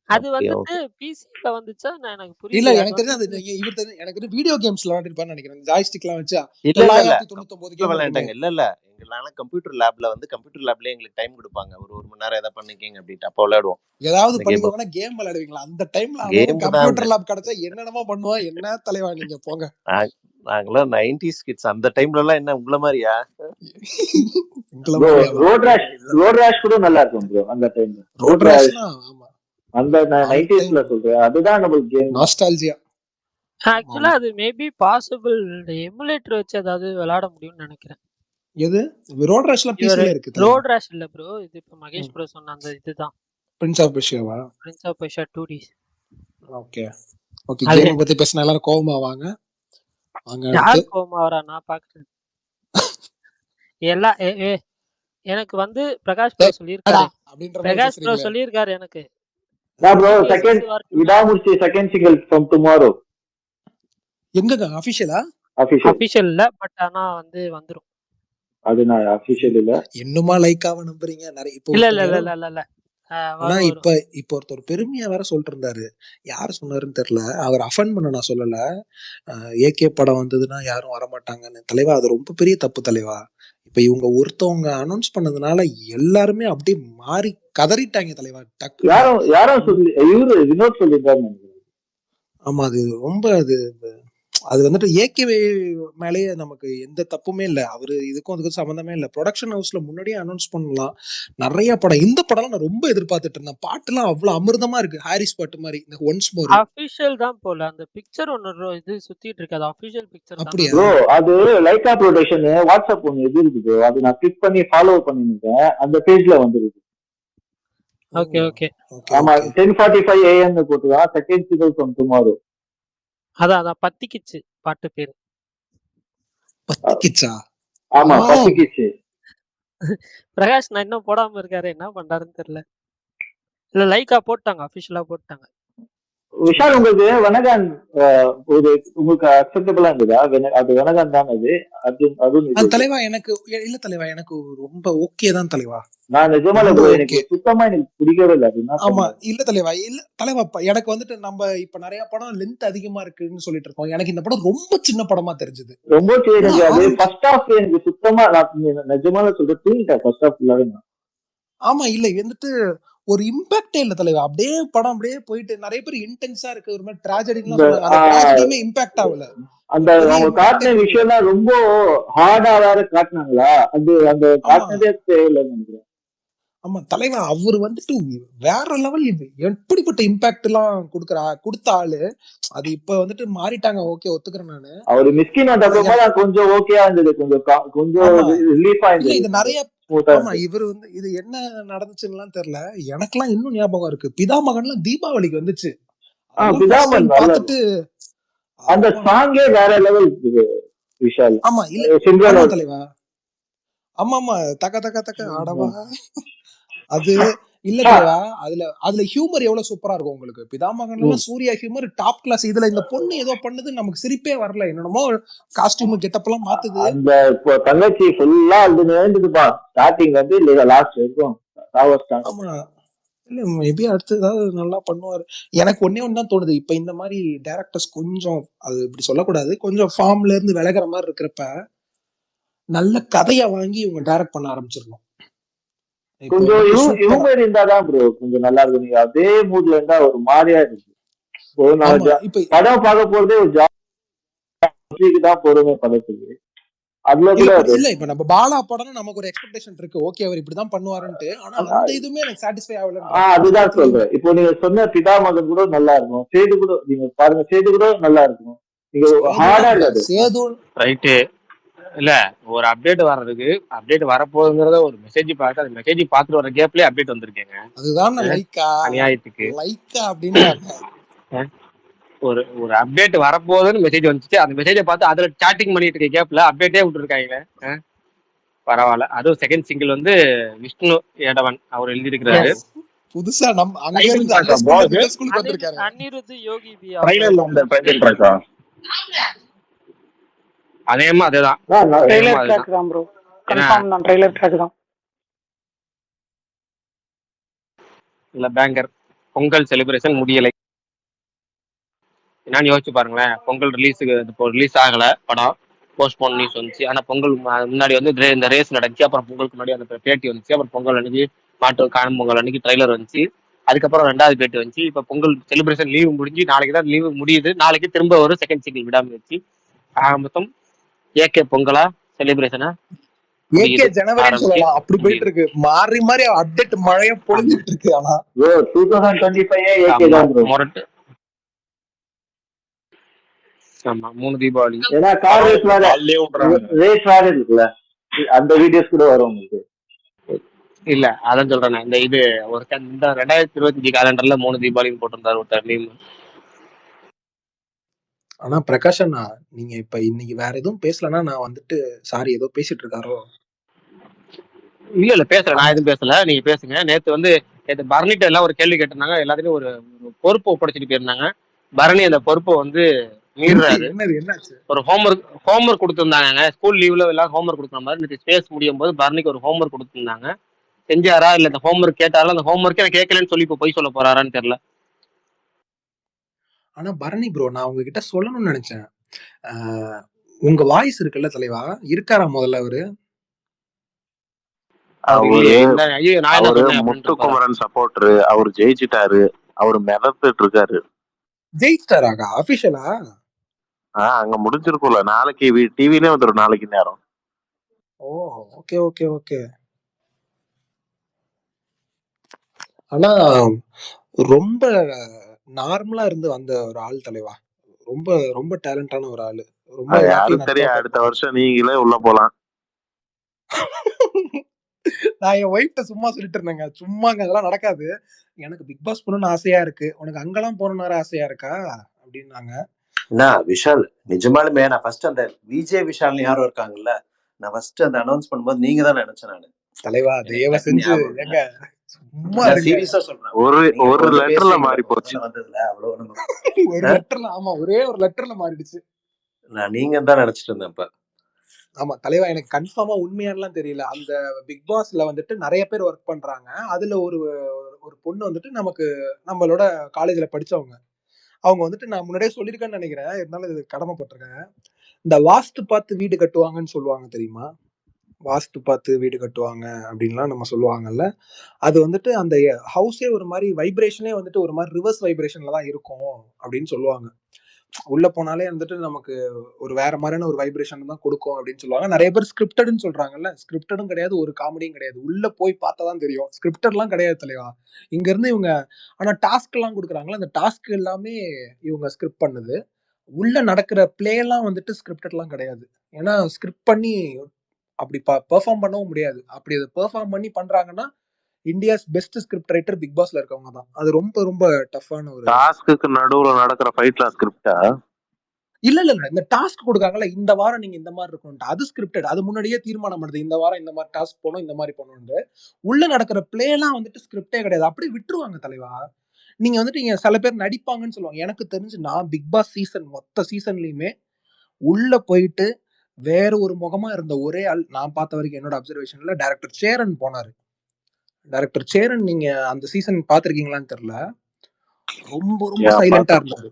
அது ஓகே வந்துட்டு ஓகே. பிசில வந்துச்சா நான் எனக்கு இல்ல புரியல. அது எனக்கு தெரிஞ்சு அது வந்து நீங்க இவர் தெரிஞ்சு எனக்கு தெரிஞ்சு வீடியோ கேம்ஸ்ல விளையாடிருப்பான்னு நினைக்கிறேன். ஜாய்ஸ்டிக்லாம் வச்சா இல்ல இல்ல இல்ல 999 கம்ப்யூட்டர்ல கேம் இருக்குமே. விளையாண்டாங்க. இல்ல இல்ல எங்களால கம்ப்யூட்டர் லேப்ல வந்து கம்ப்யூட்டர் லேப்லயே எங்களுக்கு டைம் கொடுப்பாங்க. ஒரு மணி நேரம் ஏதாவது பண்ணிக்கிங்க அப்படின்ட்டு அப்ப விளையாடுவோம் ஏதாவது இந்த கேம். பண்ணிக்கோங்கன்னா கேம் விளையாடுவீங்களா? அந்த டைம்ல அவன் கேம் தான் கம்ப்யூட்டர் லேப் கிடைச்சா என்னென்னமோ பண்ணுவான். என்ன தலைவா நீங்க போங்க. நாங்களாம் 90s கிட்ஸ். அந்த டைம்ல எல்லாம் என்ன உங்கள மாதிரியா? உங்களை ப்ரோ மாதிரியாவா? ரோட் ரேஷ் கூட நல்லா இருக்கும் ப்ரோ அந்த டைம்ல. ரோட் ரோட் ரேஷ் ரேஷ்லாம் ஆமா அந்த ஆல் டைம் 90sல சொல்றேன். அதுதான் நம்மளுக்கு கேம். நாஸ்டால்ஜியா. ஆக்சுவலா அது மேபி பாசிபிள் எமுலேட்டர் வச்சு ஏதாவது விளையாட முடியும்னு நினைக்கிறேன். எது ரோட் ரேஷ்லாம் இவர் பிசில இருக்கு தலைவா. ரோட் ரேஷ் இல்ல ப்ரோ. இது இப்ப மகேஷ் ப்ரோ சொன்ன அந்த இதுதான் பிரின்ஸ் ஆஃப் பெர்சியாவா? Prince of Persia 2D. Okay okay. அது கேமை பத்தி பேசினா எல்லாரும் கோவமா வாங்க. வாங்க அடுத்து. யார் கோமா வரா? நான் பாக்குறேன். எல்லா எனக்கு வந்து பிரகாஷ் ப்ரோ டேய், சொல்லியிருக்காரு. என்னடா அப்படின்ற மாதிரி பிரகாஷ் ப்ரோ பேசுறீங்களே. சொல்லியிருக்காரு எனக்கு ப்ரோ GTA 6 செகண்ட் வரணும்னா விடாமுயற்சி செகண்ட் சிங்கிள் ஃப்ரம் டுமாரோ எங்கங்க அபிஷியலா? அபிஷியல். அபிஷியல் இல்ல. பட் ஆனா வந்து வந்துரும். அது நான் அபிஷியல் இல்ல. இன்னுமா லைக்காவ நம்புறீங்க? நிறைய இப்போ இல்ல இல்ல ஒருத்தர் இல்ல யாரோ இல்ல இல்ல இல்ல. ஆனா வரும் இப்ப வரும். இப்ப ஒருத்தர் பெருமையா வேற சொல்லிட்டு இருந்தாரு. யாரு சொன்னாருன்னு தெரியல. அவர் அஃபன் பண்ண நான் சொல்லல. ஏகே படம் வந்ததுன்னா யாரும் வரமாட்டாங்கன்னு. தலைவா அது ரொம்ப பெரிய தப்பு தலைவா. இப்ப இவங்க ஒருத்தவங்க அனௌன்ஸ் பண்ணதுனால எல்லாருமே அப்படியே மாறி கதறிட்டாங்க தலைவா டக்குன்னு. யாரும் சொல்லி இவரு வினோத் சொல்லியிருந்தாரு நினைக்கிறேன். ஆமா அது ரொம்ப அது வந்துட்டு ஏகே மேலேயே நமக்கு எந்த தப்புமே இல்ல. அவரு இதுக்கும் அதுக்கும் சம்பந்தமே இல்ல. ப்ரொடக்ஷன் ஹவுஸ்ல முன்னாடியே அனௌன்ஸ் பண்ணலாம். நிறைய படம் இந்த படம் நான் ரொம்ப எதிர்பார்த்துட்டு இருந்தேன். பாட்டுலாம் அவ்வளவு அமிர்தமா இருக்கு. ஹாரிஸ் பாட்டு மாதிரி இந்த ஒன்ஸ் மோர். அபிஷியல் தான் போல. அந்த பிக்சர் ஒன்னு இது சுத்திட்டு இருக்கு. அது அபிஷியல் பிக்சர் தான். அப்படியா? ப்ரோ அது லைக்கா ப்ரொடக்ஷன் வாட்ஸ்அப் ஒன்று இது இருக்குது. அது நான் கிளிக் பண்ணி ஃபாலோ பண்ணிருக்கேன். அந்த பேஜ்ல வந்துருக்கு. Okay okay. ஆமா 10:45 AM போட்டுதான் செகண்ட் சிங்கிள் ஃப்ரம் டுமாரோ. அதான் பத்திக்கிச்சு பாட்டு பேரு. பத்திக்கிச்சா? ஆமா ஆ பத்திக்கிச்சு. பிரகாஷ் நான் இன்னும் போடாம இருக்காரு, என்ன பண்றாருன்னு தெரியல. இல்ல லைக்கா போட்டாங்க, அபிஷியலா போட்டாங்க. விஷால் உங்களுக்கு வெனகான் ஒரு உங்களுக்கு அக்செப்டபிளா இருந்ததா? அது வெனகான் தான் அது. அதுவும் இது தலைவா எனக்கு இல்ல தலைவா, எனக்கு ரொம்ப ஓகே தான் தலைவா. நான் நிஜமால ரொம்ப bro, ஓகே. எனக்கு சுத்தமா எனக்கு பிடிக்கவே இல்லை. அது என்ன ஆமா பண்ணாரு? இல்ல தலைவா, இல்ல தலைவா, எனக்கு வந்துட்டு நம்ம இப்ப நிறைய படம் லென்த் அதிகமா இருக்குன்னு சொல்லிட்டு இருக்கோம். எனக்கு இந்த படம் ரொம்ப சின்ன படமா தெரிஞ்சது. ரொம்ப ஆனா எனக்கு அது ஆரம்பி ஃபர்ஸ்ட் ஹாஃப் எனக்கு சுத்தமா நான் நிஜமால சொல்றேன் தூங்கிட்டேன் ஃபர்ஸ்ட் ஹாஃப் ஃபுல்லாவே. ஆமா இல்ல வந்துட்டு ஒரு இம்பாக்டே இல்ல தலைவா. அப்படியே படம் அப்படியே போயிட்டு நிறைய பேர் இன்டென்ஸா இருக்கு, ஒரு மாதிரி ட்ராஜடிலாம் இந்த சொன்னாங்க. அந்த ட்ராஜடியுமே இம்பாக்ட் ஆகல. அந்த ஒரு பெரிய அவங்க இம்பாக்டே காட்டின கொடுக்கல. விஷயம்லாம் ரொம்ப ஹார்டா வேற காட்டினாங்களா? அது அந்த ஆமா காட்டினதே தேவையில்லைன்னு நினைக்கிறேன். ஆமா தலைவா, அவர் வந்துட்டு வேற லெவல். எப்படிப்பட்ட இம்பாக்ட் எல்லாம் கொடுத்த ஆளு. அது இப்ப வந்துட்டு மாறிட்டாங்க, ஓகே ஒத்துக்கிறேன் நானு. அவரு மிஸ்கின் வந்த ஆனா அப்புறமா தான் கொஞ்சம் ஓகேயா இருந்தது, கொஞ்சம் ஆமா ரிலீஃபா இல்ல இருந்தது, இது கொஞ்சம் நிறைய ஸ்மூத்தா ஆமா இருந்தது. இவர் இது என்ன நடந்துச்சுன்னு தெரியல. எனக்கெல்லாம் இன்னும் ஞாபகம் இருக்கு, பிதாமகன்லாம் தீபாவளிக்கு வந்துச்சு. அதெல்லாம் ஃபர்ஸ்ட் பிதாமன் டைம் நல்ல பார்த்துட்டு அந்த சாங்கே வேற லெவல் விஷால். ஆமா இல்ல சிம்ரன் ஆமா தலைவா. ஆமா ஆமா தக்க தக்க தக்க ஆடவா அது இல்ல தலைவா. அதுல ஹியூமர் எவ்வளவு சூப்பரா இருக்கும் உங்களுக்கு. பிதாமகன் எல்லாம் சூர்யா ஹியூமர் டாப் கிளாஸ். இதுல இந்த பொண்ணு ஏதோ பண்ணுது, நமக்கு சிரிப்பே வரல. என்னமோ காஸ்டியூம் கெட்டப் எல்லாம் மாத்துது. அந்த இப்போ தங்கச்சி ஃபுல்லா அது நேர்ந்துதுப்பா. ஸ்டார்டிங் வந்து லாஸ்ட் வரைக்கும் ஆமா இல்ல மேபி அடுத்து ஏதாவது நல்லா பண்ணுவாரு. எனக்கு ஒன்னே ஒன்னு தான் தோணுது, இப்ப இந்த மாதிரி டைரக்டர்ஸ் கொஞ்சம், அது இப்படி சொல்லக்கூடாது, கொஞ்சம் ஃபார்ம்ல இருந்து விலகுற மாதிரி இருக்கிறப்ப நல்ல கதையை வாங்கி இவங்க டைரக்ட் பண்ண ஆரம்பிச்சிடணும். இப்போ கொஞ்சம் வந்துட்டு சூப்பரா ஹியூமர் இருந்தாதான் ப்ரோ கொஞ்சம் நல்லா இருக்கும். நீங்க அதே மூட்ல இருந்தா ஒரு மாதிரியா இருக்கு. இப்போ நான் ஆமா இப்ப படம் பார்க்க போறதே ஒரு ஜாலிக்கு தான் போறோமே படத்துக்கு. அதுல கூட இல்ல இப்ப நம்ம பாலா படம்னு நமக்கு ஒரு எக்ஸ்பெக்டேஷன் இருக்கு, ஓகே அவர் இப்படிதான் பண்ணுவாருன்ட்டு. ஆனா அந்த இதுவுமே எனக்கு சாட்டிஸ்ஃபை ஆகலன்ற அதுதான் சொல்றேன். இப்போ நீங்க சொன்ன பிதாமகன் கூட நல்லா இருக்கும், சேது கூட நீங்க பாருங்க, சேது கூட நல்லா இருக்கும். நீங்க ஹார்டா இருக்காது சேது ரைட்டு. இல்ல ஒரு அப்டேட் வர்றதுக்கு அப்டேட் வரப்போகுதுங்கிறத ஒரு மெசேஜ் பார்த்து அந்த மெசேஜ் பார்த்துட்டு வர கேப்லயே அப்டேட் வந்திருக்கேங்க. அதுதான் லைக்கா அநியாயத்துக்கு அப்படின்றாங்க. ஒரு ஒரு அப்டேட் வரப்போகுதுன்னு மெசேஜ் வந்துச்சு. அந்த மெசேஜை பார்த்து அதுல சாட்டிங் பண்ணிட்டு இருக்க கேப்ல அப்டேட்டே விட்டுருக்காங்க. பரவாயில்ல. அதுவும் செகண்ட் சிங்கிள் வந்து விஷ்ணு ஏடவன் அவர் எழுதியிருக்கிறாரு. புதுசா நம்ம அங்க இருந்து அந்த ஸ்கூல்ல இருந்து இந்த ஸ்கூலுக்கு வந்திருக்காரு. அனிருத் யோகி பி ட்ரைலர்ல வந்த டைட்டில் ட்ராக்கா? அதேமா அதேதான். ட்ரைலர் ட்ராக் தான் ப்ரோ, கன்ஃபார்ம் தான் ட்ரைலர் ட்ராக் தான். இல்ல பேங்கர் பொங்கல் செலிப்ரேஷன் முடியலை. என்னன்னு யோசிச்சு பாருங்களேன். பொங்கல் ரிலீஸுக்கு இப்போ ரிலீஸ் ஆகல படம், போஸ்ட்போன் நியூஸ் வந்துச்சு. ஆனா பொங்கல் முன்னாடி வந்து இந்த ரேஸ் நடந்துச்சு. அப்புறம் பொங்கலுக்கு முன்னாடி அந்த பேட்டி வந்துச்சு. அப்புறம் பொங்கல் அன்னைக்கு காணும் பொங்கல் அன்னைக்கு ட்ரைலர் வந்துச்சு. அதுக்கப்புறம் 2வது பேட்டி வந்துச்சு. இப்ப பொங்கல் செலிப்ரேஷன் லீவு முடிஞ்சு நாளைக்கு தான் லீவு முடியுது. நாளைக்கு திரும்ப ஒரு செகண்ட் சிங்கிள் விடாமுயற்சி. மொத்தம் ஏகே பொங்கலா செலிப்ரேஷனா ஏகே ஜனவரி சொல்லலாம், அப்படி போயிட்டு இருக்கு. மாறி மாறி அப்டேட் மழைய பொழிஞ்சிட்டு இருக்கு. ஆனா 2025 ஏகே தான் ப்ரோ. மொரட்டு. ஆமா 3 தீபாவளி. ஏன்னா கார் ரேஸ் வேற இருக்குல்ல, அந்த வீடியோஸ் கூட வரும் உங்களுக்கு. இல்ல அதான் சொல்றேன். இந்த இது ஒரு இந்த 2025 காலண்டர்ல 3 தீபாவளின்னு போட்டிருந்தாரு ஒருத்தர் மீம். ஆனா பிரகாஷ் அண்ணா, நீங்க இப்ப இன்னைக்கு வேற எதுவும் பேசலன்னா நான் வந்துட்டு சாரி ஏதோ பேசிட்டு இருக்காரோ. இல்ல பேசல, நான் எதுவும் பேசல, நீங்க பேசுங்க. நேத்து பரணிட்ட எல்லாம் ஒரு கேள்வி கேட்டிருந்தாங்க. எல்லாத்தையும் ஒரு பொறுப்பை ஒப்படைச்சிட்டு போயிருந்தாங்க. பரணி அந்த பொறுப்பை வந்து மீறாரு. ஒரு ஹோம்ஒர்க் கொடுத்துருந்தாங்க. ஸ்கூல் லீவ்ல எல்லாம் ஹோம்ஒர்க் கொடுக்குற மாதிரி நேற்று ஸ்பேஸ் முடியும் போது பரணிக்கு ஒரு ஹோம்ஒர்க் கொடுத்துருந்தாங்க. செஞ்சாரா இல்ல இந்த ஹோம்ஒர்க் கேட்டாலும் அந்த ஹோம்ஒர்க்கே நான் கேட்கலன்னு சொல்லி இப்ப பொய் சொல்ல போறாரான்னு தெரியல. ஆனா பரணி ப்ரோ, நான் உங்ககிட்ட சொல்லணும்னு நினைச்சேன். உங்க வாய்ஸ் இருக்குல்ல தலைவா, இருக்காரா முதல்ல அவரு? அவரு முத்துக்குமரன் சப்போர்டரு. அவர் ஜெயிச்சிட்டாரு. அவரு மிதந்துட்டு இருக்காரு. ஜெயிச்சிட்டாராக்கா அபிஷியலா? அங்க முடிஞ்சிருக்கும்ல. நாளைக்கு டிவிலே வந்துடும் நாளைக்கு நேரம். ஓ ஓகே ஓகே ஓகே. ஆனா ரொம்ப நார்மலா இருந்து வந்த ஒரு ஆள் தலைவா. ரொம்ப ரொம்ப டேலண்டான ஒரு ஆளு. ரொம்ப யாரும் தெரியும். அடுத்த வருஷம் நீங்களே உள்ள போலாம். நான் என் ஒய்ஃப்ட்ட சும்மா சொல்லிட்டு இருந்தேங்க, சும்மாங்க அதெல்லாம் நடக்காது, எனக்கு பிக் பாஸ் போகணும்னு ஆசையா இருக்கு, உனக்கு அங்கெல்லாம் போகணும்னு ஆசையா இருக்கா அப்படின்னாங்க. என்ன விஷால், நிஜமாலுமே நான் ஃபர்ஸ்ட் அந்த விஜய் விஷால்னு யாரும் இருக்காங்கல்ல, நான் ஃபர்ஸ்ட் அந்த அனௌன்ஸ் பண்ணும்போது நீங்க தான் நினைச்சேன் நானு. தலைவா எனக்கு தயவு டக்குன்னு செஞ்சு ஞாபகம் இல்ல. ஏங்க சும்மா நான் இருங்க. சீரியஸா சொல்றேன். ஒரு நீங்க ஒரு கொஞ்சம் லெட்டர்ல பேசுறீங்களா மாறி இப்ப போச்சு. முதல்ல வந்ததுல அவ்வளவு நம்ம ஒரு ஆ? லெட்டர்ல, ஆமா ஒரே ஒரு லெட்டர்ல மாறிடுச்சு. நான் நீங்க தான் நினைச்சிட்டு இருந்தேன் இப்ப. ஆமா தலைவா, எனக்கு கன்ஃபார்மா உண்மையானலாம் தெரியல. அந்த பிக் பாஸ்ல வந்துட்டு நிறைய பேர் ஒர்க் பண்றாங்க. அதுல ஒரு ஒரு பொண்ணு வந்துட்டு நமக்கு நம்மளோட காலேஜ்ல படிச்சவங்க. அவங்க வந்துட்டு நான் முன்னாடியே சொல்லியிருக்கேன்னு நினைக்கிறேன், இருந்தாலும் இது கடமைப்பட்டிருக்கேன். இந்த வாஸ்து பார்த்து வீடு கட்டுவாங்கன்னு சொல்லுவாங்க தெரியுமா? வாஸ்து பார்த்து வீடு கட்டுவாங்க அப்படின்லாம் நம்ம சொல்லுவாங்கல்ல. அது வந்துட்டு அந்த ஹவுஸே ஒரு மாதிரி வைப்ரேஷனே வந்துட்டு ஒரு மாதிரி ரிவர்ஸ் வைப்ரேஷன்ல தான் இருக்கும் அப்படின்னு சொல்லுவாங்க. உள்ள போனாலே வந்துட்டு நமக்கு ஒரு வேற மாதிரியான ஒரு வைப்ரேஷன் தான் கொடுக்கும் அப்படின்னு சொல்லுவாங்க. நிறைய பேர் ஸ்கிரிப்டட்னு சொல்றாங்கல்ல. ஸ்கிரிப்டடும் கிடையாது, ஒரு காமெடியும் கிடையாது. உள்ள போய் பார்த்தா தான் தெரியும். ஸ்கிரிப்டட்லாம் கிடையாது தலைவா. இங்க இருந்து இவங்க ஆனா டாஸ்க் எல்லாம் கொடுக்குறாங்களா, அந்த டாஸ்க் எல்லாமே இவங்க ஸ்கிரிப்ட் பண்ணுது. உள்ள நடக்கிற பிளே எல்லாம் வந்துட்டு ஸ்கிரிப்டட்லாம் கிடையாது. ஏன்னா ஸ்கிரிப்ட் பண்ணி அப்படி பெர்ஃபார்ம் பண்ணவும் முடியாது. அப்படி அதை பெர்ஃபார்ம் பண்ணி பண்றாங்கன்னா India's best script writer big பாஸ்ல இருக்கவங்க தான். அது ரொம்ப ரொம்ப டஃப்பான ஒரு டாஸ்க்கு நடுவுல நடக்கிற ஃபைட்லாம் ஸ்கிரிப்டா? இல்ல இல்ல இல்ல. இந்த டாஸ்க் கொடுக்காங்கல்ல, இந்த வாரம் நீங்க இந்த மாதிரி இருக்கணும், அது ஸ்கிரிப்டட். அது முன்னாடியே தீர்மானம் பண்ணுது, இந்த வாரம் இந்த மாதிரி டாஸ்க் போகணும், இந்த மாதிரி பண்ணணும். உள்ள நடக்கிற பிளே எல்லாம் வந்துட்டு ஸ்கிரிப்டே கிடையாது. அப்படியே விட்டுருவாங்க தலைவா. நீங்க வந்துட்டு இங்க சில பேர் நடிப்பாங்கன்னு சொல்லுவாங்க. எனக்கு தெரிஞ்சு நான் பிக் பாஸ் சீசன் மொத்த சீசன்லயுமே உள்ள போயிட்டு வேற ஒரு முகமா இருந்த ஒரே ஆள் நான் பார்த்த வரைக்கும், என்னோட அப்சர்வேஷன்ல டைரக்டர் சேரன் போனாரு. டைரக்டர் சேரன் நீங்க அந்த சீசன் பாத்திருக்கீங்களான்னு தெரியல. ரொம்ப ரொம்ப சைலண்டா இருந்தாரு.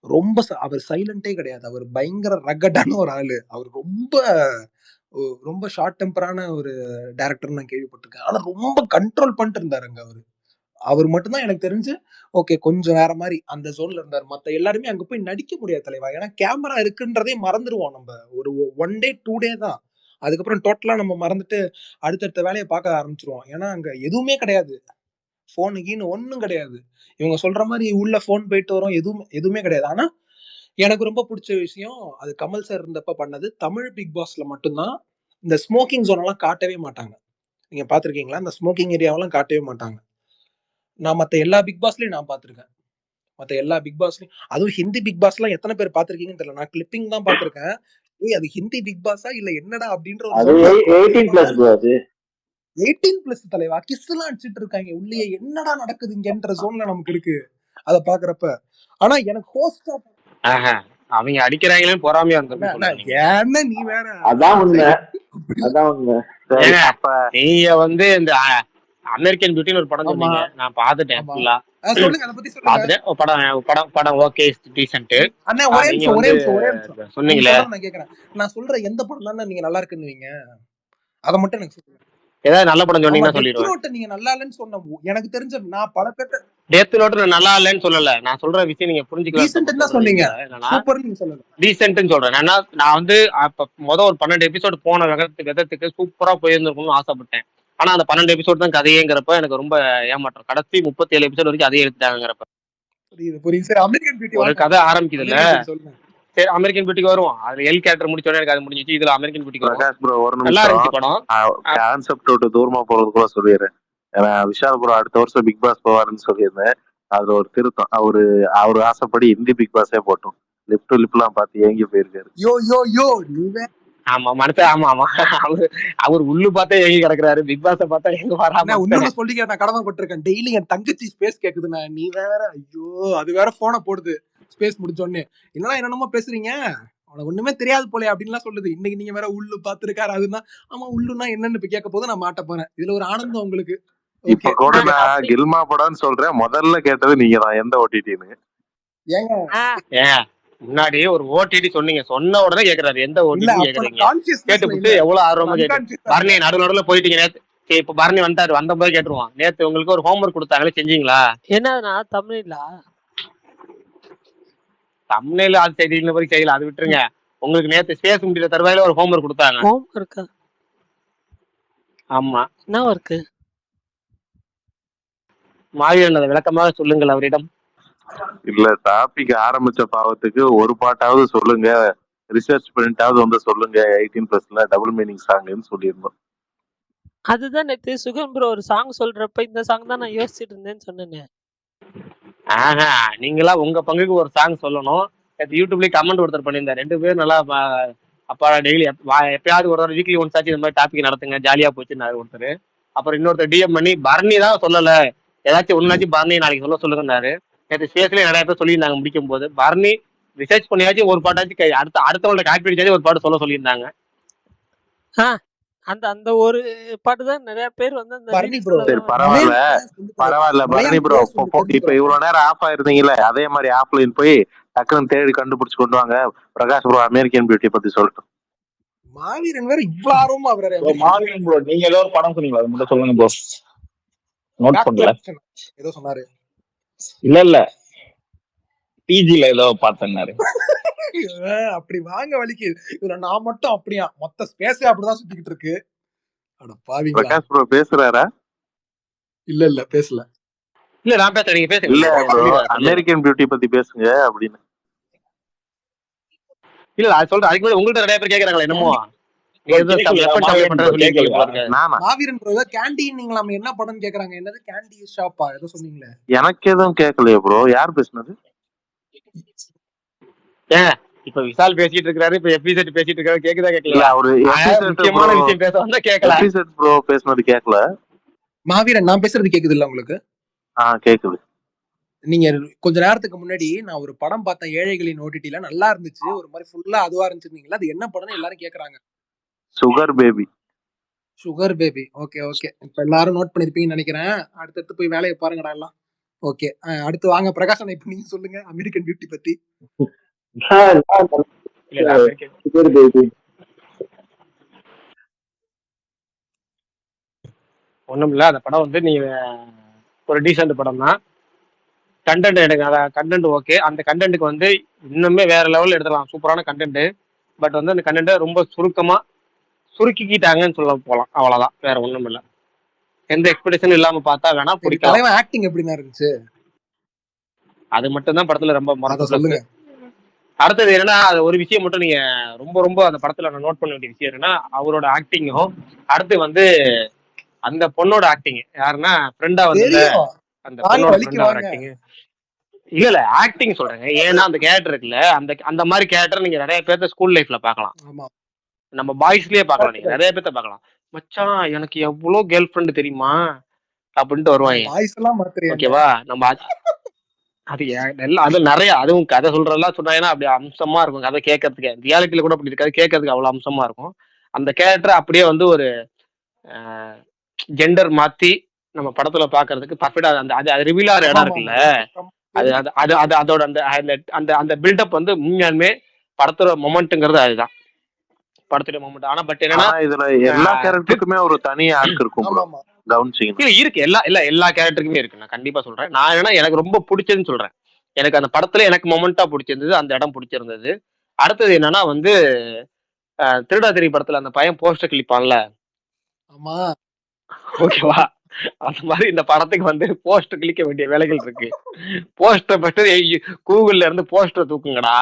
ரொம்ப அவர் சைலண்டே கிடையாது. அவர் பயங்கர ரகடான ஒரு ஆளு. அவர் ரொம்ப ரொம்ப ஷார்ட் டெம்பரான ஒரு டைரக்டர் நான் கேள்விப்பட்டிருக்கேன். ஆனா ரொம்ப கண்ட்ரோல் பண்ணிட்டு இருந்தாருங்க அவரு. அவர் மட்டும் தான் எனக்கு தெரிஞ்சு ஓகே கொஞ்சம் வேற மாதிரி அந்த ஜோன்ல இருந்தாரு. மத்த எல்லாருமே அங்க போய் நடிக்க முடியாது தலைவா. ஏன்னா கேமரா இருக்குன்றதே மறந்துருவோம் நம்ம. ஒரு 1 டே 2 டே தான். அதுக்கப்புறம் டோட்டலா நம்ம மறந்துட்டு அடுத்தடுத்த வேலையை பார்க்க ஆரம்பிச்சிருவோம். ஏன்னா அங்க எதுவுமே கிடையாது. போனு கீனு ஒண்ணும் கிடையாது. இவங்க சொல்ற மாதிரி உள்ள போன் போயிட்டு வரும், எதுவுமே கிடையாது. ஆனா எனக்கு ரொம்ப பிடிச்ச விஷயம், அது கமல் சார் இருந்தப்ப பண்ணது. தமிழ் பிக் பாஸ்ல மட்டும்தான் இந்த ஸ்மோக்கிங் ஜோன் எல்லாம் காட்டவே மாட்டாங்க. நீங்க பாத்திருக்கீங்களா? இந்த ஸ்மோக்கிங் ஏரியாவெல்லாம் காட்டவே மாட்டாங்க. நான் மத்த எல்லா பிக் பாஸ்லயும் நான் பாத்திருக்கேன். மத்த எல்லா பிக் பாஸ்லயும், அதுவும் ஹிந்தி பிக் பாஸ்லாம் எத்தனை பேர் பாத்திருக்கீங்கன்னு தெரியல. நான் கிளிப்பிங் தான் பாத்திருக்கேன். ஏய் அது ஹிந்தி பிக் பாஸா இல்ல என்னடா அப்படின்ற ஒரு அது ஜோன்ல இருக்கும். 18 பிளஸ் ப்ரோ. அது 18+ தலைவா. கிஸ் எல்லாம் அடிச்சிட்டு இருக்காங்க உள்ளே. என்னடா நடக்குது இங்கன்ற ஜோன்ல நமக்கு இருக்கு அத பாக்குறப்ப. ஆனா எனக்கு ஹோஸ்டா ஆஹா, அவங்க அடிக்கிறாங்களேன்னு பொறாமையா இருந்திருக்குன்னு சொல்றேன் நீங்க. ஏன்னா நீ வேற அதான் உண்மை. அதான் உண்மை. சரி, ஏங்க அப்ப நீங்க வந்து இந்த அமெரிக்கன் பியூட்டின்னு ஒரு படம் ஆமா சொன்னீங்க, நான் பார்த்துட்டேன் ஆமா. ஃபுல்லா. சொல்லுங்க, அத பத்தி சொல்லுங்க. பார்த்துட்டேன். படம் ஓகே டீசென்ட். அண்ணா ஒரே நீங்க நிமிஷம், ஒரே வந்து நிமிஷம், ஒரே நிமிஷம். நீங்க சொன்னீங்களே சொல்றத நான் கேக்குறேன். நான் சொல்ற எந்த படம் தானே நீங்க நல்லா இருக்குன்னுவீங்க? அத மட்டும் எனக்கு சொல்லுங்க. ஏதாவது நல்ல படம் ஆமா, சொன்னீங்கன்னா டெத் சொல்லிடுவேன். நோட் நீங்க நல்லா இல்லன்னு சொன்ன எனக்கு தெரிஞ்ச நான் பல பேர்ட்ட டெத் நோட் நல்லா இல்லைன்னு சொல்லல. நான் சொல்ற விஷயம் நீங்க புரிஞ்சுக்கலாம். டீசென்ட் தான் சொன்னீங்க. என்னன்னா சூப்பர் நீங்க சொல்லல. டீசென்ட்னு சொல்றேன். நான் வந்து அப்ப ஒரு 12 எபிசோடு போன விதத்துக்கு சூப்பரா போயிருந்திருக்கும்னு ஆசைப்பட்டேன். ஆனா அந்த 12 எபிசோடு தான் கதையேங்கிறப்ப எனக்கு ரொம்ப ஏமாற்றம். கடைசி 37 எபிசோடு வரைக்கும் அதே எடுத்துட்டாங்கிறப்ப புரியுது. சரி, அமெரிக்கன் பியூட்டி ஒரு கதை ஆரம்பிக்குது இல்ல. சொல்லுங்க. சரி, அமெரிக்கன் பியூட்டிக்கு வருவோம். அது எல் கேரக்டர் முடிச்சோடனே எனக்கு அது முடிஞ்சிச்சு. இதுல அமெரிக்கன் பியூட்டிக்கு வரும். பிரகாஷ் ப்ரோ ஒரு நல்லா நிமிஷம் இருந்துச்சு படம். கான்செப்ட் விட்டு தூரமா போறதுக்குள்ள சொல்லிடுறேன். ஏன்னா விஷால் ப்ரோ அடுத்த வருஷம் பிக் பாஸ் போவாருன்னு சொல்லியிருந்தேன். அதுல ஒரு திருத்தம். அவரு ஆசைப்படி ஹிந்தி பிக் பாஸே போட்டோம். லிப் டு லிப் எல்லாம் பார்த்து ஏங்கி போயிருக்காரு. யோ நீ ஆமா மனசே. ஆமா அவர் உள்ளு பார்த்தே ஏங்கி கிடக்குறாரு. பிக் பாஸ பார்த்தா எங்க வராம உண்மையில சொல்லிக்க நான் கடமைப்பட்டிருக்கேன். டெய்லி என் தங்கச்சி ஸ்பேஸ் கேக்குதுண்ணா. நீ வேற ஐயோ அது வேற போனை போடுது ஸ்பேஸ் முடிச்சோடனே. என்னமோ பேசுறீங்க, உனக்கு ஒண்ணுமே தெரியாது போல அப்படின்லாம் சொல்லுது. இன்னைக்கு நீங்க வேற உள்ளு பாத்துருக்காரு. அதுன்னா ஆமா உள்ளுன்னா என்னன்னு இப்ப கேட்க போது நான் மாட்ட போறேன். இதுல ஒரு ஆனந்தம் உங்களுக்கு. இப்ப கூட நான் கில்மா படம்னு சொல்றேன். முதல்ல கேட்டது நீங்க தான். எந்த ஓடிடின்னு ஏங்க முன்னாடி ஒரு ஓடிடி சொன்னீங்க. சொன்ன உடனே கேக்குறாரு எந்த ஓடிடி கேக்குறீங்க. கேட்டுவிட்டு எவ்வளவு ஆர்வமா கேட்டு பரணி நடுவுல போயிட்டீங்க. நேத்து இப்ப பரணி வந்துட்டாரு. வந்த போய் கேட்டுருவான். நேத்து உங்களுக்கு ஒரு ஹோம்ஒர்க் கொடுத்தாங்களே, செஞ்சீங்களா? என்னதுண்ணா தமிழ்ல தமிழ்ல அது செய்தியில போய் செய்யல, அது விட்டுருங்க. உங்களுக்கு நேத்து ஸ்பேஸ் முடிகிற தருவாயில ஒரு ஹோம்ஒர்க் கொடுத்தாங்க. ஹோம்ஒர்க்கா? ஆமா, என்ன ஒர்க்கு? மாவீரன் அதை விளக்கமாக சொல்லுங்கள் அவரிடம். இல்ல, டாபிக் ஆரம்பிச்ச பாவத்துக்கு ஒரு பாட்டாவது சொல்லுங்க, ரிசர்ச் பண்ணிட்டாவது வந்து சொல்லுங்க. 18+ டபுள் மீனிங் சாங்னு சொல்லியிருந்தோம். அதுதான் நேத்து சுகன் ப்ரோ ஒரு சாங் சொல்றப்ப இந்த சாங் தான் நான் யோசிச்சுட்டு இருந்தேன்னு சொன்னேன். நீங்களா உங்க பங்குக்கு ஒரு சாங் சொல்லணும். யூடியூப்லயே கமெண்ட் ஒருத்தர் பண்ணியிருந்தார், 2 பேரும் நல்லா அப்பா டெய்லி எப்பயாவது ஒரு வீக்லி ஒன்ஸ் ஆச்சு இந்த மாதிரி டாபிக் நடத்துங்க, ஜாலியா போச்சுன்னாரு ஒருத்தர். அப்புறம் இன்னொருத்தர் டிஎம் பண்ணி பரணி தான் சொல்லல, ஏதாச்சும் ஒன்னாச்சும் பரணி நாளைக்கு சொல்ல சொல்லுங்கன்னாரு. நேற்று ஸ்பேஸ்லயே நிறைய பேர் சொல்லியிருந்தாங்க முடிக்கும் போது, பரணி ரிசர்ச் பண்ணியாச்சும் ஒரு பாட்டாச்சும் அடுத்தவங்களோட காப்பி அடிச்சாச்சும் ஒரு பாட்டு சொல்ல சொல்லியிருந்தாங்க. அந்த அந்த ஒரு பாட்டு தான் நிறைய பேர் வந்து அந்த பரணி ப்ரோ சரி பரவாயில்ல பரணி ப்ரோ. இப்ப இவ்வளவு நேரம் ஆஃப் ஆயிருந்தீங்கல்ல, அதே மாதிரி ஆஃப்லைன் போய் டக்குன்னு தேடி கண்டுபிடிச்சு கொண்டு வாங்க. பிரகாஷ் ப்ரோ அமெரிக்கன் பியூட்டி பத்தி சொல்லட்டும். மாவீரன் வேற இவ்வளவு ஆர்வமா அவரு மாவீரன் ப்ரோ, நீங்க ஏதோ ஒரு படம் சொன்னீங்களா, அது மட்டும் சொல்லுங்க ப்ரோ. நோட் பண்ணல. ஏதோ சொன்னாரு. இல்ல டிஜில ஏதோ பார்த்தேன்னாரு. அப்படி வாங்க வலிக்கு. இதுல நான் மட்டும் அப்படியா, மொத்த ஸ்பேஸே அப்படிதான் சுத்திக்கிட்டு இருக்கு. அட பாவிங்களா. பிரகாஷ் ப்ரோ பேசுறாரா? இல்ல பேசல. இல்ல நான் பேசுறேன், நீங்க பேசுங்க. இல்ல ப்ரோ, அமெரிக்கன் பியூட்டி பத்தி பேசுங்க அப்படின்னு. இல்ல அது சொல்றேன். அதுக்கு முன்னாடி உங்கள்ட்ட நிறைய பேர் கேக்குறாங்களா என்னமோ மாவீரன் ப்ரோ கேண்டீன் என்ன படம் கேக்குறாங்க. என்னது கேண்டி ஷாப்பா ஏதோ சொன்னீங்களே? எனக்கு எதுவும் கேட்கலையே ப்ரோ. யார் பேசுனது? இப்ப விசால் பேசிட்டு இருக்காரு, இப்ப எபிசெட் பேசிட்டு இருக்காரு. கேக்குதா கேட்கல? அவரு முக்கியமான விஷயம் பேச வந்தா கேட்கல. எபிசெட் ப்ரோ பேசுனது கேட்கல. மாவீரன் நான் பேசுறது கேக்குது இல்ல உங்களுக்கு? கேக்குது. நீங்க கொஞ்ச நேரத்துக்கு முன்னாடி நான் ஒரு படம் பார்த்தேன், ஏழைகளின் ஓடிடில, நல்லா இருந்துச்சு, ஒரு மாதிரி ஃபுல்லா அதுவா இருந்துச்சுங்களா? அது என்ன படம்னு எல்லாரும் கேக்குறாங்க. Sugar baby. Sugar baby. Okay இப்ப எல்லாரும் நோட் பண்ணிருப்பீங்கன்னு நினைக்கிறேன். அடுத்தடுத்து போய் வேலையை பாருங்கடா எல்லாம். ஓகே அடுத்து வாங்க பிரகாஷ், இப்ப நீங்க சொல்லுங்க அமெரிக்கன் பியூட்டி பத்தி. ஒண்ணும் இல்ல, அந்த படம் வந்து நீங்க ஒரு டீசென்ட் படம் தான். கண்டென்ட் எனக்கு கண்டென்ட் ஓகே. அந்த கண்டென்ட்டுக்கு வந்து இன்னுமே வேற லெவல்ல எடுத்துக்கலாம், சூப்பரான கண்டென்ட். பட் வந்து அந்த கண்டென்ட்டை ரொம்ப சுருக்கிக்கிட்டாங்கன்னு சொல்ல போலாம், அவ்வளவுதான், வேற ஒண்ணும் இல்ல. எந்த எக்ஸ்பெக்டேஷன் இல்லாம பார்த்தா வேணா பிடிக்கும். ஆக்டிங் எப்படின்னா இருந்துச்சு, அது மட்டும் தான் படத்துல ரொம்ப மறக்க சொல்லுங்க. அடுத்தது என்னன்னா, அது ஒரு விஷயம் மட்டும் நீங்க ரொம்ப அந்த படத்துல நான் நோட் பண்ண வேண்டிய விஷயம் என்னன்னா, அவரோட ஆக்டிங்கும், அடுத்து வந்து அந்த பொண்ணோட ஆக்டிங். யாருன்னா ஃப்ரெண்டா வந்து அந்த பொண்ணோட ஃப்ரெண்டா ஆக்டிங். இல்ல ஆக்டிங் சொல்றேங்க. ஏன்னா அந்த கேரக்டர் இருக்குல்ல, அந்த மாதிரி கேரக்டர் நீங்க நிறைய பேர்த்த ஸ்கூல் லைஃப்ல பாக்கலாம், நம்ம பாய்ஸ்லயே பாக்கலாம், நீங்க நிறைய பேர்த்த பாக்கலாம். மச்சான் எனக்கு எவ்வளவு கேர்ள் ஃப்ரெண்ட் தெரியுமா அப்படின்ட்டு வருவாங்க. ஓகேவா? நம்ம அது எல்லாம் அது நிறைய, அதுவும் கதை சொல்றதெல்லாம் சொன்னாங்கன்னா அப்படி அம்சமா இருக்கும் கதை கேட்கறதுக்கு. ரியாலிட்டியில கூட அப்படி இருக்காது, கேட்கறதுக்கு அவ்வளவு அம்சமா இருக்கும். அந்த கேரக்டர் அப்படியே வந்து ஒரு ஜெண்டர் மாத்தி நம்ம படத்துல பாக்குறதுக்கு பர்ஃபெக்டா அது ரிவீல் ஆகிற இடம் இருக்குல்ல, அது அது அது அதோட அந்த அந்த அந்த பில்டப் வந்து உண்மையாலுமே படத்தோட மொமெண்ட்ங்கிறது அதுதான், படத்தோட மொமெண்ட். ஆனா பட் என்னன்னா இதுல எல்லா கேரக்டருக்குமே ஒரு தனி ஆர்க் இருக்கும், இருக்கு. எல்லா கேரக்டருக்குமே இருக்கு, நான் கண்டிப்பா சொல்றேன். நான் என்னன்னா எனக்கு ரொம்ப பிடிச்சதுன்னு சொல்றேன். எனக்கு அந்த படத்துல எனக்கு மொமெண்டா பிடிச்சிருந்தது, அந்த இடம் பிடிச்சிருந்தது. அடுத்தது என்னன்னா வந்து திருடா திரி படத்துல அந்த பையன் போஸ்டர் கிளிப்பான்ல, ஓகேவா? அந்த மாதிரி இந்த படத்துக்கு வந்து போஸ்டர் கிளிக்க வேண்டிய வேலைகள் இருக்கு. போஸ்டர் ஃபர்ஸ்ட் கூகுள்ல இருந்து போஸ்டர் தூக்குங்கடா.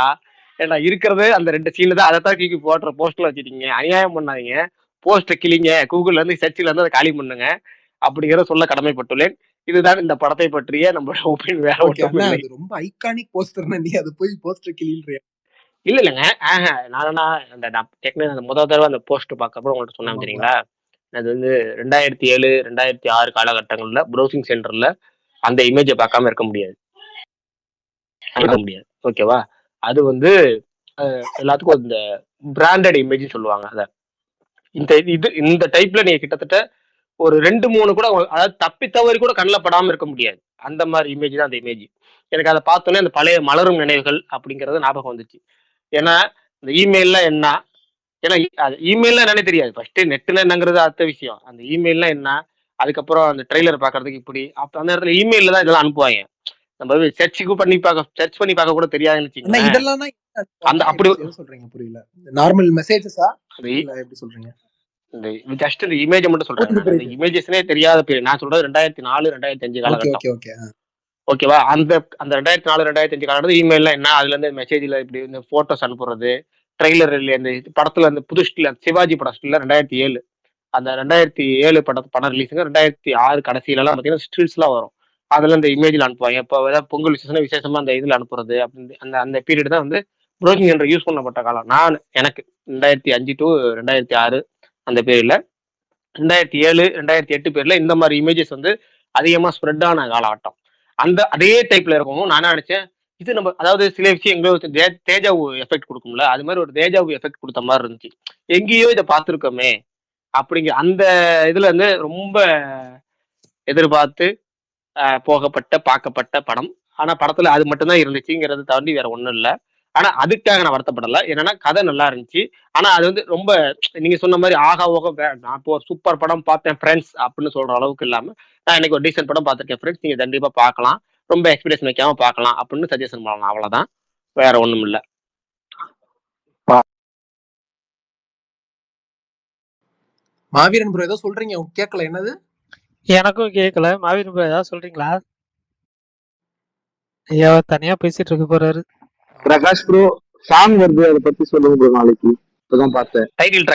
ஏன்னா இருக்கிறது அந்த 2 சீன்ல தான், அதைத்தான் தூக்கி போடுற போஸ்டர்ல வச்சுட்டீங்க. அநியாயம் பண்ணாதீங்க, போஸ்டர் கிளிங்க, கூகுள்ல இருந்து சர்ச்சில இருந்து அதை காலி பண்ணுங்க அப்படிங்கிறத சொல்ல கடமைப்பட்டுள்ளேன். இதுதான் இந்த படத்தை பற்றிய நம்மளோட ஒப்பீனியன். வேற ஒன்றும் இல்லை. ரொம்ப ஐகானிக் போஸ்டர்னா நீ அது போய் போஸ்டர் கிளில்றியா? இல்லைங்க, நான் அந்த முதல் தடவை அந்த போஸ்டர் பார்க்கப்போ உங்கள்கிட்ட சொன்னேன் தெரியுங்களா, அது வந்து 2007 2006 காலகட்டங்கள்ல ப்ரௌசிங் சென்டர்ல அந்த இமேஜை பார்க்காம இருக்க முடியாது. ஓகேவா? அது வந்து எல்லாத்துக்கும் இந்த பிராண்டட் இமேஜ் சொல்லுவாங்க. அத இந்த டைப்ல நீங்க கிட்டத்தட்ட ஒரு 2-3 கூட, அதாவது தப்பி தவறி கூட கண்ணில் படாம இருக்க முடியாது. அந்த மாதிரி இமேஜ் தான் அந்த இமேஜ். எனக்கு அதை பார்த்தோன்னே அந்த பழைய மலரும் நினைவுகள் அப்படிங்கறது ஞாபகம் வந்துச்சு. ஏன்னா இந்த இமெயில்ல என்ன, ஏன்னா அது இமெயில்ல என்னன்னு தெரியாது. ஃபர்ஸ்ட் நெட்ல என்னங்கிறது அடுத்த விஷயம். அந்த இமெயில்ல என்ன, அதுக்கப்புறம் அந்த ட்ரெய்லர் பாக்குறதுக்கு இப்படி, அப்ப அந்த இடத்துல இமெயில்ல தான் இதெல்லாம் அனுப்புவாங்க. நம்ம சர்ச் பண்ணி பார்க்க கூட தெரியாதுன்னு வச்சுக்கோங்க. இதெல்லாம் அந்த அப்படி சொல்றீங்க, புரியல. நார்மல் மெசேஜஸா இல்ல எப்படி சொல்றீங்க? இந்த ஜஸ்ட் இந்த இமேஜ் மட்டும் சொல்றேன். இந்த இமேஜஸ்னே தெரியாத பேர் நான் சொல்றது 2004 2005 காலகட்டம். ஓகேவா? அந்த 2004 2005 காலகட்டத்தில் இமெயில்ல என்ன, அதுல இருந்து மெசேஜ்ல இப்படி இந்த போட்டோஸ் அனுப்புறது, ட்ரெய்லர் இந்த படத்துல அந்த புது சிவாஜி படம் ஸ்டில்ல 2007, அந்த 2007 படம் ரிலீஸுங்க. 2006 கடைசியில எல்லாம் பாத்தீங்கன்னா ஸ்டில்ஸ் எல்லாம் வரும். அதுல இந்த இமேஜ்ல அனுப்புவாங்க. இப்போ ஏதாவது பொங்கல் விசேஷமா அந்த இதுல அனுப்புறது அப்படின்னு அந்த அந்த பீரியட் தான் வந்து ப்ரௌசிங் என்ற யூஸ் பண்ணப்பட்ட காலம். எனக்கு 2005 to 2006 அந்த பீரியட்ல 2007 2008 பேர்ல இந்த மாதிரி இமேஜஸ் வந்து அதிகமா ஸ்ப்ரெட் ஆன காலகட்டம். அதே டைப்ல இருக்கவும் நான் நினைச்சேன் இது நம்ம அதாவது சில விஷயம் எங்கேயோ தேஜாவு எஃபெக்ட் கொடுக்கும்ல, அது மாதிரி ஒரு தேஜாவு எஃபெக்ட் கொடுத்த மாதிரி இருந்துச்சு. எங்கேயோ இதை பார்த்துருக்கோமே அப்படிங்கிற அந்த இதுல இருந்து ரொம்ப எதிர்பார்த்து போகப்பட்ட பார்க்கப்பட்ட படம். ஆனா படத்துல அது மட்டும்தான் இருந்துச்சுங்கிறத தாண்டி வேற ஒண்ணும் இல்லை. ஆனா அதுக்காக நான் வருத்தப்படல. என்னன்னா கதை நல்லா இருந்துச்சு. ஆனா அது வந்து ரொம்ப நீங்க சொன்ன மாதிரி ஆகா ஓக நான் இப்போ ஒரு சூப்பர் படம் பார்த்தேன் ஃப்ரெண்ட்ஸ் அப்படின்னு சொல்ற அளவுக்கு இல்லாம நான் இன்னைக்கு ஒரு டீசென்ட் படம் பார்த்திருக்கேன் ஃப்ரெண்ட்ஸ், நீங்க கண்டிப்பா பார்க்கலாம், ரொம்ப எக்ஸ்பெக்டேஷன் வைக்காம பார்க்கலாம் அப்படின்னு சஜஷன் பண்ணலாம். அவ்வளவுதான், வேற ஒண்ணும் இல்லை. மாவீரன் ப்ரோ ஏதோ சொல்றீங்க, கேட்கல என்னது? எனக்கும் கேட்கல. மாவீரன் ப்ரோ ஏதாவது சொல்றீங்களா? ஐயா தனியா பேசிட்டு இருக்க போறாரு. பிரகாஷ் ப்ரோ சாங் வருது, அதை பத்தி சொல்லுங்க ப்ரோ. நாளைக்கு இப்பதான் பார்த்தேன். டைட்டில்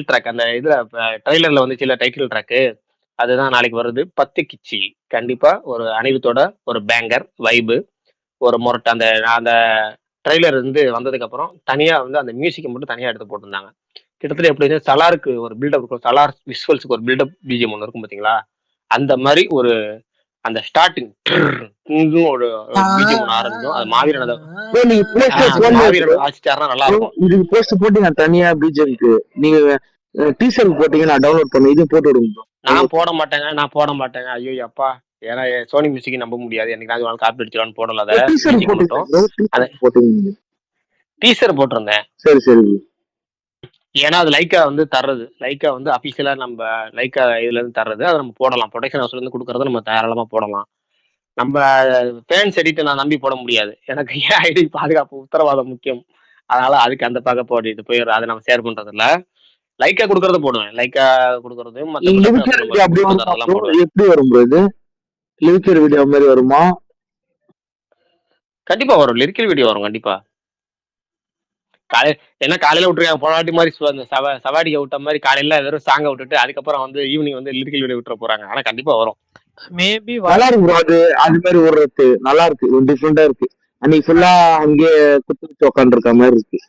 ட்ராக் அந்த இதுல ட்ரைலர்ல வந்து சில டைட்டில் ட்ராக்கு அதுதான் நாளைக்கு வருது. 10 கிச்சி கண்டிப்பா ஒரு அணிவத்தோட ஒரு பேங்கர் வைபு ஒரு மொரட்டை. அந்த அந்த ட்ரைலர் வந்து வந்ததுக்கு அப்புறம் தனியா வந்து அந்த மியூசிக்கை மட்டும் தனியா எடுத்து போட்டிருந்தாங்க. கிட்டத்தட்ட எப்படி சலாருக்கு ஒரு பில்டப் இருக்கும், சலார் விஷுவல்ஸுக்கு ஒரு பில்டப் பிஜிஎம் ஒன்று இருக்கும் பாத்தீங்களா, அந்த மாதிரி ஒரு அந்த ஸ்டார்டிங் ஒரு பிஜிஎம் ஒன்று ஆரம்பிக்கும். அது மாவீரன் வாசிச்சாருன்னா நல்லா இருக்கும். இதுக்கு போஸ்ட் போட்டு நான் தனியா பிஜிஎம்க்கு நீங்க டீசர் போட்டீங்க, நான் டவுன்லோட் பண்ணி இது போட்டு விடுங்க. நான் போட மாட்டேங்க. ஐயோ அப்பா, ஏன்னா சோனி மியூசிக் நம்ப முடியாது. எனக்கு நான் காப்பி அடிச்சிடலான்னு போடல. அதை டீசர் போட்டிருந்தேன். சரி. ஏன்னா அது லைக்கா வந்து தர்றது, லைக்கா வந்து அபிஷியலா நம்ம லைக்கா இதுல இருந்து தர்றது, அதை நம்ம போடலாம். ப்ரொடக்ஷன் ஹவுஸ்ல இருந்து கொடுக்கறத நம்ம தாராளமா போடலாம். நம்ம ஃபேன்ஸ் எடிட்டை நான் நம்பி போட முடியாது. எனக்கு ஏன் ஐடி பாதுகாப்பு உத்தரவாதம் முக்கியம். அதனால அதுக்கு அந்த பக்கம் போட்டுட்டு போயிடுற, அதை நம்ம ஷேர் பண்றது இல்ல. லைக்கா கொடுக்கறத போடுவேன். லைக்கா கொடுக்கறது எப்படி வரும் இது? லிரிக்கல் வீடியோ மாதிரி வருமா? கண்டிப்பா வரும், லிரிக்கல் வீடியோ வரும் கண்டிப்பா. காலையில விட்டுருக்காங்க போன வாட்டி மாதிரி சவாடிக்க விட்ட மாதிரி காலையில வெறும் சாங்க விட்டுட்டு அதுக்கப்புறம் வந்து ஈவினிங் வந்து லிரிக்கல் வீடியோ விட்டுற போறாங்க. ஆனா கண்டிப்பா வரும். மேபி நல்லா இருக்கு அது மாதிரி ஓடுறது நல்லா இருக்கு, டிஃப்ரெண்டா இருக்கு. அன்னைக்கு ஃபுல்லா அங்கேயே குத்து உட்காந்து இருக்க மாதிரி இருக்கு.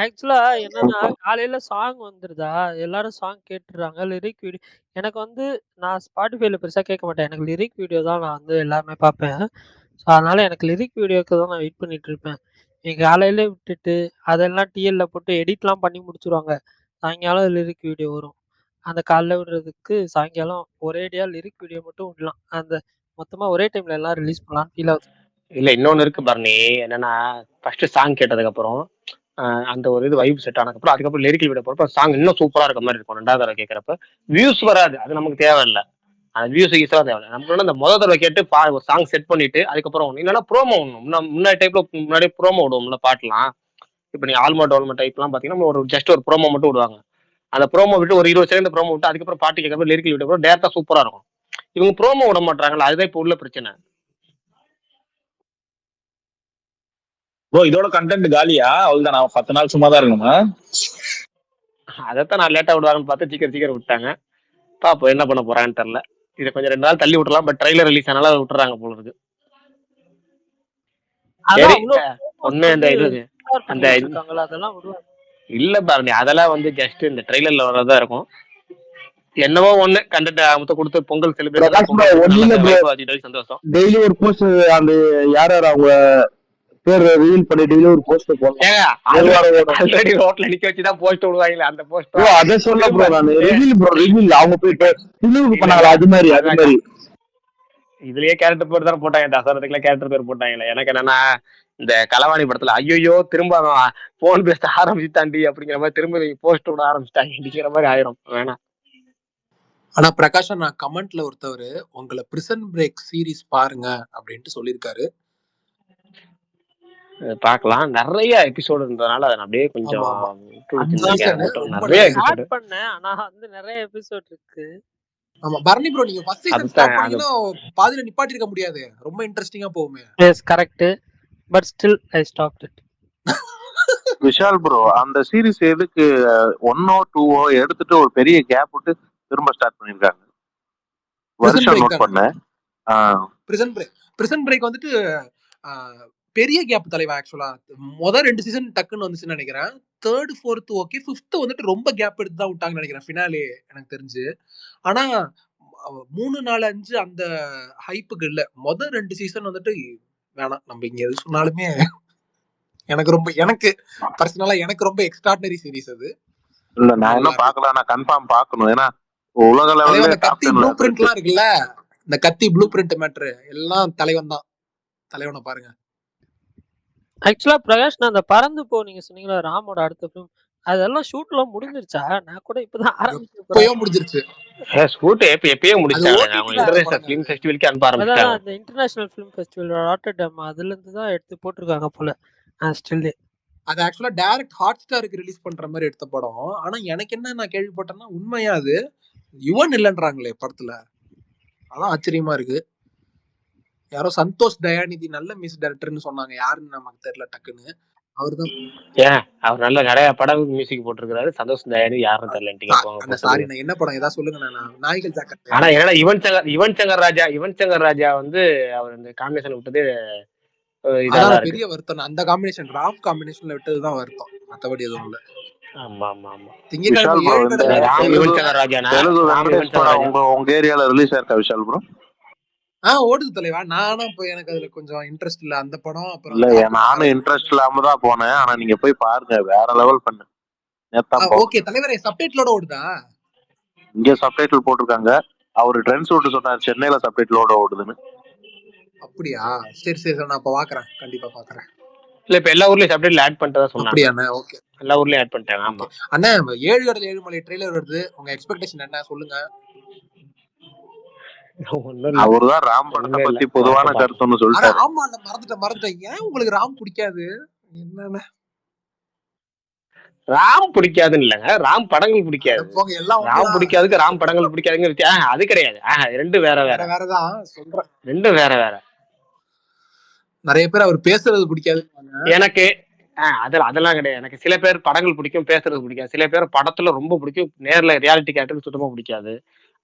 ஆக்சுவலா என்னன்னா காலையில சாங் வந்துருதா, எல்லாரும் சாங் கேட்டுறாங்க. லிரிக் வீடியோ எனக்கு வந்து நான் ஸ்பாட்டிஃபைல பெருசா கேட்க மாட்டேன். எனக்கு லிரிக் வீடியோ தான் நான் வந்து எல்லாமே பார்ப்பேன். ஸோ அதனால எனக்கு லிரிக் வீடியோக்கு தான் நான் வெயிட் பண்ணிட்டு இருப்பேன். நீங்க காலையில விட்டுட்டு அதெல்லாம் டிஎல்ல போட்டு எடிட்லாம் பண்ணி முடிச்சிருவாங்க. சாயங்காலம் லிரிக் வீடியோ வரும். அந்த காலைல விடுறதுக்கு சாயங்காலம் ஒரேடியா லிரிக் வீடியோ மட்டும் விடலாம். அந்த மொத்தமா ஒரே டைம்ல எல்லாம் ரிலீஸ் பண்ணலாம் ஃபீல் ஆகுது. இல்ல இன்னொன்னு இருக்கு பரணி, என்னன்னா ஃபர்ஸ்ட் சாங் கேட்டதுக்கு அப்புறம் அந்த ஒரு இது வைப் செட் ஆனதுக்கப்புறம் அதுக்கப்புறம் லிரிக்கல் வீடியோ போறப்ப சாங் இன்னும் சூப்பரா இருக்க மாதிரி இருக்கும். ரெண்டாவது தடவை கேட்கறப்ப வியூஸ் வராது, அது நமக்கு தேவையில்லை. அந்த வியூஸ் ஈஸியா தேவையில்லை. நமக்கு அந்த முதல் தடவை கேட்டு ஒரு சாங் செட் பண்ணிட்டு அதுக்கப்புறம் இல்லைன்னா ப்ரோமோ ஒண்ணும் முன்னாடி டைப்ல முன்னாடியே ப்ரோமோ விடுவோம்ல பாட்டுலாம். இப்ப நீ ஆல்மா டோல்மா டைப்லாம் பாத்தீங்கன்னா ஒரு ஜஸ்ட் ஒரு ப்ரோமோ மட்டும் விடுவாங்க. அந்த ப்ரோமோ விட்டு ஒரு 20 செகண்ட் ப்ரோமோ விட்டு அதுக்கப்புறம் பாட்டு கேட்கறப்ப லிரிக்கல் வீடியோ டேரக்டா சூப்பரா இருக்கும். இவங்க ப்ரோமோ விட மாட்டாங்கல்ல, அதுதான் இப்ப உள்ள பிரச்சனை. இதோட கண்டென்ட் காலியா? அவ்வளவுதான், நான் 10 நாள் சும்மா தான் இருக்கணுமா? அதைத்தான் நான் லேட்டா விடுவாங்கன்னு பார்த்து சீக்கிரம் விட்டாங்க. பாப்போம் என்ன பண்ண போறாங்கன்னு தெரியல. இதை கொஞ்சம் 2 நாள் தள்ளி விட்டுறலாம். பட் ட்ரைலர் ரிலீஸ் ஆனால விட்டுறாங்க போல இருக்கு. சரி ஒண்ணு இந்த இது அந்த இல்ல பாருங்க, அதெல்லாம் வந்து ஜஸ்ட் இந்த ட்ரைலர்ல வரதா இருக்கும். என்னவோ ஒண்ணு கண்டென்ட் அமுத்த கொடுத்து பொங்கல் செலிப்ரேஷன் சந்தோஷம். டெய்லி ஒரு போஸ்ட் அந்த யார் அவங்க பேர் ரிவீல் பண்ணிட்டு ஒரு போஸ்ட் போடுவாங்க. ஆல்ரெடி ரோட்ல நிக்க வச்சு தான் போஸ்ட் விடுவாங்க. அந்த போஸ்ட் அத சொல்ல ப்ரோ நான் ரிவீல் அவங்க போயிட்டு ரிவீல் பண்ணாங்களா, அது மாதிரி இதுலயே கேரக்டர் பேர் தான் போட்டாங்க. தசரத்துக்குள்ள கேரக்டர் பேர் போட்டாங்கல்ல. எனக்கு என்னன்னா இந்த களவாணி படத்துல ஐயோ திரும்ப போன் பேச ஆரம்பிச்சுட்டாண்டி அப்படிங்கிற மாதிரி திரும்ப போஸ்ட் விட ஆரம்பிச்சுட்டாங்க மாதிரி ஆயிரும். வேணாம். ஆனா பிரகாஷ் நான் கமெண்ட்ல ஒருத்தவர் உங்களை பிரிசன் பிரேக் சீரிஸ் பாருங்க அப்படின்ட்டு சொல்லியிருக்காரு. பாக்கலாம், நிறைய எபிசோடு இருந்ததுனால அதை அப்படியே கொஞ்சம் நிறைய எபிசோடு பண்ணேன். ஆனா வந்து நிறைய எபிசோட் இருக்கு. ஆமா பரணி ப்ரோ, நீங்க ஃபர்ஸ்ட் சீசன் ஸ்டார்ட் பண்ணீங்கன்னா பாதியில நிப்பாட்டி இருக்க முடியாது, ரொம்ப இன்ட்ரஸ்டிங்கா போகுமே. Yes correct, but still I stopped it. Vishal bro அந்த சீரிஸ் எதுக்கு 1 or 2 எடுத்துட்டு ஒரு பெரிய கேப் விட்டு திரும்ப ஸ்டார்ட் பண்ணிருக்காங்க? வருஷம் நோட் பண்ணேன். பிரிசன் பிரேக் வந்துட்டு பெரிய கேப் தலைவா. ஆக்சுவலா முதல் 2 சீசன் டக்குன்னு வந்துச்சுன்னு நினைக்கிறேன். 3rd 4th ஓகே, 5th வந்துட்டு ரொம்ப கேப் எடுத்து தான் விட்டாங்கன்னு நினைக்கிறேன் ஃபினாலே எனக்கு தெரிஞ்சு. ஆனா 3 4 5 அந்த ஹைப்புக்கு இல்ல. முதல் 2 சீசன் வந்துட்டு வேணாம், நம்ம இங்க எது சொன்னாலுமே எனக்கு பர்சனலா எனக்கு ரொம்ப எக்ஸ்ட்ராடினரி சீரிஸ் அது. இல்ல நான் என்ன பாக்கல, நான் கன்ஃபார்ம் பாக்கணும். ஏன்னா உலக லெவல்ல அந்த கத்தி ப்ளூ பிரிண்ட்லாம் இருக்குல்ல, இந்த கத்தி ப்ளூ பிரிண்ட் மேட்டர் எல்லாம் தலைவன் தான். தலைவனை பாருங்க. ஆக்சுவலா பிரகாஷ், நான் அந்த பறந்து போ நீங்க சொன்னீங்களா ராமோட அடுத்த ஃபிலிம், அதெல்லாம் ஷூட்லாம் முடிஞ்சிருச்சா? நான் கூட இப்பதான் ஆரம்பிச்சேன். முடிஞ்சிருச்சு. ஷூட் எப்பயே முடிச்சாங்க. அவங்க இன்டர்நேஷனல் ஃபிலிம் ஃபெஸ்டிவலுக்கு அனுப்ப ஆரம்பிச்சாங்க. அதான் அந்த இன்டர்நேஷனல் ஃபிலிம் ஃபெஸ்டிவல் ராட்டர்டாம் அதுல இருந்து தான் எடுத்து போட்டிருக்காங்க போல. ஸ்டில் அது ஆக்சுவலா டைரக்ட் ஹாட் ஸ்டாருக்கு ரிலீஸ் பண்ற மாதிரி எடுத்த படம். ஆனா எனக்கு என்ன நான் கேள்விப்பட்டேன்னா உண்மையா அது யுவன் இல்லன்றாங்களே படத்துல. அதான் ஆச்சரியமா இருக்கு. யாரோ சந்தோஷ் தயாநிதி நல்ல மியூசிக் டைரக்டர்னு சொன்னாங்க. யாருன்னு நமக்கு தெரியல டக்குன்னு. அவர்தான். அவர் நல்ல நிறைய படம் மியூசிக் போட்டிருக்காரு. சந்தோஷ் தயாநிதி யாருன்னு தெரியல. சாரி, நான் என்ன படம் ஏதாவது சொல்லுங்க. நான் நாய்கள் ஜாக்கிரதை. ஆனா என்னடா யுவன் சங்கர் ராஜா வந்து அவர் இந்த காம்பினேஷன் விட்டது பெரிய வருத்தம். அந்த காம்பினேஷன் ராம் காம்பினேஷன்ல விட்டதுதான் வருத்தம், மத்தபடி எதுவும் இல்ல. உங்க ஏரியால ரிலீஸ் ஆயிருக்கா விஷால் ப்ரோ? ஓடுது தலைவா. நானும் போய் எனக்கு அதுல கொஞ்சம் இன்ட்ரெஸ்ட் இல்ல அந்த படம். அப்புறம் இல்ல நானும் இன்ட்ரெஸ்ட் இல்லாம தான் போனேன். ஆனா நீங்க போய் பாருங்க, வேற லெவல் பண்ணு. ஓகே தலைவரே, சப்டைட்டிலோட ஓடுதா? இங்க சப்டைட்டில் போட்டிருக்காங்க. அவரு ட்ரெண்ட்ஸ் விட்டு சொன்னார் சென்னையில சப்டைட்டிலோட ஓடுதுன்னு. அப்படியா? சரி சரி, நான் இப்ப பாக்குறேன், கண்டிப்பா பாக்குறேன். இல்ல இப்ப எல்லா ஊர்லயும் சப்டைட்டில் ஆட் பண்ணிட்டதா சொன்னாங்க. அப்படியாண்ணே? ஓகே, எல்லா ஊர்லயும் ஆட் பண்ணிட்டாங்க. ஆமா அண்ணா, 7 கடல் 7 மலை ட்ரெய்லர் வருது. உங்க எக்ஸ்பெக்டேஷன் என்ன சொல்லுங்க. அவருதான் ராம் படத்தை பத்தி பொதுவான கருத்துன்னு சொல்லிட்டாரு. ஆமா, மறந்துட்டேன். ஏன் உங்களுக்கு ராம் பிடிக்காது? என்னன்னு ராம் பிடிக்காதுன்னு இல்லங்க, ராம் படங்கள் பிடிக்காது. ராம் பிடிக்காதுக்கு ராம் படங்கள் பிடிக்காதுங்க அது கிடையாது. ரெண்டு வேறதான் சொல்றேன். ரெண்டும் வேற. நிறைய பேர் அவர் பேசுறது பிடிக்காது எனக்கு. அதெல்லாம் கிடையாது. எனக்கு சில பேர் படங்கள் பிடிக்கும், பேசுறது பிடிக்காது. சில பேர் படத்துல ரொம்ப பிடிக்கும், நேர்ல ரியாலிட்டி கேரக்டர் சுத்தமா பிடிக்காது.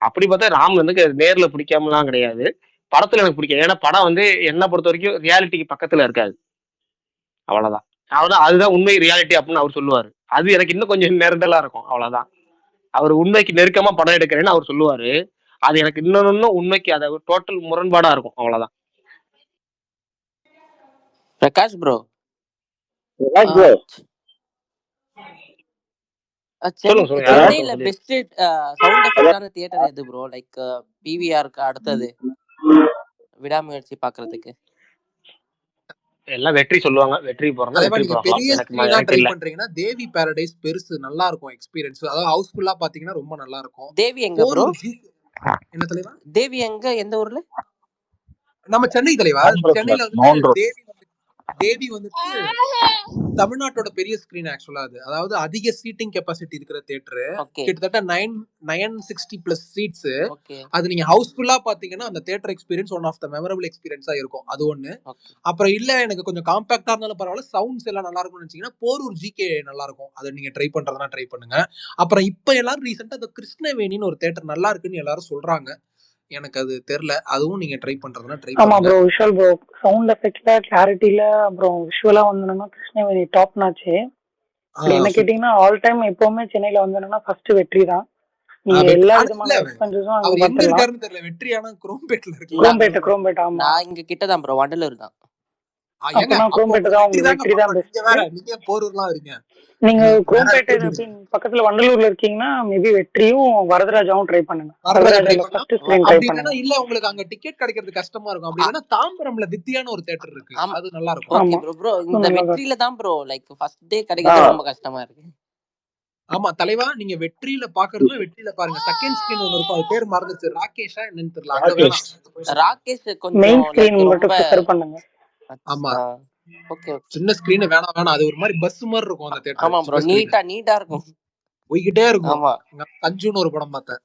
அப்படி பார்த்தா ராம் வந்து நேர்ல பிடிக்காமலாம் கிடையாது, படத்துல எனக்கு பிடிக்காது. ஏன்னா படம் வந்து என்ன பொறுத்த வரைக்கும் ரியாலிட்டிக்கு பக்கத்துல இருக்காது, அவ்வளவுதான். அதுதான் உண்மை ரியாலிட்டி அப்படின்னு அவர் சொல்லுவாரு. அது எனக்கு இன்னும் கொஞ்சம் நெருடலா இருக்கும், அவ்வளவுதான். அவர் உண்மைக்கு நெருக்கமா படம் எடுக்கிறேன்னு அவர் சொல்லுவாரு. அது எனக்கு இன்னொன்னு உண்மைக்கு அதை டோட்டல் முரண்பாடா இருக்கும், அவ்வளவுதான். பிரகாஷ் ப்ரோ, சென்னையில பெஸ்ட் சவுண்ட் எஃபெக்டான தியேட்டர் எது ப்ரோ? லைக் பிவிஆருக்கு அடுத்தது விடாமுயற்சி பாக்குறதுக்கு எல்லாம் வெற்றி சொல்லுவாங்க. வெற்றி பண்றீங்கன்னா தேவி பாரடைஸ் பெருசு, நல்லா இருக்கும் எக்ஸ்பீரியன்ஸ். அதாவது ஹவுஸ்ஃபுல்லா பாத்தீங்கன்னா ரொம்ப நல்லா இருக்கும். தேவி எங்க ப்ரோ? என்ன தலைவா? தேவி எங்க, எந்த ஊர்ல? நம்ம சென்னை தலைவா. சென்னையில தேவி வந்துட்டு தமிழ்நாட்டோட பெரிய ஸ்கிரீன் ஆக்சுவலா. அதாவது அதிக சீட்டிங் கெப்பாசிட்டி இருக்கிற தியேட்டர். கிட்டத்தட்ட 960+ சீட்ஸ். அது நீங்க ஹவுஸ்ஃபுல்லா பாத்தீங்கன்னா அந்த theatre experience one of the memorable எக்ஸ்பீரியன்ஸா இருக்கும். அது ஒண்ணு. அப்புறம் இல்ல எனக்கு கொஞ்சம் காம்பாக்டா இருந்தாலும் பரவாயில்ல, சவுண்ட்ஸ் எல்லாம் நல்லா இருக்கும்னு நினைச்சீங்கன்னா போரூர் ஜிகே நல்லா இருக்கும். அதை நீங்க ட்ரை பண்றதுனா ட்ரை பண்ணுங்க. அப்புறம் இப்ப எல்லாரும் ரீசெண்டா அந்த கிருஷ்ணவேணின்னு ஒரு தியேட்டர் நல்லா இருக்குன்னு எல்லாரும் சொல்றாங்க. எனக்கு அது தெரியல, அதுவும் நீங்க ட்ரை பண்றதுனா ட்ரை பண்ணுங்க. ஆமா ப்ரோ, விஷுவல் ப்ரோ, சவுண்ட் எஃபெக்ட்ல கிளாரிட்டில அப்புறம் விஷுவலா வந்தனா கிருஷ்ணவேணி டாப் நாச்சு. என்ன கேட்டீங்கன்னா ஆல் டைம் எப்பவுமே சென்னையில வந்தனா ஃபர்ஸ்ட் வெற்றி தான். நீங்க எல்லா விதமான எக்ஸ்பென்சஸும் அங்க அவர் எங்க இருக்காருன்னு தெரியல. வெற்றியானா குரோம்பேட்ல இருக்கு. குரோம்பேட். ஆமா, நான் இங்க கிட்ட தான் ப்ரோ, வண்டலூர் தான். குரோம்பேட் தான் உங்களுக்கு வெற்றி தான் பெஸ்ட். நீங்க போரூர்லாம் இருக்கீங்க. நீங்க குரோம்பேட்டை பக்கத்துல வண்டலூர்ல இருக்கீங்கன்னா மேபி வெற்றியும் வரதராஜாவும் ட்ரை பண்ணுங்க. வரதராஜால ஃபர்ஸ்ட் ஸ்கிரீன் ட்ரை பண்ணுங்க. இல்ல உங்களுக்கு அங்க டிக்கெட் கிடைக்கிறது கஷ்டமா இருக்கும் அப்படினா தாம்பரம்ல வித்தியான ஒரு தியேட்டர் இருக்கு, அது நல்லா இருக்கும். Okay bro. ப்ரோ இந்த வெற்றில தான் ப்ரோ லைக் ஃபர்ஸ்ட் டே கிடைக்கிறது ரொம்ப கஷ்டமா இருக்கு. ஆமா தலைவா, நீங்க வெற்றில பாக்குறதுல வெற்றில பாருங்க. செகண்ட் ஸ்கிரீன் ஒன்னு இருக்கும், அது பேர் மறந்துச்சு, ராகேஷா என்னன்னு தெரியல. அங்க வேணா ராகேஷ் கொஞ்சம் மெயின் ஸ்கிரீன் மட்டும் ப்ரிஃபர் பண்ணுங்க. ஆமா ஓகே. சின்ன ஸ்கிரீன் வேணாம், அது ஒரு மாதிரி பஸ் மாதிரி இருக்கும் அந்த தியேட்டர். ஆமா ப்ரோ, நீட்டா இருக்கும், போய்கிட்டே இருக்கும். ஆமா, சஞ்சுன்னு ஒரு படம் பார்த்தேன்,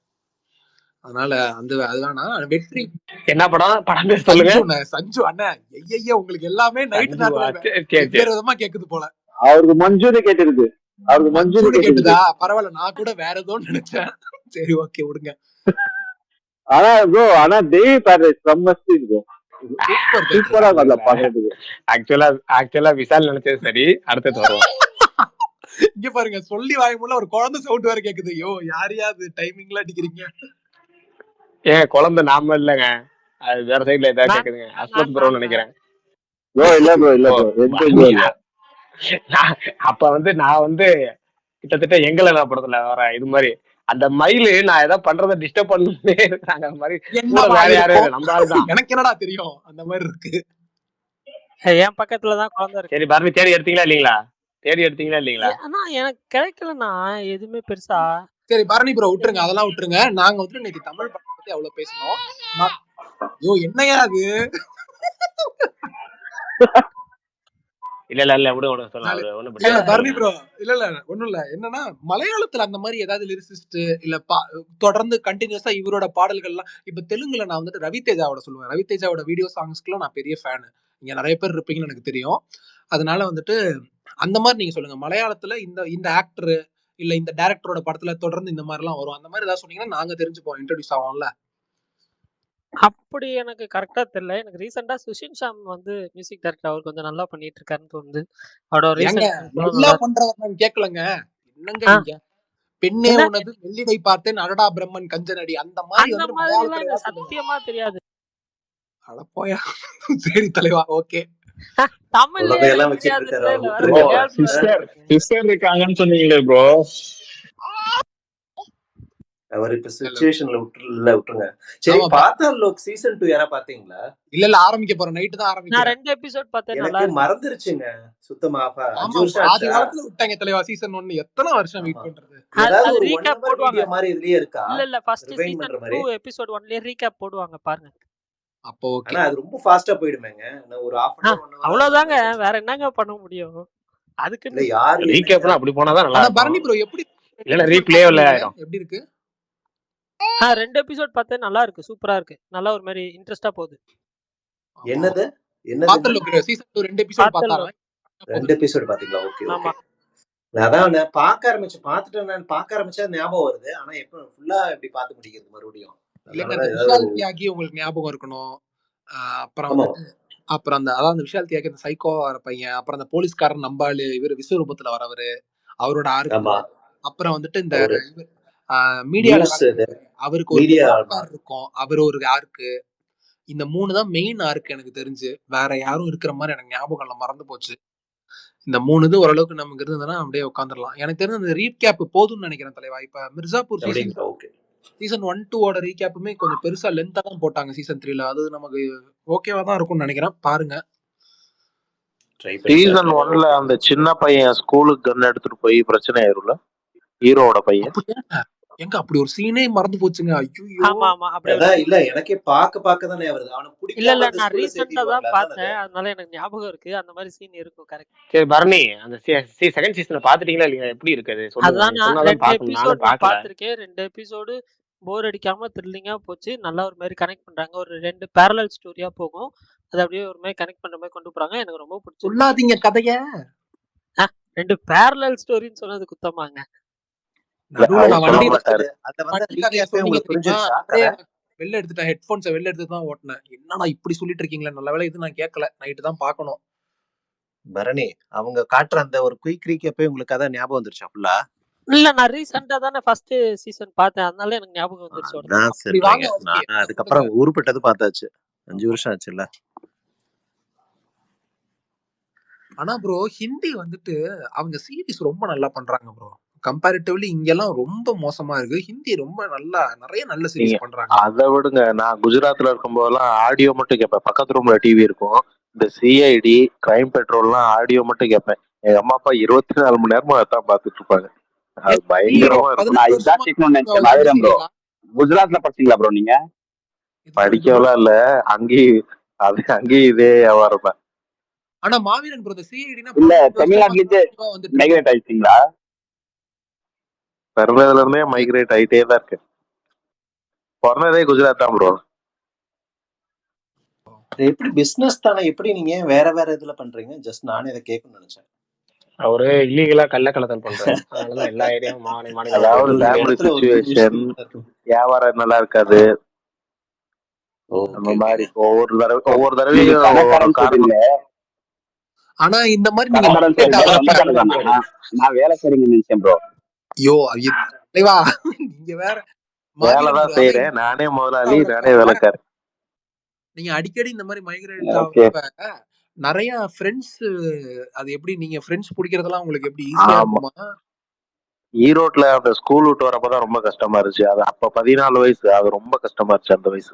அதனால அது வேணா. வெற்றி என்ன படம் பேர் சொல்லுங்க. சஞ்சு அண்ணா, ஐயா உங்களுக்கு எல்லாமே நைட் வேற விதமா கேக்குது போல. அவருக்கு மஞ்சூரி கேட்டிருக்கு. அவருக்கு மஞ்சூரி கேட்டுதா? பரவாயில்ல, நான் கூட வேற ஏதோ நினைச்சேன். சரி ஓகே, விடுங்க. ஆனா ப்ரோ ஆனா தேவி பேரடைஸ் செம்ம சீன் ப்ரோ. சூப்பர் சூப்பரா இருக்கும் அதுல பாக்குறதுக்கு. ஆக்சுவலா விசால் நினைச்சது சரி. அடுத்தது வருவோம். இங்க பாருங்க சொல்லி வாய்மூல ஒரு குழந்தை சவுண்ட் வேற கேக்குது. ஐயோ யாரையாவது டைமிங்ல அடிக்கிறீங்க. ஏன் குழந்தை நாம இல்லைங்க, அது வேற சைட்ல ஏதாவது கேக்குதுங்க. அஸ்மத் ப்ரோன்னு நினைக்கிறேன். ப்ரோ இல்ல ப்ரோ இல்ல ஓ ப்ரோ எந்த ப்ரோ இல்ல. அப்ப வந்து நான் வந்து கிட்டத்தட்ட எங்களை நான் படத்துல வர இது மாதிரி அந்த மயிலு நான் ஏதாவது பண்றதை டிஸ்டர்ப் பண்ணே இருக்காங்க. அந்த மாதிரி கூட என்னவா வேற யாரும் இருக்கும் இல்லை, நம்ம ஆளுதான். எனக்கு என்னடா தெரியும் அந்த மாதிரி இருக்கு. என் பக்கத்துலதான் குழந்தை இருக்கு. சரி பரணி, தேடி எடுத்தீங்களா இல்லீங்களா? தேடி எடுத்தீங்களா இல்லீங்களா? ஆனா எனக்கு கிடைக்கலண்ணா எதுவுமே பெருசா. சரி பரணி ப்ரோ விட்டுருங்க, அதெல்லாம் விட்டுருங்க. நாங்க வந்து இன்னைக்கு தமிழ் படத்தை பத்தி அவ்வளவு பேசணும். ஐயோ என்னையா அது? இல்ல விட சொல்லலாம். பரணி ப்ரோ இல்ல ஒண்ணும் இல்ல. என்னன்னா மலையாளத்துல அந்த மாதிரி ஏதாவது லிரிசிஸ்ட் இல்ல தொடர்ந்து கண்டினியூஸா இவரோட பாடல்கள்லாம் இப்ப தெலுங்குல நான் வந்துட்டு ரவிதேஜாவோட சொல்லுவேன். ரவிதேஜாவோட வீடியோ சாங்ஸ்க்குலாம் நான் பெரிய ஃபேனு. இங்க நிறைய பேர் இருப்பீங்கன்னு எனக்கு தெரியும். அதனால வந்துட்டு அந்த மாதிரி நீங்க சொல்லுங்க. மலையாளத்துல இந்த ஆக்டர் இல்ல இந்த டைரக்டரோட படத்துல தொடர்ந்து இந்த மாதிரி எல்லாம் வரும். அந்த மாதிரி ஏதாவது சொன்னீங்கன்னா நாங்க தெரிஞ்சுப்போம், இன்ட்ரோடியூஸ் ஆகும்ல. அப்படி எனக்கு கரெக்டா தெரியல. எனக்கு ரீசெண்டா சுஷின் ஷாம் வந்து மியூசிக் டைரக்டர் அவர் கொஞ்சம் நல்லா பண்ணிட்டு இருக்காருன்னு தோணுது. அவரோட ஏங்க நல்லா பண்றவர் நான் கேட்கலங்க. என்னங்க நீங்க பெண்ணே உனது வெள்ளிடை பார்த்தேன் அடடா பிரம்மன் கஞ்சனடி அந்த மாதிரி அந்த வந்து மாதிரி மலையாளத்துல சத்தியமா தெரியாது. அட போயா. சரி தலைவா ஓகே. தமிழ்ல எல்லாம் வச்சிட்டு இருக்காரு. சிஸ்டர் இருக்காங்கன்னு சொன்னீங்களே ப்ரோ. அவர் இப்ப சிச்சுவேஷன்ல விட்டுருங்க. சரி பாத்தால் லோக் சீசன் 2 யாரா பாத்தீங்களா? இல்ல ஆரம்பிக்க போறேன், நைட் தான் ஆரம்பிக்கிறேன். நான் 2 எபிசோட் பார்த்தேன், நல்லா எனக்கு மறந்துருச்சுங்க சுத்தமா. 5 வருஷம் ஆதி காலத்துல விட்டாங்க தலைவா சீசன் 1. எத்தனை வருஷம் வெயிட் பண்றது? ஏதாவது ஒரு ரீகேப் போடுவாங்க மாதிரி இதுலயே இருக்கா? இல்ல ஃபர்ஸ்ட் சீசன் 2 எபிசோட் 1லயே ரீகேப் போடுவாங்க பாருங்க. அப்போ ஓகே. ஆனா அது ரொம்ப ஃபாஸ்டா போய்டுமேங்க. நான் ஒரு half an hour அவ்வளவுதாங்க, வேற என்னங்க பண்ண முடியும்? அதுக்கு இல்ல யார் ரீகேப்னா அப்படி போனா தான் நல்லா இருக்கும். பரணி ப்ரோ எப்படி இல்ல ரீப்ளே இல்ல ஆயிடும். எப்படி இருக்கு? 2 எபிசோட் பார்த்தேன், நல்லா இருக்கு, சூப்பரா இருக்கு. நல்லா ஒரு மாதிரி இன்ட்ரெஸ்டா போகுது. என்னது பாத்தால் லோக் சீசன் 2 2 எபிசோட் பார்த்தாங்க. 2 எபிசோட் பாத்தீங்களா? Okay okay. அதான் நான் பார்க்க ஆரம்பிச்சா ஞாபகம் வருது. ஆனா எப்ப ஃபுல்லா எப்படி பார்த்து முடிக்கிறது மறுபடியும்? விஷால் தியாகி உங்களுக்கு ஞாபகம் இருக்கணும். அப்புறம் அந்த அதான் அந்த விஷால் தியாகி அந்த சைக்கோ பையன், அப்புறம் அந்த போலீஸ்காரன் நம்பாளு, இவர் விஸ்வரூபத்துல வரவரு, அவரோட ஆர்க். அப்புறம் வந்துட்டு இந்த மீடியால அவருக்கு ஒரு இருக்கும், அவர் ஒரு ஆர்க்கு. இந்த 3 தான் மெயின் ஆர்க் எனக்கு தெரிஞ்சு. வேற யாரும் இருக்கிற மாதிரி எனக்கு ஞாபகம் இல்ல, மறந்து போச்சு. இந்த 3 இது ஓரளவுக்கு நமக்கு இருந்ததுன்னா அப்படியே உட்காந்துடலாம். எனக்கு தெரிஞ்ச அந்த ரீகேப் போதும்னு நினைக்கிறேன் தலைவா. இப்ப மிர்சாப்பூர் சீசன் 1 2 ரீகேப்புமே கொஞ்சம் பெருசா லென்த்தா தான் போட்டாங்க சீசன் 3ல. அது நமக்கு ஓகேவா தான் இருக்கும்னு நினைக்கிறேன். பாருங்க. சீசன் 1ல அந்த சின்ன பையன் ஸ்கூலுக்கு கன் எடுத்துட்டு போய் பிரச்சனை ஆயிரும்ல ஹீரோவோட பையன். எங்க அப்படி ஒரு சீனே மறந்து போச்சுங்க. ஐயோ ஆமா ஆமா அப்படியே இல்ல. எனக்கே பாக்க தானே வருது. அவனுக்கு பிடிக்கல. இல்ல நான் ரீசெண்டா தான் பார்த்தேன், அதனால எனக்கு ஞாபகம் இருக்கு. அந்த மாதிரி சீன் இருக்கும். கரெக்ட். சரி பரணி, அந்த செகண்ட் சீசனை பாத்துட்டீங்களா இல்லையா? எப்படி இருக்குது சொல்லுங்க. அதான் நான் 2 எபிசோட் பார்த்திருக்கேன். 2 எபிசோடு போர் அடிக்காம த்ரில்லிங்கா போச்சு. நல்லா ஒரு மாதிரி கனெக்ட் பண்றாங்க. ஒரு 2 பேரலல் ஸ்டோரியா போகும். அது அப்படியே ஒரு மாதிரி கனெக்ட் பண்ற மாதிரி கொண்டு போறாங்க. எனக்கு ரொம்ப பிடிச்சிருக்கு. சொல்லாதீங்க கதைய. 2 பேரலல் ஸ்டோரின்னு சொன்னது குத்தமாங்க. வெளில எடுத்துட்டேன், ஹெட்போன்ஸை வெளில எடுத்து தான் ஓட்டினேன். என்னடா இப்படி சொல்லிட்டு இருக்கீங்களா? நல்ல வேலை இது நான் கேட்கல, நைட்டு தான் பார்க்கணும். பரணி அவங்க காட்டுற அந்த ஒரு குயிக் ரீகேப்பே உங்களுக்கு அதான் ஞாபகம் வந்துருச்சா ஃபுல்லா? இல்ல நான் ரீசெண்டா தானே ஃபர்ஸ்ட் சீசன் பார்த்தேன், அதனால எனக்கு ஞாபகம் வந்துருச்சு. நான் அதுக்கப்புறம் உருப்பட்டது பார்த்தாச்சு. 5 வருஷம் ஆச்சுல்ல. ஆனா ப்ரோ ஹிந்தி வந்துட்டு அவங்க சீரிஸ் ரொம்ப நல்லா பண்றாங்க ப்ரோ. கம்பேரிட்டிவ்லி இங்கெல்லாம் ரொம்ப மோசமா இருக்கு. ஹிந்தி ரொம்ப நல்லா, நிறைய நல்ல சீரிஸ் பண்றாங்க. அதை விடுங்க, நான் குஜராத்ல இருக்கும் போதெல்லாம் ஆடியோ மட்டும் கேட்பேன். பக்கத்து ரூம்ல டிவி இருக்கும். இந்த சிஐடி கிரைம் பெட்ரோல்லாம் ஆடியோ மட்டும் கேட்பேன். எங்க அம்மா அப்பா 24 மணி நேரமும் அதான் பாத்துட்டு இருப்பாங்க. அது பயங்கரமா இருக்கும். குஜராத்ல படிச்சீங்களா ப்ரோ நீங்க? படிக்கலாம் இல்ல, அங்கேயும் இதே வியாபாரம் தான். ஆனா மாவீரன் ப்ரோ சிஐடினா இல்ல தமிழ்நாட்டுல இருந்து மைக்ரேட் ஆயிட்டீங்களா? பிறந்ததுல இருந்தே மைக்ரேட் ஆயிட்டே தான் இருக்கு. பிறந்ததே குஜராத் தான் ப்ரோ. எப்படி பிசினஸ் தானே? எப்படி நீங்க வேற இதுல பண்றீங்க? ஜஸ்ட் நானே இதை கேட்கணும்னு நினைச்சேன். அவரு இல்லீகலா கள்ளக்கடத்தல் பண்றாரு. அதனால எல்லா ஏரியாவும் அதாவது ஃபேமிலி சிச்சுவேஷன், வியாபாரம் நல்லா இருக்காது. அந்த ஓகே மாதிரி ஓகேங்க. ஒவ்வொரு நீங்க தடவையும் ஒரு பணக்காரன்னு காரணம். சொல்றீங்களே, ஆனா இந்த மாதிரி நீங்க பணக்காரன் motivate சொல்றீங்களே ஆகுறப்ப சொந்தக்காரன் தானா? நான் வேலை செய்றீங்கன்னு நினைச்சேன் ப்ரோ. ஐயோ தலைவா நீங்க வேற மாவீரன் வேலைதான் ப்ரோ. அதான் செய்யறேன், நானே முதலாளி, நானே ஆகுறப்ப வேலைக்காரன். நீங்க அடிக்கடி இந்த மாதிரி மைக்ரேட் ஓகே. ஆகுறப்ப நிறைய ஃப்ரெண்ட்ஸ், அது எப்படி நீங்க ஃப்ரெண்ட்ஸ் பிடிக்கிறதெல்லாம் உங்களுக்கு எப்படி ஈஸியா ஆமா, இருக்குமா? ஈரோட்ல அந்த ஸ்கூல் விட்டு வரப்பதான் ரொம்ப கஷ்டமா இருந்துச்சு. அது அப்ப 14 வயசு, அது ரொம்ப கஷ்டமா இருந்துச்சு அந்த வயசு.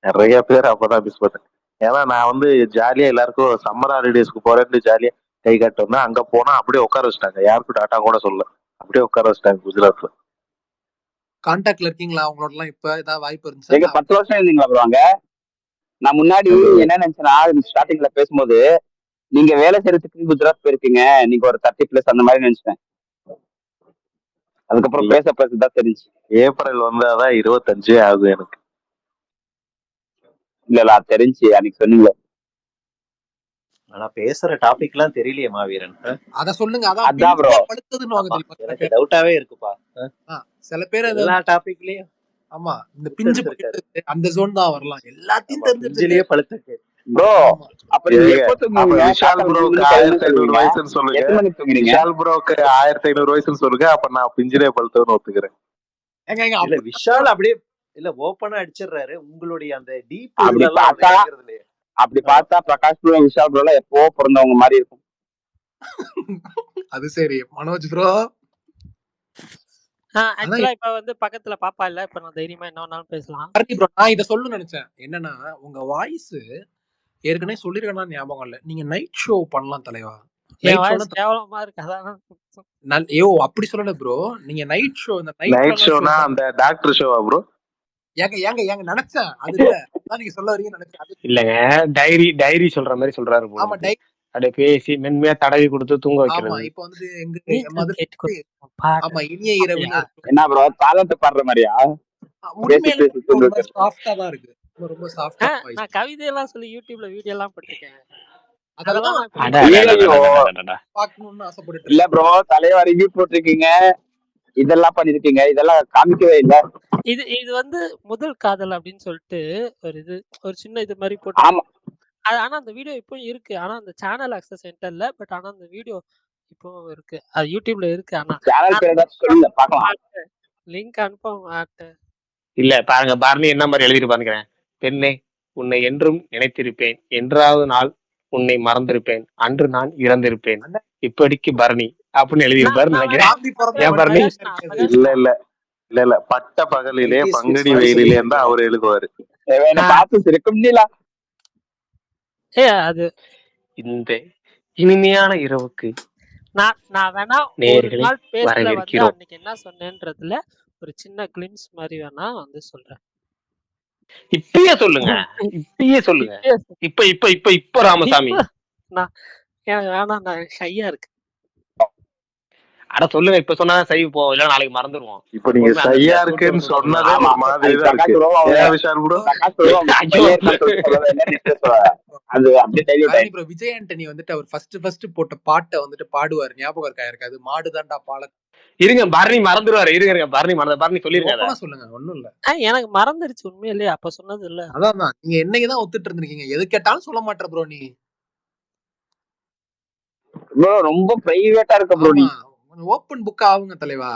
நிறைய பேர் அப்பதான் மிஸ் பண்ணேன். ஏன்னா நான் வந்து ஜாலியா எல்லாருக்கும் சம்மர் ஹாலிடேஸ்க்கு போறேன்னு ஜாலியா கை காட்டோம்னா, அங்க போனா அப்படியே உட்கார வச்சுட்டாங்க. யாருக்கும் டாட்டா கூட சொல்ல, அப்படியே உட்கார வச்சுட்டாங்க குஜராத்ல. கான்டாக்ட்ல இருக்கீங்களா அவங்களோட எல்லாம்? இப்ப ஏதாவது வாய்ப்பு எங்க இருந்துச்சா? 10 வருஷம் இருந்தீங்களா ப்ரோ அங்க? நான் முன்னாடி என்ன நினைச்சேன்னா, ஸ்டார்டிங்ல பேசும்போது நீங்க வேலை செய்யறதுக்கு குஜராத் போயிருக்கீங்க, நீங்க ஒரு 30+ அந்த மாதிரி நினைச்சிட்டேன். அதுக்கப்புறம் இல்ல, பேசதான் தெரிஞ்சு. ஏப்ரல் வந்தாதான் 25 ஆகுது எனக்கு. இல்ல அது தெரிஞ்சு அன்னைக்கு சொன்னீங்க. ஆனா பேசுற டாபிக் எல்லாம் தெரியலையே மாவீரன். அத சொல்லுங்க. அதான் அதான் ப்ரோ. பிஞ்சிலே பழுத்ததுன்னு வாங்க ஆமா, தெரியுமா சில எனக்கு பேர். டவுட்டாவே இருக்குப்பா. சில பேர் அது எல்லா வந்து டாபிக்லயும் ஆமா இந்த பிஞ்சு இருக்காரு. பழுத்தது அந்த ஜோன் தான் வரலாம். எல்லாத்தையும் ஆமா, தெரிஞ்சிட்டு பிஞ்சிலேயே இருக்காரு. பழுத்துக்கு. ப்ரோ ஆமா. அப்ப நீங்க ஏங்க, எப்போ அப்ப தூங்குவீங்க? விஷால் காத்தால 5 ப்ரோக்கு மணிக்கு 5 மணிக்கு 1500 சொல்லுவீங்க. வயசுன்னு சொல்லுங்க. எத்தனை மணிக்கு தூங்குறீங்க? விஷால் ப்ரோக்கு 1500 வயசுன்னு சொல்லுங்க. அப்ப நான் பிஞ்சிலே பழுத்தவன்னு ஒத்துக்கிறேன். ஏங்க இல்ல அப்படி விஷால் அப்படியே இல்ல ஓப்பனா அடிச்சிடுறாரு. உங்களுடைய அந்த டீப் அப்படி இதுல எல்லாம் அவர் பார்த்தா இறங்குறது இல்லையே. அப்படி பார்த்தா பிரகாஷ் ப்ரோ விஷால் ப்ரோ எல்லாம் எப்போ பிறந்தவங்க மாதிரி இருக்கும். அது சரி மனோஜ் ப்ரோ. ஆனா ஆக்சுவலா இப்ப வந்து பக்கத்துல பாப்பா இல்ல. இப்ப நான் தைரியமா என்ன வேணாலும் பேசலாம். ஹரி ப்ரோ, நான் இதை சொல்லணும்னு நினைச்சேன். என்னன்னா உங்க வாய்ஸ் ஏற்கனவே சொல்லிருக்கேன்னா ஞாபகம் இல்ல. நீங்க நைட் ஷோ பண்ணலாம் தலைவா. என் நைட் வாய்ஸ் ஷோனா கேவலமா இருக்கு. அதான் ஐயோ அப்படி சொல்லல ப்ரோ. நீங்க நைட் ஷோ இந்த நைட்ல நைட் எல்லாம் ஷோ ஷோனா அந்த டாக்டர் ஷோவா ப்ரோ? ஏங்க ஏங்க ஏங்க நினைச்சேன். அது இல்ல அதான் நீங்க சொல்ல வரீங்கன்னு நினைச்சேன். அது இல்லங்க, டைரி சொல்ற மாதிரி சொல்றாரு போல ஆமா இருக்கு. அப்படியே பேசி மென்மையா தடவி கொடுத்து தூங்க ஆமா வைக்கிறது. இப்ப வந்துட்டு எங்க நீங்களும் மதுரை கேட்டுக்கோ பாட்டு. ஆமா இனிய இரவுன்னு ஒரு show. என்ன ப்ரோ தாளத்தை பாடுற மாதிரியா? பேசி உண்மையிலே பேசி ஒரு தூங்க மாதிரி சாஃப்டா தான் இருக்கு. ரொம்ப சாஃப்டா வாய்ஸ். நான் கவிதையெல்லாம் சொல்லி யூடியூப்ல வீடியோ எல்லாம் போட்டிருக்கேன். அதெல்லாம் அதெல்லாம் இப்ப அட, நீங்க அட, அட, ஐயோ அட, அட, அட, அட. பார்க்கணும்னு ஆசைப்பட்டுட்டு இல்ல இருக்கேன். ப்ரோ, தலைவா ரிவ்யூ போட்டிருக்கீங்க, இதெல்லாம் பண்ணிருக்கீங்க, இதெல்லாம் காமிக்கவே இல்ல. இது இது வந்து முதல் காதல் அப்படின்னு சொல்லிட்டு ஒரு சின்ன இது மாதிரி போட்டு. ஆமா ஆனா அந்த வீடியோ இப்பவும் இருக்கு. ஆனா அந்த சேனல் அக்சஸ் என்கிட்ட இல்ல. பட் ஆனா அந்த வீடியோ இப்பவும் இருக்கு. அது யூடியூப்ல இருக்கு. ஆனா சேனல் பேர் ஏதாச்சும் சொல்லுங்க பாக்கலாம். லிங்க் அனுப்ப மாட்டேன். இல்ல பாருங்க, பரணி என்ன மாதிரி எழுதிருப்பான்னு. பெண்ணே, உன்னை என்றும் நினைத்திருப்பேன், என்றாவது நாள் உன்னை மறந்திருப்பேன், அன்று நான் இறந்திருப்பேன், இப்படிக்கு பரணி அப்படின்னு எழுதியிருப்பாரு நினைக்கிறேன். காந்தி பிறந்த ஏன் பரணி? இல்ல இல்ல இல்ல இல்ல பட்ட பகலிலே 90s kids பங்குனி மாதிரி வெயிலிலே சொல்லிட்டு இருந்தா இருக்கீங்க. அவர் எழுதுவாரு. என்ன பார்த்து சிரிக்கும் நீலா. அது இந்த இனிமையான இரவுக்கு நான் வேணா ஒரு நேயர்களை நாள் பேசல வந்து வரவேற்கிறோம். அன்னைக்கு என்ன சொன்னேன்றதுல ஒரு சின்ன கிளிம்ஸ் மாதிரி வேணா வந்து சொல்றேன். இப்பயே சொல்லுங்க, இப்பயே சொல்லுங்க. இப்ப இப்ப இப்ப இப்ப ராமசாமி நான் எனக்கு வேணாம், நான் ஷையா இருக்கு. அட சொல்லுங்க, இப்ப சொன்னா சைவ் போவோம், இல்ல நாளைக்கு மறந்துடுவோம். இப்ப நீங்க சரியா இருக்குன்னு சொன்னதே ஒரு மாதிரி தான் இருக்கு. ஏன் விஷால் ப்ரோ? அது அப்படியே டைல்யூட் ஆயிடுச்சு. ப்ரோ விஜய் ஆண்டனி வந்துட்டு அவர் ஃபர்ஸ்ட் போட்ட பாட்டை வந்துட்டு பாடுவார். ஞாபகம் இருக்கா? இருக்காது மாடுதான்டா பால. இருங்க, பரணி மறந்துடுவாரு. இருங்க, பரணி சொல்லிருங்க. ஓப்பனா சொல்லுங்க, ஒண்ணும் இல்ல. எனக்கு மறந்துருச்சு உண்மையிலேயே. அப்ப சொன்னது இல்ல. அதான் நீங்க என்னைக்குதான் ஒத்துட்டு இருந்திருக்கீங்க. எது கேட்டாலும் சொல்ல மாட்டேற ப்ரோ நீ. ப்ரோ ரொம்ப பிரைவேட்டா இருக்க ப்ரோ நீ. ஓப்பன் புக் ஆகுங்க தலைவா.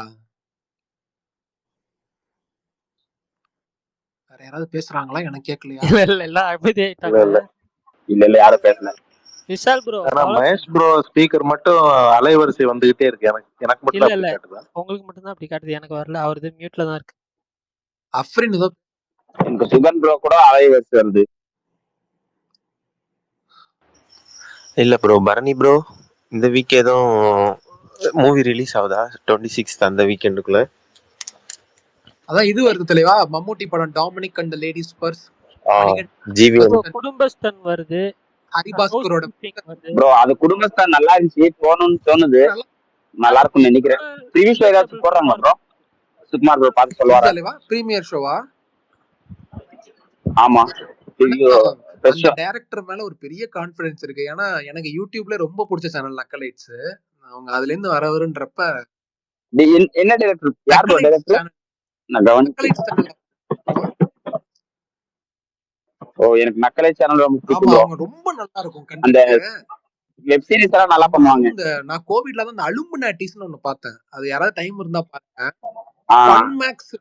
வேற யாராவது பேசுறாங்களா? எனக்கு கேட்கலையா? இல்ல அமைதியாயிட்டாங்க. இல்ல யாரும் பேசல. விஷால் ப்ரோ ஆனா மகேஷ் ப்ரோ ஸ்பீக்கர் மட்டும் அலைவரிசை வந்துகிட்டே இருக்கு. எனக்கு மட்டும் இல்ல அப்படி காட்டுதா? உங்களுக்கு மட்டும் தான் அப்படி காட்டுது. எனக்கு வரல. அவரது மியூட்ல தான் இருக்கு. அஃப்ரின் ஏதோ எனக்கு சுகன் ப்ரோ கூட அலைவரிசை வருது. இல்ல ப்ரோ, பரணி ப்ரோ இந்த வீக் எதுவும் மூவி ரிலீஸ் ஆகுதா? 26th அந்த வீக்கெண்டுக்குள்ள. அதான் இது வருது தலைவா. மம்மூட்டி படம் Dominic and the ladies purse. Kudumbasthan வருது. ஹரிபாஸ்கரோட ப்ரோ அது குடும்பஸ்தான் நல்லா இருந்துச்சு, போகணும்னு தோணுது. நல்லா இருக்கும்னு நினைக்கிறேன். ப்ரீவியஸ் ஷோ ஏதாச்சும் போடுறாங்க ப்ரோ? சுகுமார் ப்ரோ பார்த்து சொல்லுவாரா? பிரீமியர் ஷோவா? ஆமா. அந்த டைரக்டர் மேல ஒரு பெரிய கான்ஃபிடன்ஸ் இருக்கு. ஏன்னா எனக்கு யூடியூப்ல ரொம்ப பிடிச்ச சேனல் நக்கலைட்ஸ். அவங்க அதுல இருந்து வரவருன்றப்ப என்ன டைரக்டர்? யார் ப்ரோ டைரக்டர்? நான் கவனிக்கல. ஓ எனக்கு நக்கலை சேனல் ரொம்ப ஆமா பிடிக்கும் ப்ரோ. அவங்க ரொம்ப நல்லா இருக்கும் அந்த கண்டென்ட். வெப் சீரிஸ் எல்லாம் நல்லா ஆமா பண்ணுவாங்க. அதுவும் இந்த நான் கோவிட்ல தான் இந்த அலுமினாட்டிஸ்னு ஒண்ணு பார்த்தேன். அது யாராவது டைம் இருந்தா பாருங்க. ஆஹ் ஃபன் மேக்ஸ்.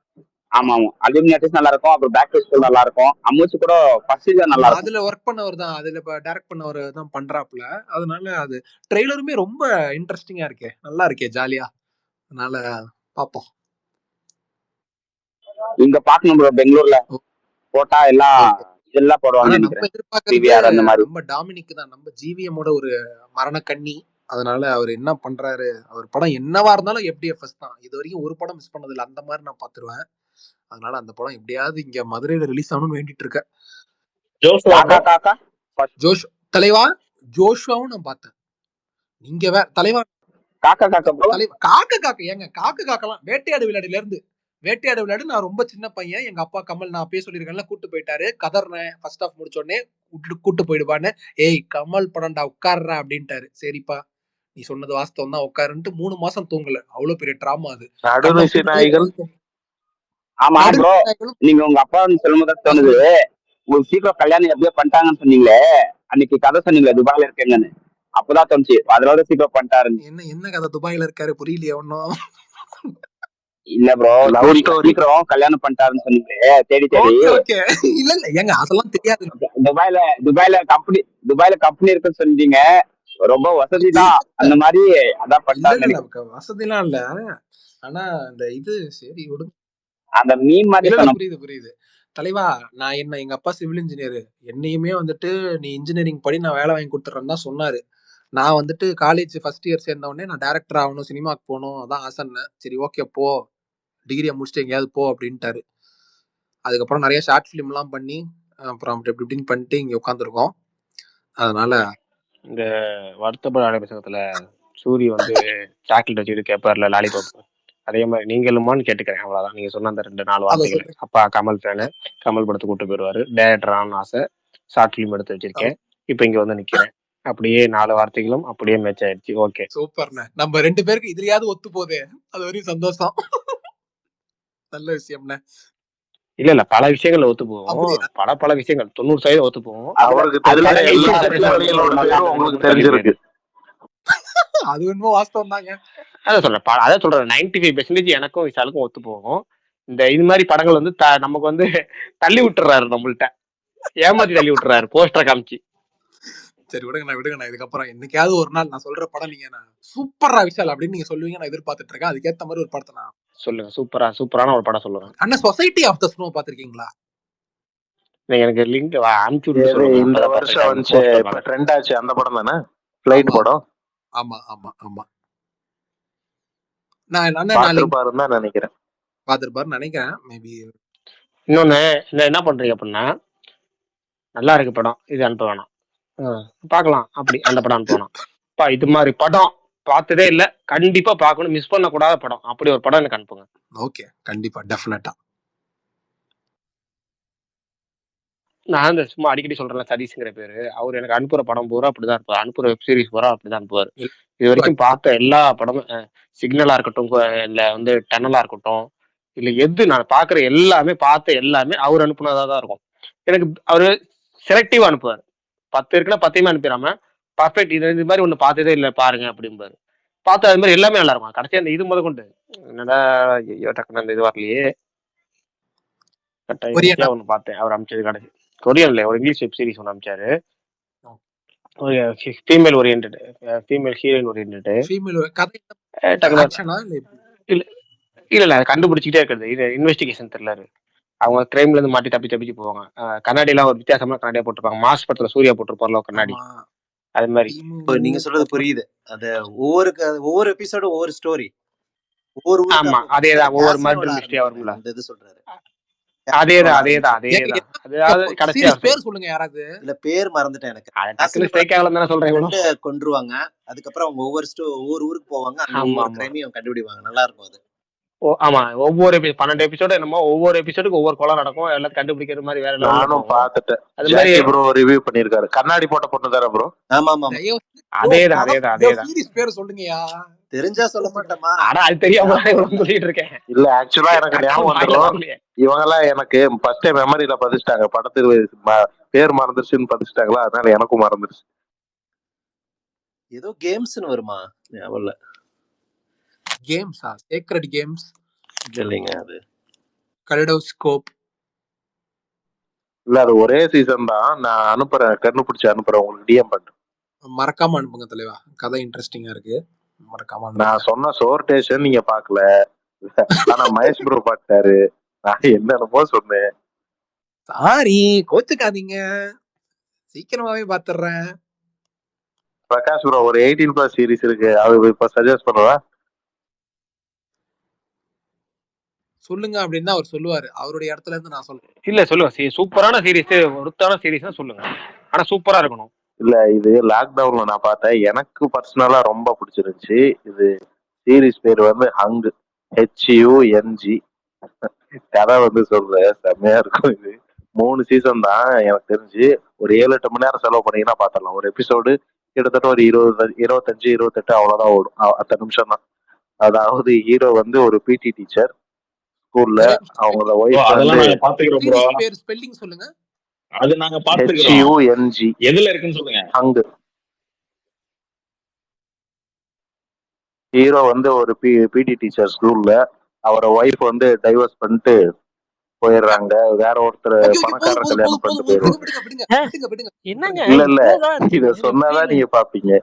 ஆமா ஆமா அலுமினாட்டிஸ் நல்லா இருக்கும். அப்புறம் பேக் டு ஸ்கூல் நல்லா இருக்கும். அம்முச்சு கூட ஃபர்ஸ்ட் சீசன் நல்லா ஆமா இருக்கும். அதுல ஒர்க் பண்ணவர் தான், அதுல இப்ப டைரக்ட் பண்ணவர் தான் பண்றாப்ல. அதனால அது ட்ரெய்லருமே ரொம்ப இன்ட்ரெஸ்டிங்கா இருக்கே, நல்லா இருக்கே ஜாலியா. அதனால பாப்போம். இங்க பாக்கணும் ப்ரோ, பெங்களூர்ல போட்டா எல்லாம் ஓகே. இதெல்லாம் போடுவாங்க ஆனா நம்ம நினைக்கிறேன். எதிர்பார்க்கறது பிவிஆர் அந்த மாதிரி. நம்ம டாமினிக் தான், நம்ம ஜிவிஎம்மோட ஒரு மரணக்கண்ணி. அதனால அவர் என்ன பண்றாரு, அவர் படம் என்னவா இருந்தாலும் எஃப்டிஎஃப்எஸ் தான். இது வரைக்கும் ஒரு படம் மிஸ் பண்ணதில்லை, அந்த மாதிரி நான் பாத்துருவேன். அதனால அந்த படம் எப்படியாவது இங்க மதுரையில ரிலீஸ் ஆகணும்னு வேண்டிட்டு இருக்கேன். காக்கா காக்கா ஜோஷ் தலைவா ஜோஷுவாவும் நான் பார்த்தேன். நீங்க வேற தலைவா காக்கா காக்கா ப்ரோ. தலைவா காக்க காக்க ஏங்க காக்க காக்கலாம் வேட்டையாடு விளையாடுல இருந்து வேட்டையாடு விளையாடு. நான் ரொம்ப சின்ன பையன், எங்க அப்பா கமல் நான் அப்பயே சொல்லியிருக்கேன்ல கூட்டு போயிட்டாரு. கதர்னேன் ஃபர்ஸ்ட் ஹாஃப் முடிச்ச உடனே கூட்டு போயிடுவான்னு. ஏய் கமல் படம்டா உட்கார்றா அப்படின்ட்டாரு. சரிப்பா நீ சொன்னது வாஸ்தவம் தான் உட்காருன்ட்டு 3 மாசம் தூங்கல. அவ்வளவு பெரிய டிராமா அது. நடுநிசி நாய்கள். ஆமா ப்ரோ, நடுநாயகனும் நீங்க உங்க அப்பா சொல்லும் போது தோணுது, உங்களுக்கு சீக்கிரம் கல்யாணம் எப்படியோ பண்ணிட்டாங்கன்னு சொன்னீங்களே, அன்னைக்கு கதை சொன்னீங்களே துபாயில இருக்கேங்கன்னு, அப்பதான் தோணுச்சு அதோட சீக்கிரம் பண்ணிட்டாருன்னு. என்ன என்ன கதை துபாயில இருக்காரு புரியலையே ஒன்னும். இல்ல ப்ரோ, லவ் ஸ்டோரி. சீக்கிரம் கல்யாணம் பண்ணிட்டாருன்னு சொன்னீங்களே தேடி தேடி. ஓகே ஓகே இல்ல இல்ல ஏங்க அதெல்லாம் தெரியாது. துபாயில கம்பெனி இருக்குன்னு சொன்னீங்க, ரொம்ப வசதி தான் அந்த மாதிரி, அதான் இல்ல பண்ணிட்டாருன்னு இல்ல நினைக்கிறேன். வசதிலாம் இல்ல. ஆனா இந்த இது சரி விடுங்க. அந்த மீன் மாதிரி இல்ல இல்ல சொன்ன. புரியுது புரியுது தலைவா. நான் எங்க அப்பா சிவில் இன்ஜினியர். என்னையுமே வந்துட்டு நீ இன்ஜினியரிங் படி நான் வேலை வாங்கி கொடுத்துறேன்னு தான் சொன்னாரு. நான் வந்துட்டு காலேஜ் ஃபர்ஸ்ட் இயர் சேர்ந்த உடனே நான் டைரக்டர் ஆகணும், சினிமாக்கு போகணும் அதான் ஆசைன்னு. சரி ஓகே போ, டிகிரியை முடிச்சுட்டு எங்கேயாவது போ அப்படின்ட்டாரு. அதுக்கப்புறம் நிறைய ஷார்ட் ஃபிலிம் எல்லாம் பண்ணி அப்புறம் அப்படி இப்படின்னு பண்ணிட்டு இங்க உட்காந்துருக்கோம். அதனால இந்த வருத்தப்பட ஆலோசகத்துல சூரி வந்து சாக்லேட் வச்சுட்டு கேட்பார்ல லாலிபாப், அதே மாதிரி நீங்களுமான்னு கேட்டுக்கிறேன். அவ்வளவுதான். நீங்க சொன்ன அந்த 2-4 அதை வார்த்தைகள். சொல்றேன். அப்பா கமல் ஃபேனு, கமல் படத்தை கூட்டு போயிடுவாரு, டேரக்டர் ஆகணும்னு ஆசை, ஷார்ட் ஃபிலிம் எடுத்து வச்சிருக்கேன், இப்ப இங்க வந்து நிக்கிறேன். அப்படியே 4 வார்த்தைகளும் அப்படியே மேட்ச் ஆயிடுச்சு. ஓகே சூப்பர்ண்ணே, நம்ம 2 பேருக்கு இதுலயாவது ஒத்து போதே, அது வரையும் சந்தோஷம். நல்ல விஷயம்ண்ணே. இல்ல பல விஷயங்கள்ல ஒத்து போவோம். அப்படியா? பல விஷயங்கள் 90% ஒத்து போவோம். அவருக்கு தெரிஞ்ச எல்லா அறிவாளிகளோட பேரும் உங்களுக்கு தெரிஞ்சிருக்கு. அது என்னமோ வாஸ்தவம் தாங்க. அதான் சொல்றேன் 95% எனக்கும் விஷாலுக்கும் ஒத்து போகும். இந்த இது மாதிரி படங்கள் வந்து நமக்கு வந்து தள்ளி விட்டுறாரு, நம்மள்ட்ட ஏமாத்தி தள்ளி விட்டுறாரு போஸ்டரை காமிச்சு. சரி விடுங்கண்ணா. இதுக்கப்புறம் என்னைக்காவது ஒரு நாள் நான் சொல்ற படம் நீங்க சூப்பரா விஷால் அப்படின்னு நீங்க சொல்லுவீங்க, நான் எதிர்பார்த்துட்டு இருக்கேன். அதுக்கேத்த மாதிரி ஒரு படத்தை நான் சொல்லுங்க. சூப்பரான ஒரு படம் சொல்லுவேன். அண்ணா சொசைட்டி ஆஃப் த ஸ்னோ பாத்திருக்கீங்களா? நீங்க எனக்கு லிங்க் அனுப்பிச்சு விட்டு இந்த சொல்லுங்க. வருஷம் வந்து இப்ப ட்ரெண்ட் ஆச்சு அந்த படம் தானே, ஃபிளைட் படம். ஆமா ஆமா ஆமா நான் பார்த்திருப்பாருன்னு தான் நினைக்கிறேன். பார்த்திருப்பாருன்னு நினைக்கிறேன் மேபி. இன்னொன்னு என்ன பண்றீங்க அப்படின்னா, நல்லா இருக்கு படம், இது அனுப்ப வேணாம், பார்க்கலாம் அப்படி அந்த படம் அனுப்ப வேணாம். இது மாதிரி படம் பார்த்ததே இல்ல, கண்டிப்பா பார்க்கணும், மிஸ் பண்ண கூடாத படம், அப்படி ஒரு படம் எனக்கு அனுப்புங்க. ஓகே கண்டிப்பா டெஃபினட்டா. நான் அந்த சும்மா அடிக்கடி சொல்றேன், சதீஷ்ங்கிற பேரு, அவர் எனக்கு அனுப்புற படம் பூரா அப்படிதான் இருப்பாரு, அனுப்புற வெப் சீரிஸ் பூரா அப்படிதான் அனுப்புவாரு. இது வரைக்கும் பார்த்த எல்லா படமும், சிக்னலா இருக்கட்டும், இல்ல வந்து டனலா இருக்கட்டும், இல்ல எது நான் பாக்குற பார்த்த எல்லாமே அவர் அனுப்புனதா தான் இருக்கும். எனக்கு அவரு செலக்டிவா அனுப்புவார். 10 இருக்குன்னா 10யுமே அனுப்பிடாம பர்ஃபெக்ட், இது மாதிரி ஒண்ணு பார்த்ததே இல்ல பாருங்க அப்படிம்பாரு. பார்த்தா அது மாதிரி எல்லாமே நல்லா இருக்கும். கடைசியா அந்த இது முதல் கொண்டு என்னடா டக்குன்னு அந்த இது வரலையே, ஒண்ணு பார்த்தேன் அவர் அனுப்பிச்சது கடைசி கொரியன்ல ஒரு இங்கிலீஷ் வெப் சீரிஸ் ஒன்று அனுப்பிச்சாரு. ஒரு female oriented, female heroine oriented. இல்ல அதை கண்டுபிடிச்சிக்கிட்டே இருக்கிறது, இது இன்வெஸ்டிகேஷன் த்ரில்லர். அவங்க கிரைம்ல இருந்து மாட்டி தப்பிச்சு போவாங்க. கண்ணாடி எல்லாம் ஒரு வித்தியாசமா கண்ணாடியா போட்டிருப்பாங்க. மாஸ் படத்துல சூர்யா போட்டிருப்பார்ல கண்ணாடி, அது மாதிரி. நீங்க சொல்றது புரியுது. அது ஒவ்வொரு எபிசோடும் ஒவ்வொரு ஸ்டோரி, ஆமா அதேதான், ஒவ்வொரு மர்டர் மிஸ்டரியா வரும்ல, அதேதான். அதாவது கடைசியா பேர் சொல்லுங்க யாராவது. இல்ல பேர் மறந்துட்டேன் எனக்கு. டக்குனு ஸ்ட்ரைக் ஆகலன்னு தான சொல்றேன். கொன்றுவாங்க, அதுக்கப்புறம் அவங்க ஒவ்வொரு ஊருக்கு போவாங்க, அங்க ஒவ்வொரு கிரைமையும் கண்டுபிடிவாங்க. நல்லா இருக்கும் அது. ஆமா ஒவ்வொரு 12 எபிசோடு என்னமோ ஒவ்வொரு எபிசோடுக்கு ஒவ்வொரு கொலை நடக்கும், எல்லாம் கண்டுபிடிக்கிற மாதிரி வேற லெவல்ல நானும் போகும். பாத்துட்டேன். அது மாதிரி ஜாக்கி ப்ரோ ரிவ்யூ பண்ணிருக்காரு. கண்ணாடி போட்ட பொண்ணு தானே ப்ரோ? ஆமா ஆமா ஆமா. தயவு அதேதான் அதேதான். சீரிஸ் பேர் சொல்லுங்கயா. தெரிஞ்சா சொல்ல மாட்டோமா? ஆனா அது தெரியாம தான் இவ்வளவு சொல்லிட்டு இருக்கேன். இல்ல ஆக்சுவலா எனக்கு ஞாபகம் வந்துடும். இவங்க எல்லாம் எனக்கு ஃபர்ஸ்ட் டைம் மெமரியில பதிச்சிட்டாங்க. படத்துக்கு பேர் மறந்துருச்சுன்னு பதிச்சிட்டாங்களா, அதனால எனக்கும் மறந்துருச்சு. ஏதோ கேம்ஸ்னு வருமா ஞாபகம் இல்ல. கேம்ஸா? சேக்ரெட் கேம்ஸ் இல்லைங்க, அது கலிடோஸ்கோப். இல்ல அது ஒரே சீசன் தான். நான் அனுப்புறேன், கண்டுபிடிச்சு அனுப்புறேன் உங்களுக்கு டிஎம் பண்ணு. மறக்காம அனுப்புங்க தலைவா, கதை இன்ட்ரெஸ்டிங்கா இருக்கு. மறக்காம நான் சொன்ன சோர்டேஷன் நீங்க பாக்கல, ஆனா மகேஷ் ப்ரோ பாட்டாரு. நான் என்னென்னமோ சொன்னேன். சாரி, கோச்சுக்காதீங்க, சீக்கிரமாவே பாத்துறேன். பிரகாஷ் ப்ரோ ஒரு 18+ சீரிஸ் இருக்கு, அது இப்ப சஜஸ்ட் பண்ணுவா சொல்லுங்க அப்படின்னு அவர் சொல்லுவாரு. அவருடைய இடத்துல இருந்து நான் சொல்றேன். இல்ல சொல்லுங்க, சூப்பரான சீரிஸ், ஒருத்தான சீரிஸ் சொல்லுங்க, ஆனா சூப்பரா இருக்கணும். இல்ல இது லாக்டவுன்ல நான் பார்த்தேன், எனக்கு பர்சனலா ரொம்ப பிடிச்சிருந்துச்சு. இது சீரிஸ் பேர் வந்து ஹங், HUNG. கதை வந்து சொல்றேன், செம்மையா இருக்கும். இது 3 சீசன் தான் எனக்கு தெரிஞ்சு. ஒரு 7-8 மணி நேரம் செலவு பண்ணீங்கன்னா பாத்திரலாம். ஒரு எபிசோடு கிட்டத்தட்ட ஒரு 25-28 அவ்வளவுதான் ஓடும். அத்தனை நிமிஷம் தான். அதாவது ஹீரோ வந்து ஒரு பிடி டீச்சர் ஸ்கூல்ல. அவங்களோட ஒய்ஃப் அதெல்லாம் வந்து நாங்க பாத்துக்கிறோம் ப்ரோ. பேர் ஸ்பெல்லிங் சொல்லுங்க. அது நாங்க பாத்துக்கிறோம். HUNG. எதுல இருக்குன்னு சொல்லுங்க. ஹங். ஹீரோ வந்து ஒரு பிடி டீச்சர் ஸ்கூல்ல. அவரோட ஒய்ஃப் வந்து டைவர்ஸ் பண்ணிட்டு போயிடுறாங்க. வேற ஒருத்தர் பணக்காரர் கல்யாணம் பண்ணிட்டு போயிடுவாங்க. என்னங்க இல்ல இல்ல, இவ்வளவுதான் இருக்கு? இத எனக்கு சொன்னாதான் புரியல. நீங்க பாப்பீங்க.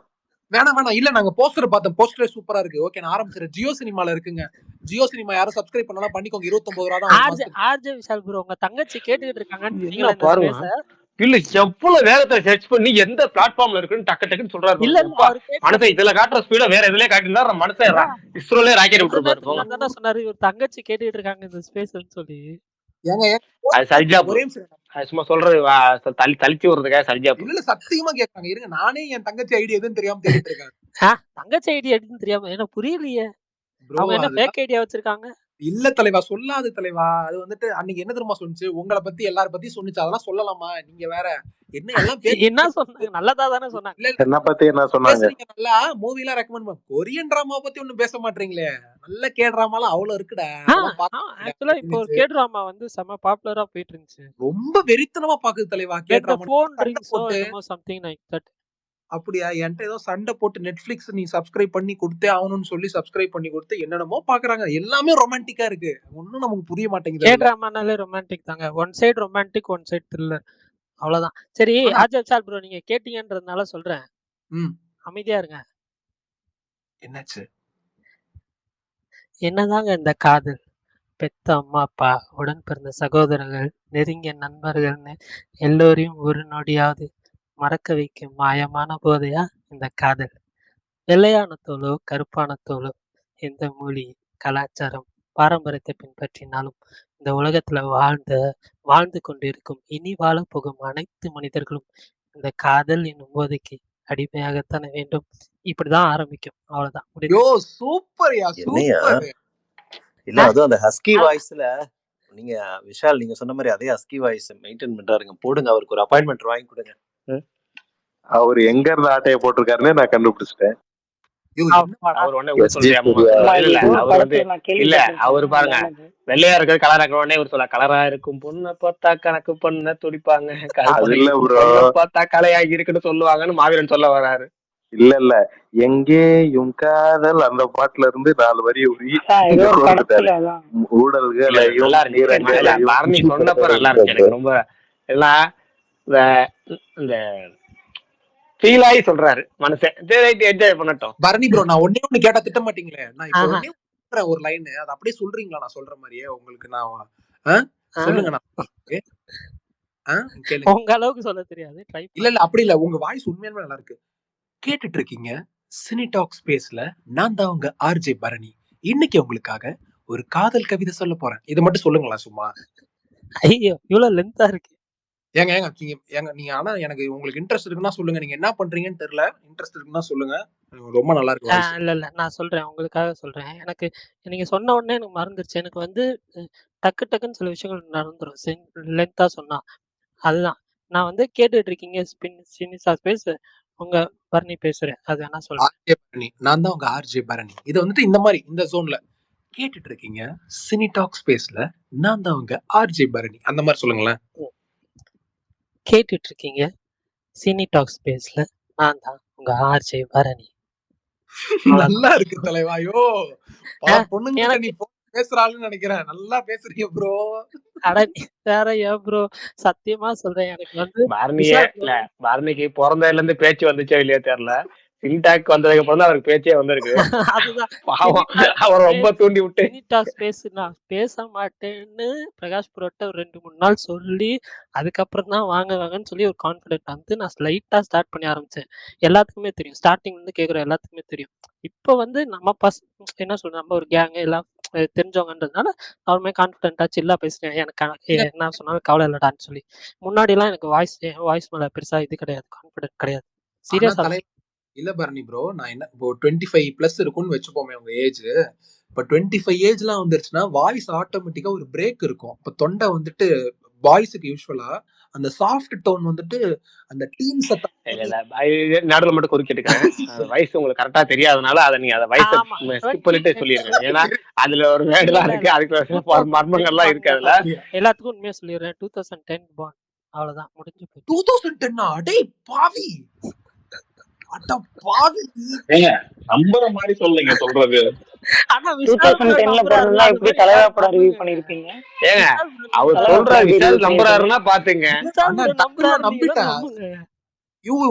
வேணாம் இல்ல, நாங்க போஸ்டர் பார்த்தோம். போஸ்டரே சூப்பரா இருக்கு. ஓகே, நான் ஆரம்பிச்சிடுறேன். ஜியோ சினிமால இருக்குங்க. ஜியோ சினிமா யாரும் சப்ஸ்கிரைப் பண்ணலாம், பண்ணிக்கோங்க. 29 ரூபா தான் ஒரு மாசத்துக்கு. ஆர்ஜே விஷால் ப்ரோ, உங்க தங்கச்சி கேட்டுக்கிட்டு இருக்காங்கன்னு என்ன சொன்னீங்களா இந்த பாருங்க, ஸ்பேஸ? இல்ல எவ்வளவு வேகத்தை சர்ச் பண்ணி எந்த பிளாட்ஃபார்ம்ல இருக்குன்னு டக்கு டக்குன்னு சொல்றாரு. இல்ல எப்பா, அவரு கேட்கல. மனுஷன் இதுல காட்டுற ஸ்பீட வேற எதுலயே காட்டிருந்தா மனுஷன் இஸ்ரோலயே ராக்கெட் கொஞ்ச விட்டுருப்பாரு. நேரத்துக்கு முன்னாடி தானே சொன்னாரு இவர் தங்கச்சி கேட்டுக்கிட்டு இருக்காங்க இந்த ஸ்பேஸ்ன்னு சொல்லி. ஏங்க அது சரிஜா ஒரே நிமிஷம். அது சும்மா சொல்றது, தளிச்சு விடுறதுக்காக சரிஜா. இல்ல சத்தியமா கேட்காங்க. இருங்க, நானே என் தங்கச்சி ஐடி எதுன்னு தெரியாம தேடிட்டு இருக்கேன். தங்கச்சி ஐடி எடுன்னு தெரியாம எனக்கு புரியலையே. ப்ரோ அவங்க என்ன அது ஃபேக் ஐடியா வச்சிருக்காங்க? இல்ல தலைவா, சொல்லாது தலைவா. அது வந்துட்டு அன்னைக்கு என்ன தெரியுமா சொன்னுச்சு, உங்களை பத்தி எல்லார பத்தி சொன்னுச்சு. அதெல்லாம் சொல்லலாமா? நீங்க வேற என்ன எல்லாம் என்ன சொன்னாங்க? நல்லதா தானே சொன்னாங்க. இல்ல என்ன பத்தி என்ன சொன்னாங்க? பேசுறீங்க நல்லா, மூவி எல்லாம் ரெக்கமெண்ட் பண்ண. கொரியன் டிராமா பத்தி ஒண்ணும் பேச மாட்டீங்களே. நல்ல கே டிராமாலாம் அவ்வளவு இருக்குடா. ஆக்சுவலா இப்போ ஒரு கே டிராமா வந்து செம பாப்புலரா போயிட்டு இருந்துச்சு. ரொம்ப வெறித்தனமா பாக்குது தலைவா கே டிராமா. ஃபோன் ரிங்ஸோ என்னமோ சம்திங் லைக் தட். அப்படியா? என்கிட்ட ஏதோ சண்டை போட்டு நெட்ஃபிளிக்ஸ் நீ சப்ஸ்கிரைப் பண்ணி கொடுத்தே ஆகணும்னு சொல்லி சப்ஸ்கிரைப் பண்ணி கொடுத்து என்னென்னமோ பாக்குறாங்க. எல்லாமே ரொமான்டிக்கா இருக்கு. ஒன்னும் நமக்கு புரிய மாட்டேங்குது. கே டிராமானாலே ரொமான்டிக் தாங்க. One side romantic, one side thriller, அவ்வளவுதான். சரி ஆர்ஜே விஷால் ப்ரோ, நீங்க கேட்டீங்கன்றதுனால சொல்றேன், அமைதியா இருங்க. என்னாச்சு? என்னதாங்க இந்த காதல்? பெத்த அம்மா அப்பா, உடன் பிறந்த சகோதரர்கள், நெருங்கிய நண்பர்கள்னு எல்லோரையும் ஒரு நொடியாவது மறக்க வைக்கும் மாயமான போதையா இந்த காதல்? வெள்ளையான தோலோ கருப்பான தோலோ, எந்த மொழி கலாச்சாரம் பாரம்பரியத்தை பின்பற்றினாலும் இந்த உலகத்துல வாழ்ந்து கொண்டிருக்கும் இனி வாழ போகும் அனைத்து மனிதர்களும் இந்த காதல் என்னும் போதைக்கு அடிமையாகத்தானே வேண்டும். இப்படிதான் ஆரம்பிக்கும், அவ்வளவுதான். சூப்பர்யா, சூப்பர். இல்ல அதுவும் அந்த ஹஸ்கி வாய்ஸ்ல நீங்க விஷால் நீங்க சொன்ன மாதிரி அதே ஹஸ்கி வாய்ஸ் மெயின்டைன் பண்றாருங்க. போடுங்க, அவருக்கு ஒரு அப்பாயின்மெண்ட் வாங்கி கொடுங்க. அவர் எங்க இருந்து ஆட்டைய போட்டிருக்காருன்னு நான் கண்டுபிடிச்சிட்டேன். அவர் பாருங்க, வெள்ளையா இருக்கிற கலரா இருக்க உடனே ஒரு சொல்ல, கலரா இருக்கும் பொண்ணை பார்த்தா கணக்கு பண்ண துடிப்பாங்க, பார்த்தா கலையா இருக்குன்னு சொல்லுவாங்கன்னு மாவீரன் சொல்ல வராரு. இல்ல எங்கேயும் காதல் அந்த பாட்டுல இருந்து 4 வரி ஊடல்களையும் பரணி சொன்னப்ப நல்லா இருந்துச்சு எனக்கு ரொம்ப. எல்லாம் இந்த ஃபீல் ஆகி சொல்றாரு மனுஷன். என்ஜாய் பண்ணட்டும். பரணி ப்ரோ, நான் ஒண்ணே கேட்டா திட்ட மாட்டீங்களே. நான் இப்போ ஒண்ணே ஒரு லைன் அது அப்படியே சொல்றீங்களா? நான் சொல்ற மாதிரியே உங்களுக்கு நான் சொல்லுங்க. உங்க அளவுக்கு சொல்ல தெரியாது. இல்ல அப்படி இல்ல, உங்க வாய்ஸ் உண்மையாலுமே நல்லா இருக்கு. கேட்டுட்டு இருக்கீங்க சினி டாக் ஸ்பேஸ்ல. நான் தான் உங்க ஆர்ஜே பரணி. இன்னைக்கு உங்களுக்காக ஒரு காதல் கவிதை சொல்ல போறேன். இதை மட்டும் சொல்லுங்களா சும்மா? ஐயோ, இவ்வளவு லென்த்தா இருக்கு. ஏங்க ஏங்க நீங்க ஆனா எனக்கு உங்களுக்கு இன்ட்ரெஸ்ட் இருக்குன்னா சொல்லுங்க. நீங்க என்ன பண்றீங்கன்னு தெரியல. இன்ட்ரெஸ்ட் இருக்குன்னா சொல்லுங்க. ரொம்ப நல்லா இருக்கு வாய்ஸ். இல்ல நான் சொல்றேன், உங்களுக்காக சொல்றேன். எனக்கு நீங்க சொன்ன உடனே எனக்கு மறந்துருச்சு. எனக்கு வந்து டக்கு டக்குன்னு சில விஷயங்கள் நடந்துரும் லென்த்தா சொன்னா. அதுதான் நான் வந்து கேட்டுட்டு இருக்கீங்க சினிசா ஸ்பேஸ் உங்க பரணி பேசுறேன். அது வேணா சொல்றேன். ஆர்ஜே பரணி, நான் தான் உங்க ஆர்ஜே பரணி. இதை வந்துட்டு இந்த மாதிரி இந்த ஜோன்ல கேட்டுட்டு இருக்கீங்க சினி டாக் ஸ்பேஸ்ல, நான் தான் உங்க ஆர்ஜே பரணி. அந்த மாதிரி சொல்லுங்களேன். கேட்டுட்டு இருக்கீங்க சினி டாக் ஸ்பேஸ்ல, நான் தான் உங்க ஆர்ஜே பரணி. நல்லா இருக்கு தலைவா. ஐயோ பல பொண்ணுங்கிட்ட நீ பேசுறாள்னு நினைக்கிறேன். நல்லா பேசுறீங்க ப்ரோ. அட வேற ஏன் ப்ரோ, சத்தியமா சொல்றேன். எனக்கு வந்து பரணியே இல்ல, பரணிக்கு பிறந்ததுல இருந்து பேச்சு வந்துச்சோ இல்லையோ தெரியல. சின்டாக் வந்ததுக்கு அப்புறம் தான் அவருக்கு பேச்சே வந்திருக்கு. பாவம், அவர் ரொம்ப தூண்டி விட்டு நான் பேச மாட்டேன்னு பிரகாஷ் ப்ரோட்ட ஒரு 2-3 நாள் சொல்லி, அதுக்கப்புறம் தான் வாங்க வாங்கன்னு சொல்லி ஒரு கான்ஃபிடென்ட் வந்து நான் ஸ்லைட்டா ஸ்டார்ட் பண்ண ஆரம்பிச்சேன். எல்லாத்துக்குமே தெரியும், ஸ்டார்டிங் வந்து கேட்குற எல்லாத்துக்குமே தெரியும். இப்போ வந்து நம்ம என்ன சொல்றது, நம்ம ஒரு கேங் எல்லாம் தெரிஞ்சவங்கன்றதுனால அவருமே கான்ஃபிடென்ட்டா சில்லா பேசுறேன். எனக்கு என்ன சொன்னாலும் கவலை இல்லடான்னு சொல்லி. முன்னாடிலாம் எனக்கு வாய்ஸ் மேல பெருசா இது கிடையாது, கான்ஃபிடென்ட் கிடையாது. சீரியஸா இல்ல பரணி ப்ரோ, நான் என்ன இப்போ 25+ இருக்கும்னு வச்சுப்போமே உங்க ஏஜ். இப்போ 25 ஏஜ்லாம் வந்துருச்சுன்னா வாய்ஸ் ஆட்டோமேட்டிக்கா ஒரு பிரேக் இருக்கும். இப்போ தொண்டை வந்துட்டு வாய்ஸுக்கு யூஸ்வலா அந்த சாஃப்ட் டோன் வந்துட்டு அந்த டீன் சத்தம் இல்ல நடுவில் மட்டும் குறுக்கிட்டுக்கிறேன். வயசு உங்களுக்கு கரெக்டா தெரியாதனால அதை நீங்க அதை வயசை ஸ்கிப் பண்ணிட்டு சொல்லிருங்க. ஏன்னா அதுல ஒரு வேர்டுலாம் இருக்கு, அதுக்கு மர்மங்கள்லாம் இருக்கு. அதுல எல்லாத்துக்கும் உண்மையா சொல்லிடுறேன். 2010 born. அவ்வளவுதான், முடிஞ்சு போச்சு. 2010 டேய் பாவி, அட பாவி. ஏங்க நம்புற மாதிரி சொல்லுங்க சொல்றது. ஆனா 2010ல பிறந்தா எப்படி தலைவா படம் ரிவ்யூ பண்ணிருப்பீங்க? ஏங்க அவர் சொல்ற விஷால் நம்புறாருன்னா பாத்துங்க. நம்பிட்டேன்.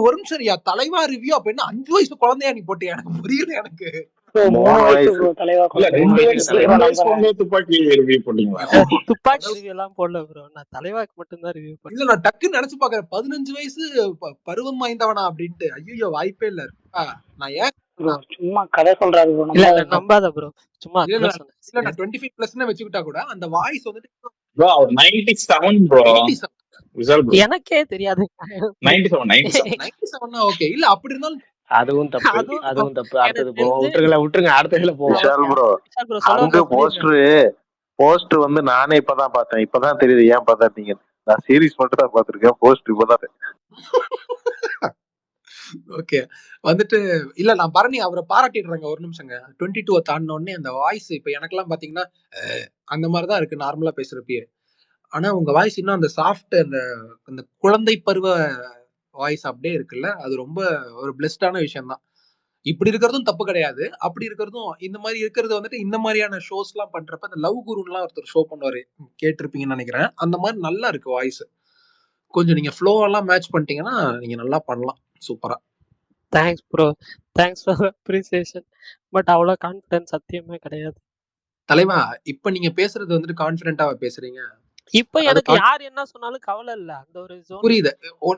ஒரு நிமிஷம் யா, தலைவா ரிவ்யூ அப்ப என்ன 5 வயசு குழந்தையா நீ போட்டு? எனக்கு புரியல. எனக்கு 3 வயசு ப்ரோ தலைவா. இல்ல 2 வயசு துப்பாக்கி ரிவ்யூ பண்ணீங்களா? துப்பாக்கி ரிவ்யூ எல்லாம் போடல ப்ரோ, நான் தலைவாக்கு மட்டும் தான் ரிவ்யூ பண்ணேன். இல்ல நான் டக்குன்னு நினைச்சு பாக்குறேன் 15 வயசு பருவம் வாய்ந்தவனா அப்படின்ட்டு. ஐயோ வாய்ப்பே இல்ல. நான் ஏன் சும்மா கதை சொல்றாரு ப்ரோ. இல்ல நம்பாத ப்ரோ, சும்மா இல்ல நான் 25+ வச்சுக்கிட்டா கூட அந்த வாய்ஸ் வந்துட்டு ப்ரோ அவர் 97 ப்ரோ. விசால் ப்ரோ எனக்கே தெரியாது. 97 ஓகே. இல்ல அப்படி இருந்தாலும் அதுவும் தப்பு, அதுவும் தப்பு. அடுத்தது போவோம், விட்டுருங்க அடுத்த இதுல போவோம். விஷால் ப்ரோ, அங்க போஸ்ட் வந்து நானே இப்பதான் பார்த்தேன். இப்பதான் தெரியுது ஏன் பார்த்தாட்டீங்க. நான் சீரிஸ் மட்டும் தான் பார்த்திருக்கேன், போஸ்ட் இப்பதான். ஓகே வந்துட்டு இல்ல நான் பரணி அவரை பாராட்டிடுறேங்க. ஒரு நிமிஷங்க. 22 தாண்டின உடனே அந்த வாய்ஸ் இப்ப எனக்கெல்லாம் பாத்தீங்கன்னா அந்த மாதிரிதான் இருக்கு நார்மலா பேசுறப்பயே. ஆனா உங்க வாய்ஸ் இன்னும் அந்த சாஃப்ட் அந்த குழந்தை பருவ வாய்ஸ் அப்படியே இருக்குல்ல, அது ரொம்ப ஒரு பிளெஸ்டான விஷயம் தான். இப்படி இருக்கிறதும் தப்பு கிடையாது, அப்படி இருக்கிறதும் இந்த மாதிரி இருக்கிறது வந்துட்டு இந்த மாதிரியான ஷோஸ் எல்லாம் பண்றப்ப இந்த லவ் குருன்லாம் ஒருத்தர் ஷோ பண்ணுவாரு, கேட்டிருப்பீங்கன்னு நினைக்கிறேன். அந்த மாதிரி நல்லா இருக்கு வாய்ஸ். கொஞ்சம் நீங்க ஃப்ளோ எல்லாம் மேட்ச் பண்ணிட்டீங்கன்னா நீங்க நல்லா பண்ணலாம். சூப்பரா. Thanks bro, thanks for appreciation. But அவ்வளோ கான்ஃபிடன்ஸ் சத்தியமே கிடையாது தலைவா. இப்ப நீங்க பேசுறது வந்துட்டு கான்ஃபிடென்ட்டாவா பேசுறீங்க? இப்ப எனக்கு யார் என்ன சொன்னாலும் கவலை இல்ல. அந்த ஒரு ஜோன் புரியுது.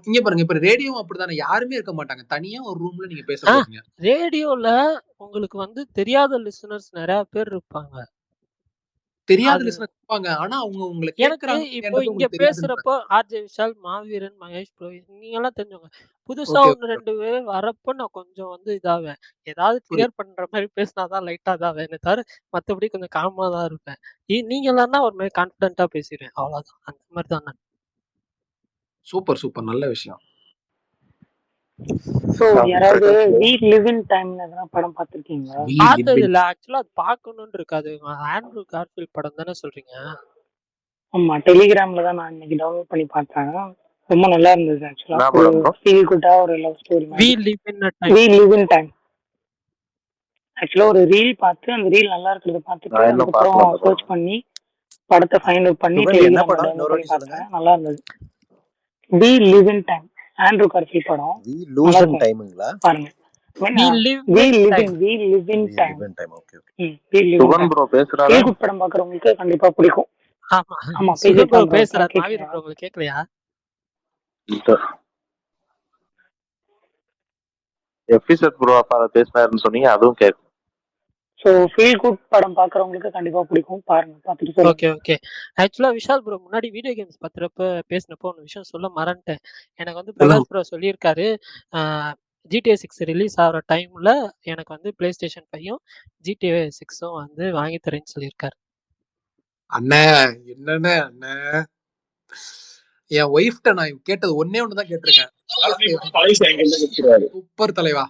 இங்க பாருங்க, இப்ப ரேடியோவும் அப்படிதானே, யாருமே இருக்க மாட்டாங்க. தனியா ஒரு ரூம்ல நீங்க பேச போறீங்க. ரேடியோல உங்களுக்கு வந்து தெரியாத லிசனர்ஸ் நிறைய பேர் இருப்பாங்க. தெரியாத லிசனர்ஸ் இருப்பாங்க. ஆனா அவங்க உங்களை கேக்குறாங்க. இப்போ இங்க பேசுறப்போ ஆர்ஜே விஷால், மாவீரன், மகேஷ் ப்ரோ நீங்க எல்லாம் தெரிஞ்சவங்க. புதுசா 1-2 பேர் வரப்போ நான் கொஞ்சம் வந்து இதாவேன். ஏதாவது கிளியர் பண்ற மாதிரி பேசினாதான் லைட்டா இதாவேன் தவிர மத்தபடி கொஞ்சம் காமா தான் இருப்பேன். நீங்க எல்லாம் தான் ஒரு மாதிரி கான்பிடென்ட்டா பேசிடுவேன். அவ்வளவுதான், அந்த மாதிரி தான் நான். சூப்பர் சூப்பர், நல்ல விஷயம். சோ யாராவது வி லிவ் இன் டைம்ல எதனா படம் பார்த்திருக்கீங்களா? பார்த்தது இல்ல ஆக்சுவலா. அது பார்க்கணும்னு இருக்காது. ஆண்ட்ரூ கார்ஃபீல்ட் படம் தானே சொல்றீங்க? ஆமா, டெலிகிராம்ல தான் நான் இன்னைக்கு டவுன்லோட் பண்ணி பார்த்தேன். ரொம்ப நல்லா இருந்தது ஆக்சுவலா. ஃபீல் குட்டா ஒரு love story. We live in time. ஆக்சுவலா ஒரு ரீல் பார்த்து அந்த ரீல் நல்லா இருக்கிறத பார்த்துட்டு அதுக்கப்புறம் சர்ச் பண்ணி படத்தை ஃபைண்ட் அவுட் பண்ணி டெலிகிராம்ல டவுன்லோட் பண்ணி பார்த்தேன். நல்லா இருந்தது. We live in time, Andrew Garfield படம். வி லூஸ் இன் டைம்ங்களா? பாருங்க. படம் பாக்குறவங்களுக்கு கண்டிப்பா பிடிக்கும். ஆமா பேசுறாரு. மாவீரன் ப்ரோ உங்களுக்கு கேக்கலையா? எபிசோட் ப்ரோ அப்ப பேசினாருன்னு சொன்னீங்க, அதுவும் கேட்கும். ஸோ ஃபீல் குட் படம் பார்க்குறவங்களுக்கு கண்டிப்பா பிடிக்கும். பாருங்க, பார்த்துட்டு சொல்லுங்க. Okay okay. ஆக்சுவலா விஷால் ப்ரோ முன்னாடி வீடியோ கேம்ஸ் பத்துறப்ப பேசினப்போ ஒரு விஷயம் சொல்ல மறந்துட்டேன். எனக்கு வந்து பிரகாஷ் ப்ரோ சொல்லியிருக்காரு, GTA 6 ரிலீஸ் ஆகிற டைம்ல எனக்கு வந்து PlayStation 5ம் GTA 6ம் வந்து வாங்கி தரேன்னு சொல்லியிருக்காரு. அண்ணே என்னண்ணே அண்ணே, என் ஒய்ஃப்ட்ட நான் கேட்டது ஒன்னே ஒன்று தான் கேட்டிருக்கேன். சூப்பர் தலைவா,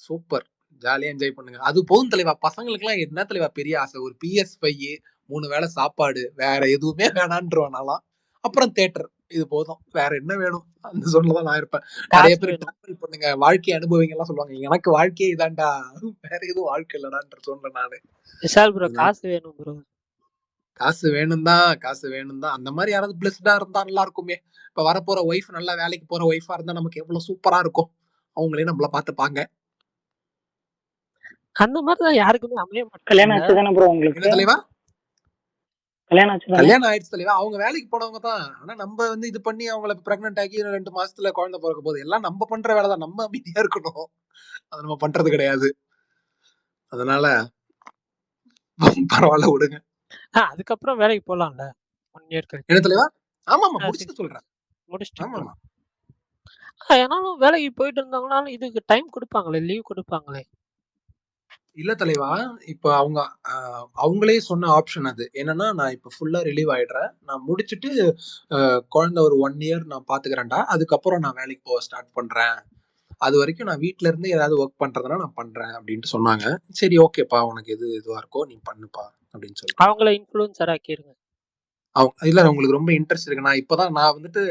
சூப்பர், ஜாலியா என்ஜாய் பண்ணுங்க, அது போதும் தலைவா. பசங்களுக்குலாம் என்ன தலைவா பெரிய ஆசை, ஒரு PS5, 3 வேளை சாப்பாடு, வேற எதுவுமே வேணான்றவனாலாம். அப்புறம் தேட்டர், இது போதும், வேற என்ன வேணும்? அந்த சொன்னதான் நான் இருப்பேன். நிறைய காசு பேர் வேணும். டிராவல் பண்ணுங்க, வாழ்க்கை அனுபவிங்க எல்லாம் சொல்லுவாங்க. எனக்கு வாழ்க்கையே இதான்டா, வேற எதுவும் வாழ்க்கை இல்லடான்ற சொன்னேன் நானு. விஷால் ப்ரோ காசு வேணும் ப்ரோ. காசு வேணும் தான், காசு வேணும் தான். அந்த மாதிரி யாராவது பிளஸ்டா இருந்தா நல்லா இருக்குமே. இப்ப வரப்போற ஒய்ஃப் நல்லா வேலைக்கு போற ஒய்ஃபா இருந்தா நமக்கு எவ்வளவு சூப்பரா இருக்கும். அவங்களே நம்மள பார்த்துப்பாங்க. அந்த மாதிரி தான் யாருக்குமே அமைய கல்யாணம் மாட்டேங்குது. ஆச்சு தானே ப்ரோ என்ன உங்களுக்கு? தலைவா? கல்யாணம் ஆச்சு தானே? கல்யாணம் ஆயிடுச்சு தலைவா. அவங்க வேலைக்கு போனவங்க தான். ஆனா நம்ம வந்து இது பண்ணி அவங்கள பிரெக்னன்ட் ஆக்கி 2 மாசத்துல குழந்தை பிறக்க போகுது. எல்லாம் நம்ம பண்ற வேலை தான். நம்ம அமைதியா இருக்கணும். அது நம்ம பண்றது கிடையாது. அதனால பரவாயில்ல விடுங்க. அதுக்கப்புறம் வேலைக்கு போலாம்ல 1 இயர் கழிச்சு. என்ன தலைவா? ஆமாமா, முடிச்சுட்டு சொல்றேன். முடிச்சிட்டு ஆமாமா. ஏன்னாலும் வேலைக்கு போயிட்டு இருந்தாங்கனாலும் இதுக்கு டைம் கொடுப்பாங்களே, லீவ் கொடுப்பாங்களே. இல்ல தலைவா, இப்ப அவங்க அவங்களே சொன்ன ஆப்ஷன் அது என்னன்னா, நான் இப்ப ஃபுல்லா ரிலீவ் ஆயிடுறேன், நான் முடிச்சிட்டு குழந்தை ஒரு 1 இயர் நான் பாத்துக்கிறேன்டா, அதுக்கப்புறம் நான் வேலைக்கு போக ஸ்டார்ட் பண்றேன், அது வரைக்கும் நான் வீட்ல இருந்து ஏதாவது ஒர்க் பண்றதுனா நான் பண்றேன் அப்படின்ட்டு சொன்னாங்க. சரி ஓகேப்பா, உனக்கு எது இதுவா இருக்கோ நீ பண்ணுப்பா அப்படின்னு சொல்லி அவங்கள இன்ஃப்ளூயன்சர் ஆக்கிருங்க. இல்ல அவங்களுக்கு ரொம்ப இன்ட்ரெஸ்ட் இருக்கு. நான் இப்பதான் நான் வந்துட்டு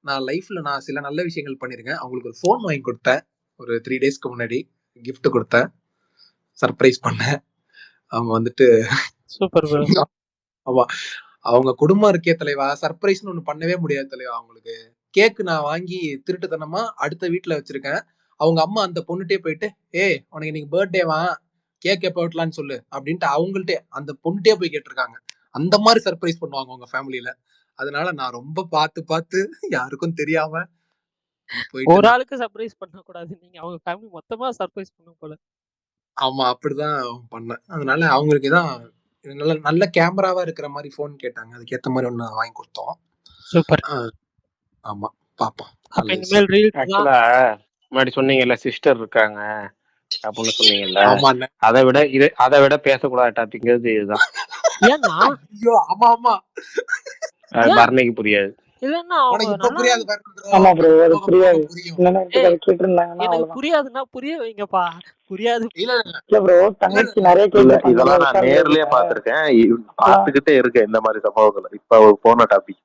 நான் லைஃப்ல நான் சில நல்ல விஷயங்கள் பண்ணிருக்கேன். அவங்களுக்கு ஒரு ஃபோன் வாங்கி கொடுத்தேன் ஒரு 3 டேஸ்க்கு முன்னாடி, gift கொடுத்தேன், சர்ப்ரைஸ் பண்ணேன். அவங்க வந்துட்டு சூப்பர் ப்ரோ. ஆமா, அவங்க குடும்பம் இருக்கே தலைவா, சர்ப்ரைஸ்னு ஒண்ணு பண்ணவே முடியாது தலைவா. அவங்களுக்கு கேக் நான் வாங்கி திருட்டுத்தனமா அடுத்த வீட்டுல வச்சிருக்கேன். அவங்க அம்மா அந்த பொண்ணுட்டே போயிட்டு, ஏய் உனக்கு இன்னைக்கு பர்த்டேவா, கேக் எப்ப வெட்டலாம்னு சொல்லு அப்படின்ட்டு அவங்கள்ட்டே அந்த பொண்ணுட்டே போய் கேட்டிருக்காங்க. அந்த மாதிரி சர்ப்ரைஸ் பண்ணுவாங்க உங்க ஃபேமிலியில. அதனால நான் ரொம்ப பார்த்து பார்த்து யாருக்கும் தெரியாம ஒரு போயிட்டு ஆளுக்கு சர்ப்ரைஸ் பண்ண கூடாது, நீங்க அவங்க ஃபேமிலி மொத்தமா சர்ப்ரைஸ் பண்ணும் போல. ஆமா, அப்படிதான் பண்ணேன். அதனால அவங்களுக்கு தான் நல்ல நல்ல கேமராவா இருக்கிற மாதிரி போன் கேட்டாங்க. அதுக்கேத்த மாதிரி ஒண்ணு வாங்கி கொடுத்தோம். சூப்பர். ஆமா, பாப்போம். அப்ப இனிமேல் ரீல்ஸ் ஆக்சுவலா முன்னாடி சொன்னீங்கல்ல சிஸ்டர் இருக்காங்க அப்படின்னு சொன்னீங்கல்ல, ஆமா அண்ணே. அதை விட பேசக்கூடாத டாபிக்ங்கிறது இதுதான். ஏன்னா ஐயோ ஆமா ஆமா, பரணிக்கு புரியாது. இல்லன்னா உனக்கு இப்ப புரியாது பாரு bro. ஆமா ப்ரோ, அது புரியாது. புரியும். இல்லைன்னா அதை கேட்டிருந்தாங்கன்னா எனக்கு அவ்வளவுதான். புரியாதுன்னா புரிய வைங்கப்பா. புரியாது இல்ல இல்ல ப்ரோ, தங்கச்சி நிறைய இல்ல கேட்டிருப்பாங்க இதெல்லாம் நான் விஷால் நேர்லயே கிட்ட. பாத்திருக்கேன், பார்த்துக்கிட்டே இருக்கேன் இந்த மாதிரி சம்பவங்கள். இப்ப ஒரு போன டாபிக்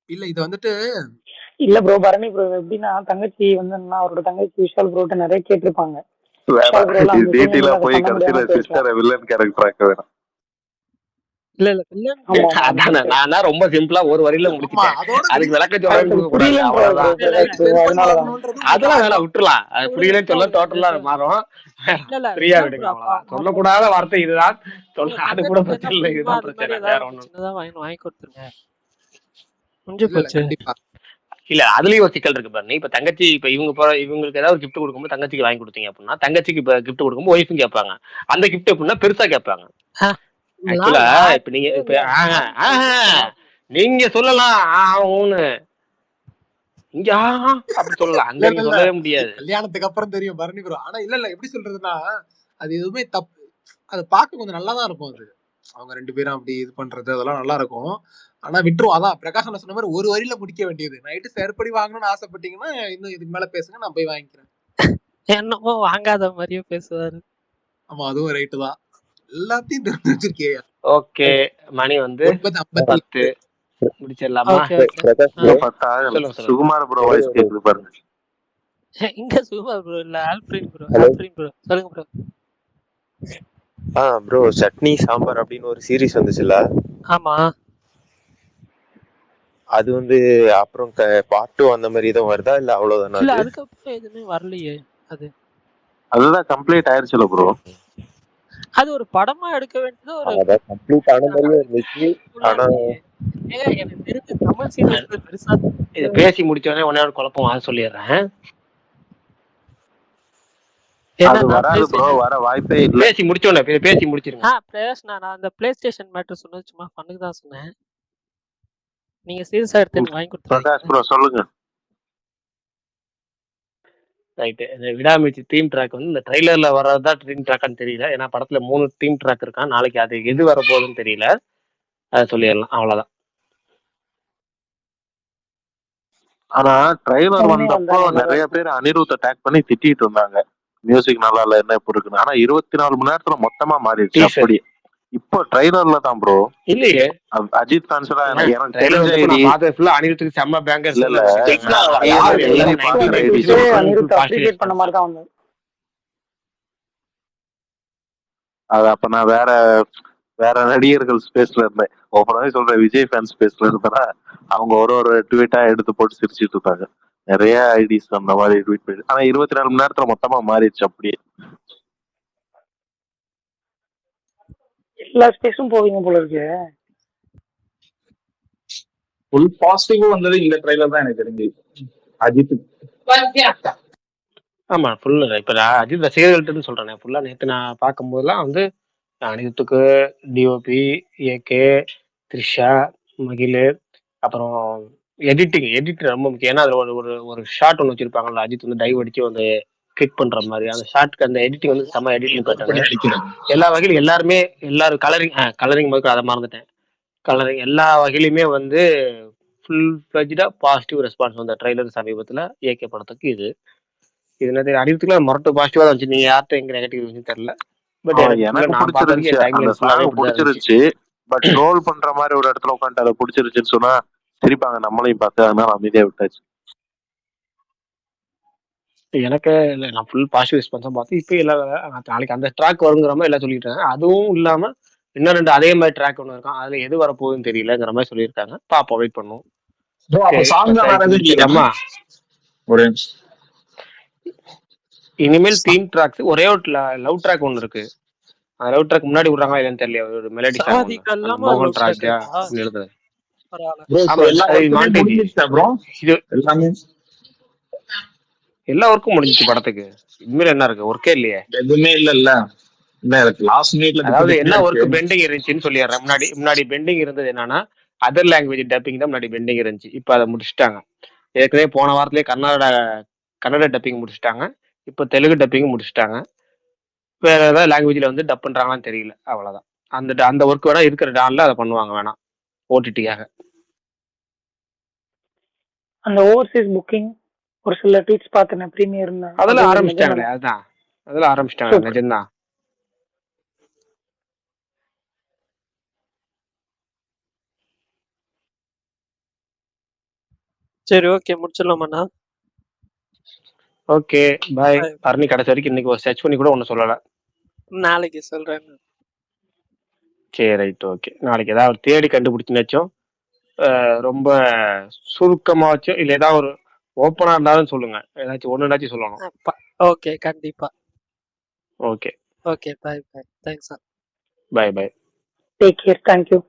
இல்ல இது வந்துட்டு இல்ல ப்ரோ, பரணி ப்ரோ எப்படின்னா தங்கச்சி வந்து அவரோட தங்கச்சி விஷால் ப்ரோட்ட நிறைய கேட்டிருப்பாங்க. விஷால் ப்ரோ எல்லாம் அந்த டீட்டெயிலா சீனியர் அதை போய் பண்ண கடைசியில முடியாம போயிருக்கலாம். சிஸ்டரை வில்லன் கேரக்டர் ஆக்க வேணாம். இல்ல இல்ல வில்லன் ஆமா ஆமா, அதானே நான் தான் ரொம்ப சிம்பிளா ஒரு வரியில ஆமா, முடிச்சிட்டேன். அதோட அதுக்கு விளக்க சொல்றேன்னு கூடாது, புரியலன்ற அவ்வளவுதான். பிரகாஷ், அதனாலதான். அதெல்லாம் வேணாம், விட்டுலாம். அது புரியலன்னு சொல்ல டோட்டலா மாறும். இல்ல இல்ல ஃப்ரீயா விஷால் விடுங்க, ப்ரோ அவ்வளவுதான். சொல்லக்கூடாத வார்த்தை இதுதான். அது கூட பிரச்சனை இல்லை, சினிமா இதுதான் அது மாதிரி பிரச்சனை, வேற ஏதாவது ஒண்ணும். சின்னதா வாங்கி கொடுத்துருங்க, முடிஞ்சு இல்ல போச்சு. கண்டிப்பா. இல்ல அதுலயும் ஒரு சிக்கல் இருக்கு பாருங்க. இப்ப தங்கச்சி இப்ப இவங்களுக்கு ஏதாவது கிஃப்ட் கொடுக்கும்போது தங்கச்சிக்கு வாங்கி கொடுத்தீங்க அப்படின்னா, தங்கச்சிக்கு இப்ப கிஃப்ட் கொடுக்கும்போது ஒய்ஃபும் கேட்பாங்க. அந்த கிஃப்ட் எப்படின்னா பெருசா கேட்பாங்க. ஆக்சுவலா இப்ப நீங்க இப்ப நீங்க சொல்லலாம் ஆவுன்னு, இங்க அப்படி சொல்லலாம், அங்க நீங்க சொல்லவே முடியாது. கல்யாணத்துக்கு அப்புறம் தெரியும் பரணி ப்ரோ. ஆனா இல்ல இல்ல எப்படி சொல்றதுன்னா, அது எதுவுமே தப்பு. அது பார்க்க கொஞ்சம் நல்லா தான் இருக்கும். அது அவங்க 2 பேரும் அப்படி இது பண்றது அதெல்லாம் நல்லா இருக்கும். ஆனா விட்டுரும். அதான் பிரகாஷ் அண்ணா சொன்ன மாதிரி ஒரு வரியில முடிக்க வேண்டியது. நைட்டு செருப்படி வாங்கணும்னு ஆசைப்பட்டீங்கன்னா இன்னும் இதுக்கு மேல பேசுங்க, நான் போய் வாங்கிக்கிறேன். என்னமோ வாங்காத மாதிரியே பேசுவாரு. ஆமா, அதுவும் ரைட்டு தான். எல்லாத்தையும் தெரிஞ்சு வச்சிருக்கே. ஓகே, மணி வந்து 10 முடிச்சிடலாமா? சொல்லுங்க. சுகுமார் ப்ரோ வாய்ஸ் கேக்குது பாருங்க. இங்க சுகுமார் ப்ரோ இல்ல, ஆல்ஃபிரேன் ப்ரோ. ஆல்ஃபிரேன் ப்ரோ சொல்லுங்க ப்ரோ. ப்ரோ சட்னி சாம்பார் அப்படின்னு ஒரு சீரிஸ் வந்துச்சுல்ல, ஆமா அது வந்து அப்புறம் பார்ட் 2 அந்த மாதிரி எதுவும் வருதா இல்ல அவ்வளவுதானா? இல்ல அதுக்கப்புறம் எதுவுமே வரலையே. அதுதான் கம்ப்ளீட் ஆயிருச்சுல ப்ரோ. அது ஒரு படமா எடுக்க வேண்டியது ஒரு அதான் கம்ப்ளீட் ஆன மாதிரியே இருந்துச்சு. ஆனா எனக்கு தெரிஞ்ச தமிழ் சீரியல் பெருசா இது பேசி முடிச்சோடனே ஒன்னே ஒரு குழப்பம் சொல்லிடுறேன். அது என்னன்னா வராது ப்ரோ, PlayStation வர வாய்ப்பே இல்ல. பேசி முடிச்சோன்னே பேசி முடிச்சிருங்க. நான் அந்த PlayStation மேட்டர் சொன்னது சும்மா ஃபன்னுக்கு தான் சொன்னேன். நீங்க சீரியஸா எடுத்து எனக்கு வாங்கி பிரகாஷ் கொடுத்துருவீங்க. ப்ரோ சொல்லுங்க. ரைட்டு. இந்த விடாமுயற்சி தீம் ட்ராக் வந்து இந்த ட்ரைலர்ல வர்றதா தீம் ட்ராக்கான்னு தெரியல. ஏன்னா படத்துல 3 தீம் ட்ராக் இருக்கான். நாளைக்கு அது எது வரப்போகுதுன்னு தெரியல. அதை சொல்லிடலாம், அவ்வளவுதான். ஆனா ட்ரைலர் உண்மையா வந்தப்போ வந்தா நல்லா நிறைய இருக்கும். பேர் அனிருத் அட்டாக் பண்ணி திட்டிட்டு இருந்தாங்க, மியூசிக் நல்லா இல்ல என்ன இப்ப இருக்குன்னு. ஆனா 24 மணி நேரத்துல மொத்தமா மாறிடுச்சு டீசர் அப்படி. இப்போ ட்ரைலர்ல தான் ப்ரோ இல்லையே. அஜித் ஃபேன்ஸ்ல எனக்கு ட்ரைலர் தெரிஞ்ச வந்தப்போ ஐடி நான் பார்த்தது ஃபுல்லா அனிருத்துக்கு செம்ம பேங்கர்ஸ் இல்ல இல்ல சொல்லிட்டாங்க. நிறைய யாரு பேர் எல்லாமே எழுதி பார்க்குற ஐடி ட்விட்டு சொல்றேன். அனிருத் அப்ரிஷியேட் பண்ண மாதிரி தான் வந்தது. அது அப்ப நான் வேற வேற நடிகர்கள் ஸ்பேஸ்ல இருந்தேன். ஓப்பனாவே சொல்றேன், விஜய் ஃபேன் ஸ்பேஸ்ல இருந்தேன்னா அவங்க ஒரு ட்வீட்டா எடுத்து போட்டு சிரிச்சிட்டு இருப்பாங்க. நிறைய ஐடிஸ் அந்த மாதிரி ட்வீட் பண்ணி. ஆனா 24 மணி நேரத்துல மொத்தமா மாறிடுச்சு அப்படியே. எல்லா ஸ்பேஸும் போவீங்க போல இருக்கு. ஃபுல் பாசிட்டிவ் வந்தது இந்த ட்ரைலர் தான் எனக்கு தெரிஞ்சு. அஜித் ஆமா ஃபுல். இப்ப நான் அஜித் ரசிகர்கள்ட்டு சொல்றேன். ஃபுல்லா நேற்று நான் பார்க்கும்போதெல்லாம் வந்து அனிருத்துக்கு, டிஓபி, ஏகே, த்ரிஷா, மகிழ், அப்புறம் எடிட் ரொம்ப முக்கியம். ஏன்னா அதுல ஒரு ஒரு ஒரு ஷாட் ஒன்று வச்சிருப்பாங்கல்ல, அஜித் வந்து டைவ் அடிச்சு வந்து கிளிக் பண்ற மாதிரி அந்த ஷாட்க்கு அந்த எடிட்டிங் வந்து செம்ம எடிட்டிங் போட்டாங்க. எல்லா வகையிலும் எல்லாரும் கலரிங் முதல் அதை மறந்துட்டேன். கலரிங் எல்லா வகையிலுமே வந்து ஃபுல் ஃபிளஜ்டா பாசிட்டிவ் ரெஸ்பான்ஸ் வந்த ட்ரைலர் சமீபத்துல ஏகே படத்துக்கு. இது என்ன அடிக்கிறதுக்குலாம் மொரட்டு பாசிட்டிவா தான் இருந்துச்சு. நீங்க யார்கிட்ட எங்க நெகட்டிவ் இருந்துச்சுன்னு தெரியல. பட் எனக்கு நான் பார்த்ததுக்கு பிடிச்சிருந்துச்சு என் டைம் அந்த லைன் ஃபுல்லாவே சாங் இப்படிதான் இருந்துச்சு. பிடிச்சிருந்துச்சு. பட் ட்ரோல் பண்ற மாதிரி ஒரு இடத்துல உட்காந்து அதை பிடிச்சிருச்சுன்னு சொன்னா சிரிப்பாங்க நம்மளையும் பார்த்து. அதனால அமைதியா விட்டாச்சு. எனக்கு இல்லை, நான் ஃபுல் பாசிட்டிவ் ரெஸ்பான்ஸாக பார்த்து இப்போ நாளைக்கு அந்த ட்ராக் வருங்கிற மாதிரி எல்லாம் சொல்லிட்டாங்க. அதுவும் இல்லாம இன்னும் 2 அதே மாதிரி ட்ராக் ஒன்று இருக்கான். அதுல எது வரப்போகுதுன்னு தெரியலங்கிற மாதிரி சொல்லியிருக்காங்க. பாப்போம், வெயிட் பண்ணுவோம். ப்ரோ அப்ப சரி, சாங் வேற எதுவும் இல்லையா? முடிச்சிடலாமா? ஒரு இனிமேல் தீம் ட்ராக்ஸ் ஒரே ஒரு லவ் ட்ராக் ஒன்று இருக்கு. அந்த லவ் ட்ராக் முன்னாடி விடுறாங்களா இல்லைன்னு தெரியல. ஒரு மெலடி சாங் ஒன்று, சாதிகள் அந்த இல்லாம மோகன் லவ் ட்ராக் ராஜா இருக்கா? அப்படின்னு எழுதுறது. பரவாயில்ல. ப்ரோ ஆமா, எல்லா அது ஒர்க்குமே மாண்டேஜ். முடிஞ்சிருச்சா ப்ரோ? இது எல்லாமே எல்லா ஒர்க்கும் முடிஞ்சிச்சு படத்துக்கு. இனிமேல் என்ன இருக்கு? ஒர்க்கே இல்லையே. எதுவுமே இல்ல லாஸ்ட் மினிட்ல அதாவது என்ன ஒர்க் பெண்டிங் இருந்துச்சுன்னு சொல்லிடுறேன். முன்னாடி பெண்டிங் இருந்தது என்னன்னா அதர் லாங்குவேஜ் டப்பிங் தான் முன்னாடி பெண்டிங் இருந்துச்சு. இப்போ அதை முடிச்சுட்டாங்க. ஏற்கனவே போன வாரத்திலேயே கன்னட டப்பிங் முடிச்சுட்டாங்க. இப்போ தெலுங்கு டப்பிங் முடிச்சுட்டாங்க. வேற ஏதாவது லாங்குவேஜ்ல வந்து டப் பண்றாங்களான்னு தெரியல, அவ்வளவுதான். அந்த ஒர்க் வேணா இருக்கிற டான்ல அதை பண்ணுவாங்க வேணா ஓடிடிக்காக. அந்த ஓவர்சீஸ் புக்கிங் ஒரு சில ட்வீட்ஸ் பார்த்தேன் ப்ரீமியர். அதெல்லாம் ஆரம்பிச்சிட்டாங்களே, அதுதான் அதெல்லாம் ஆரம்பிச்சிட்டாங்க. நிஜம்தான். சரி, ஓகே, முடிச்சிடலாமாண்ணா? ஓகே, பாய். பரணி கடைசி வரைக்கும் இன்னைக்கு ஒரு சர்ச் பண்ணி கூட ஒன்றும் சொல்லலை. நாளைக்கு சொல்றேன். சரி, ரைட், ஓகே. நாளைக்கு ஏதாவது தேடி கண்டுபிடிச்சுனாச்சும் ரொம்ப சுருக்கமாச்சும் இல்லை ஏதாவது ஒரு ஓப்பனா இருந்தாலும் சொல்லுங்க. ஏதாச்சும் ஒன்றுனாச்சும் சொல்லணும். ஓகே, கண்டிப்பா. Okay, okay, bye. Thanks. Bye. Take care. Thank you.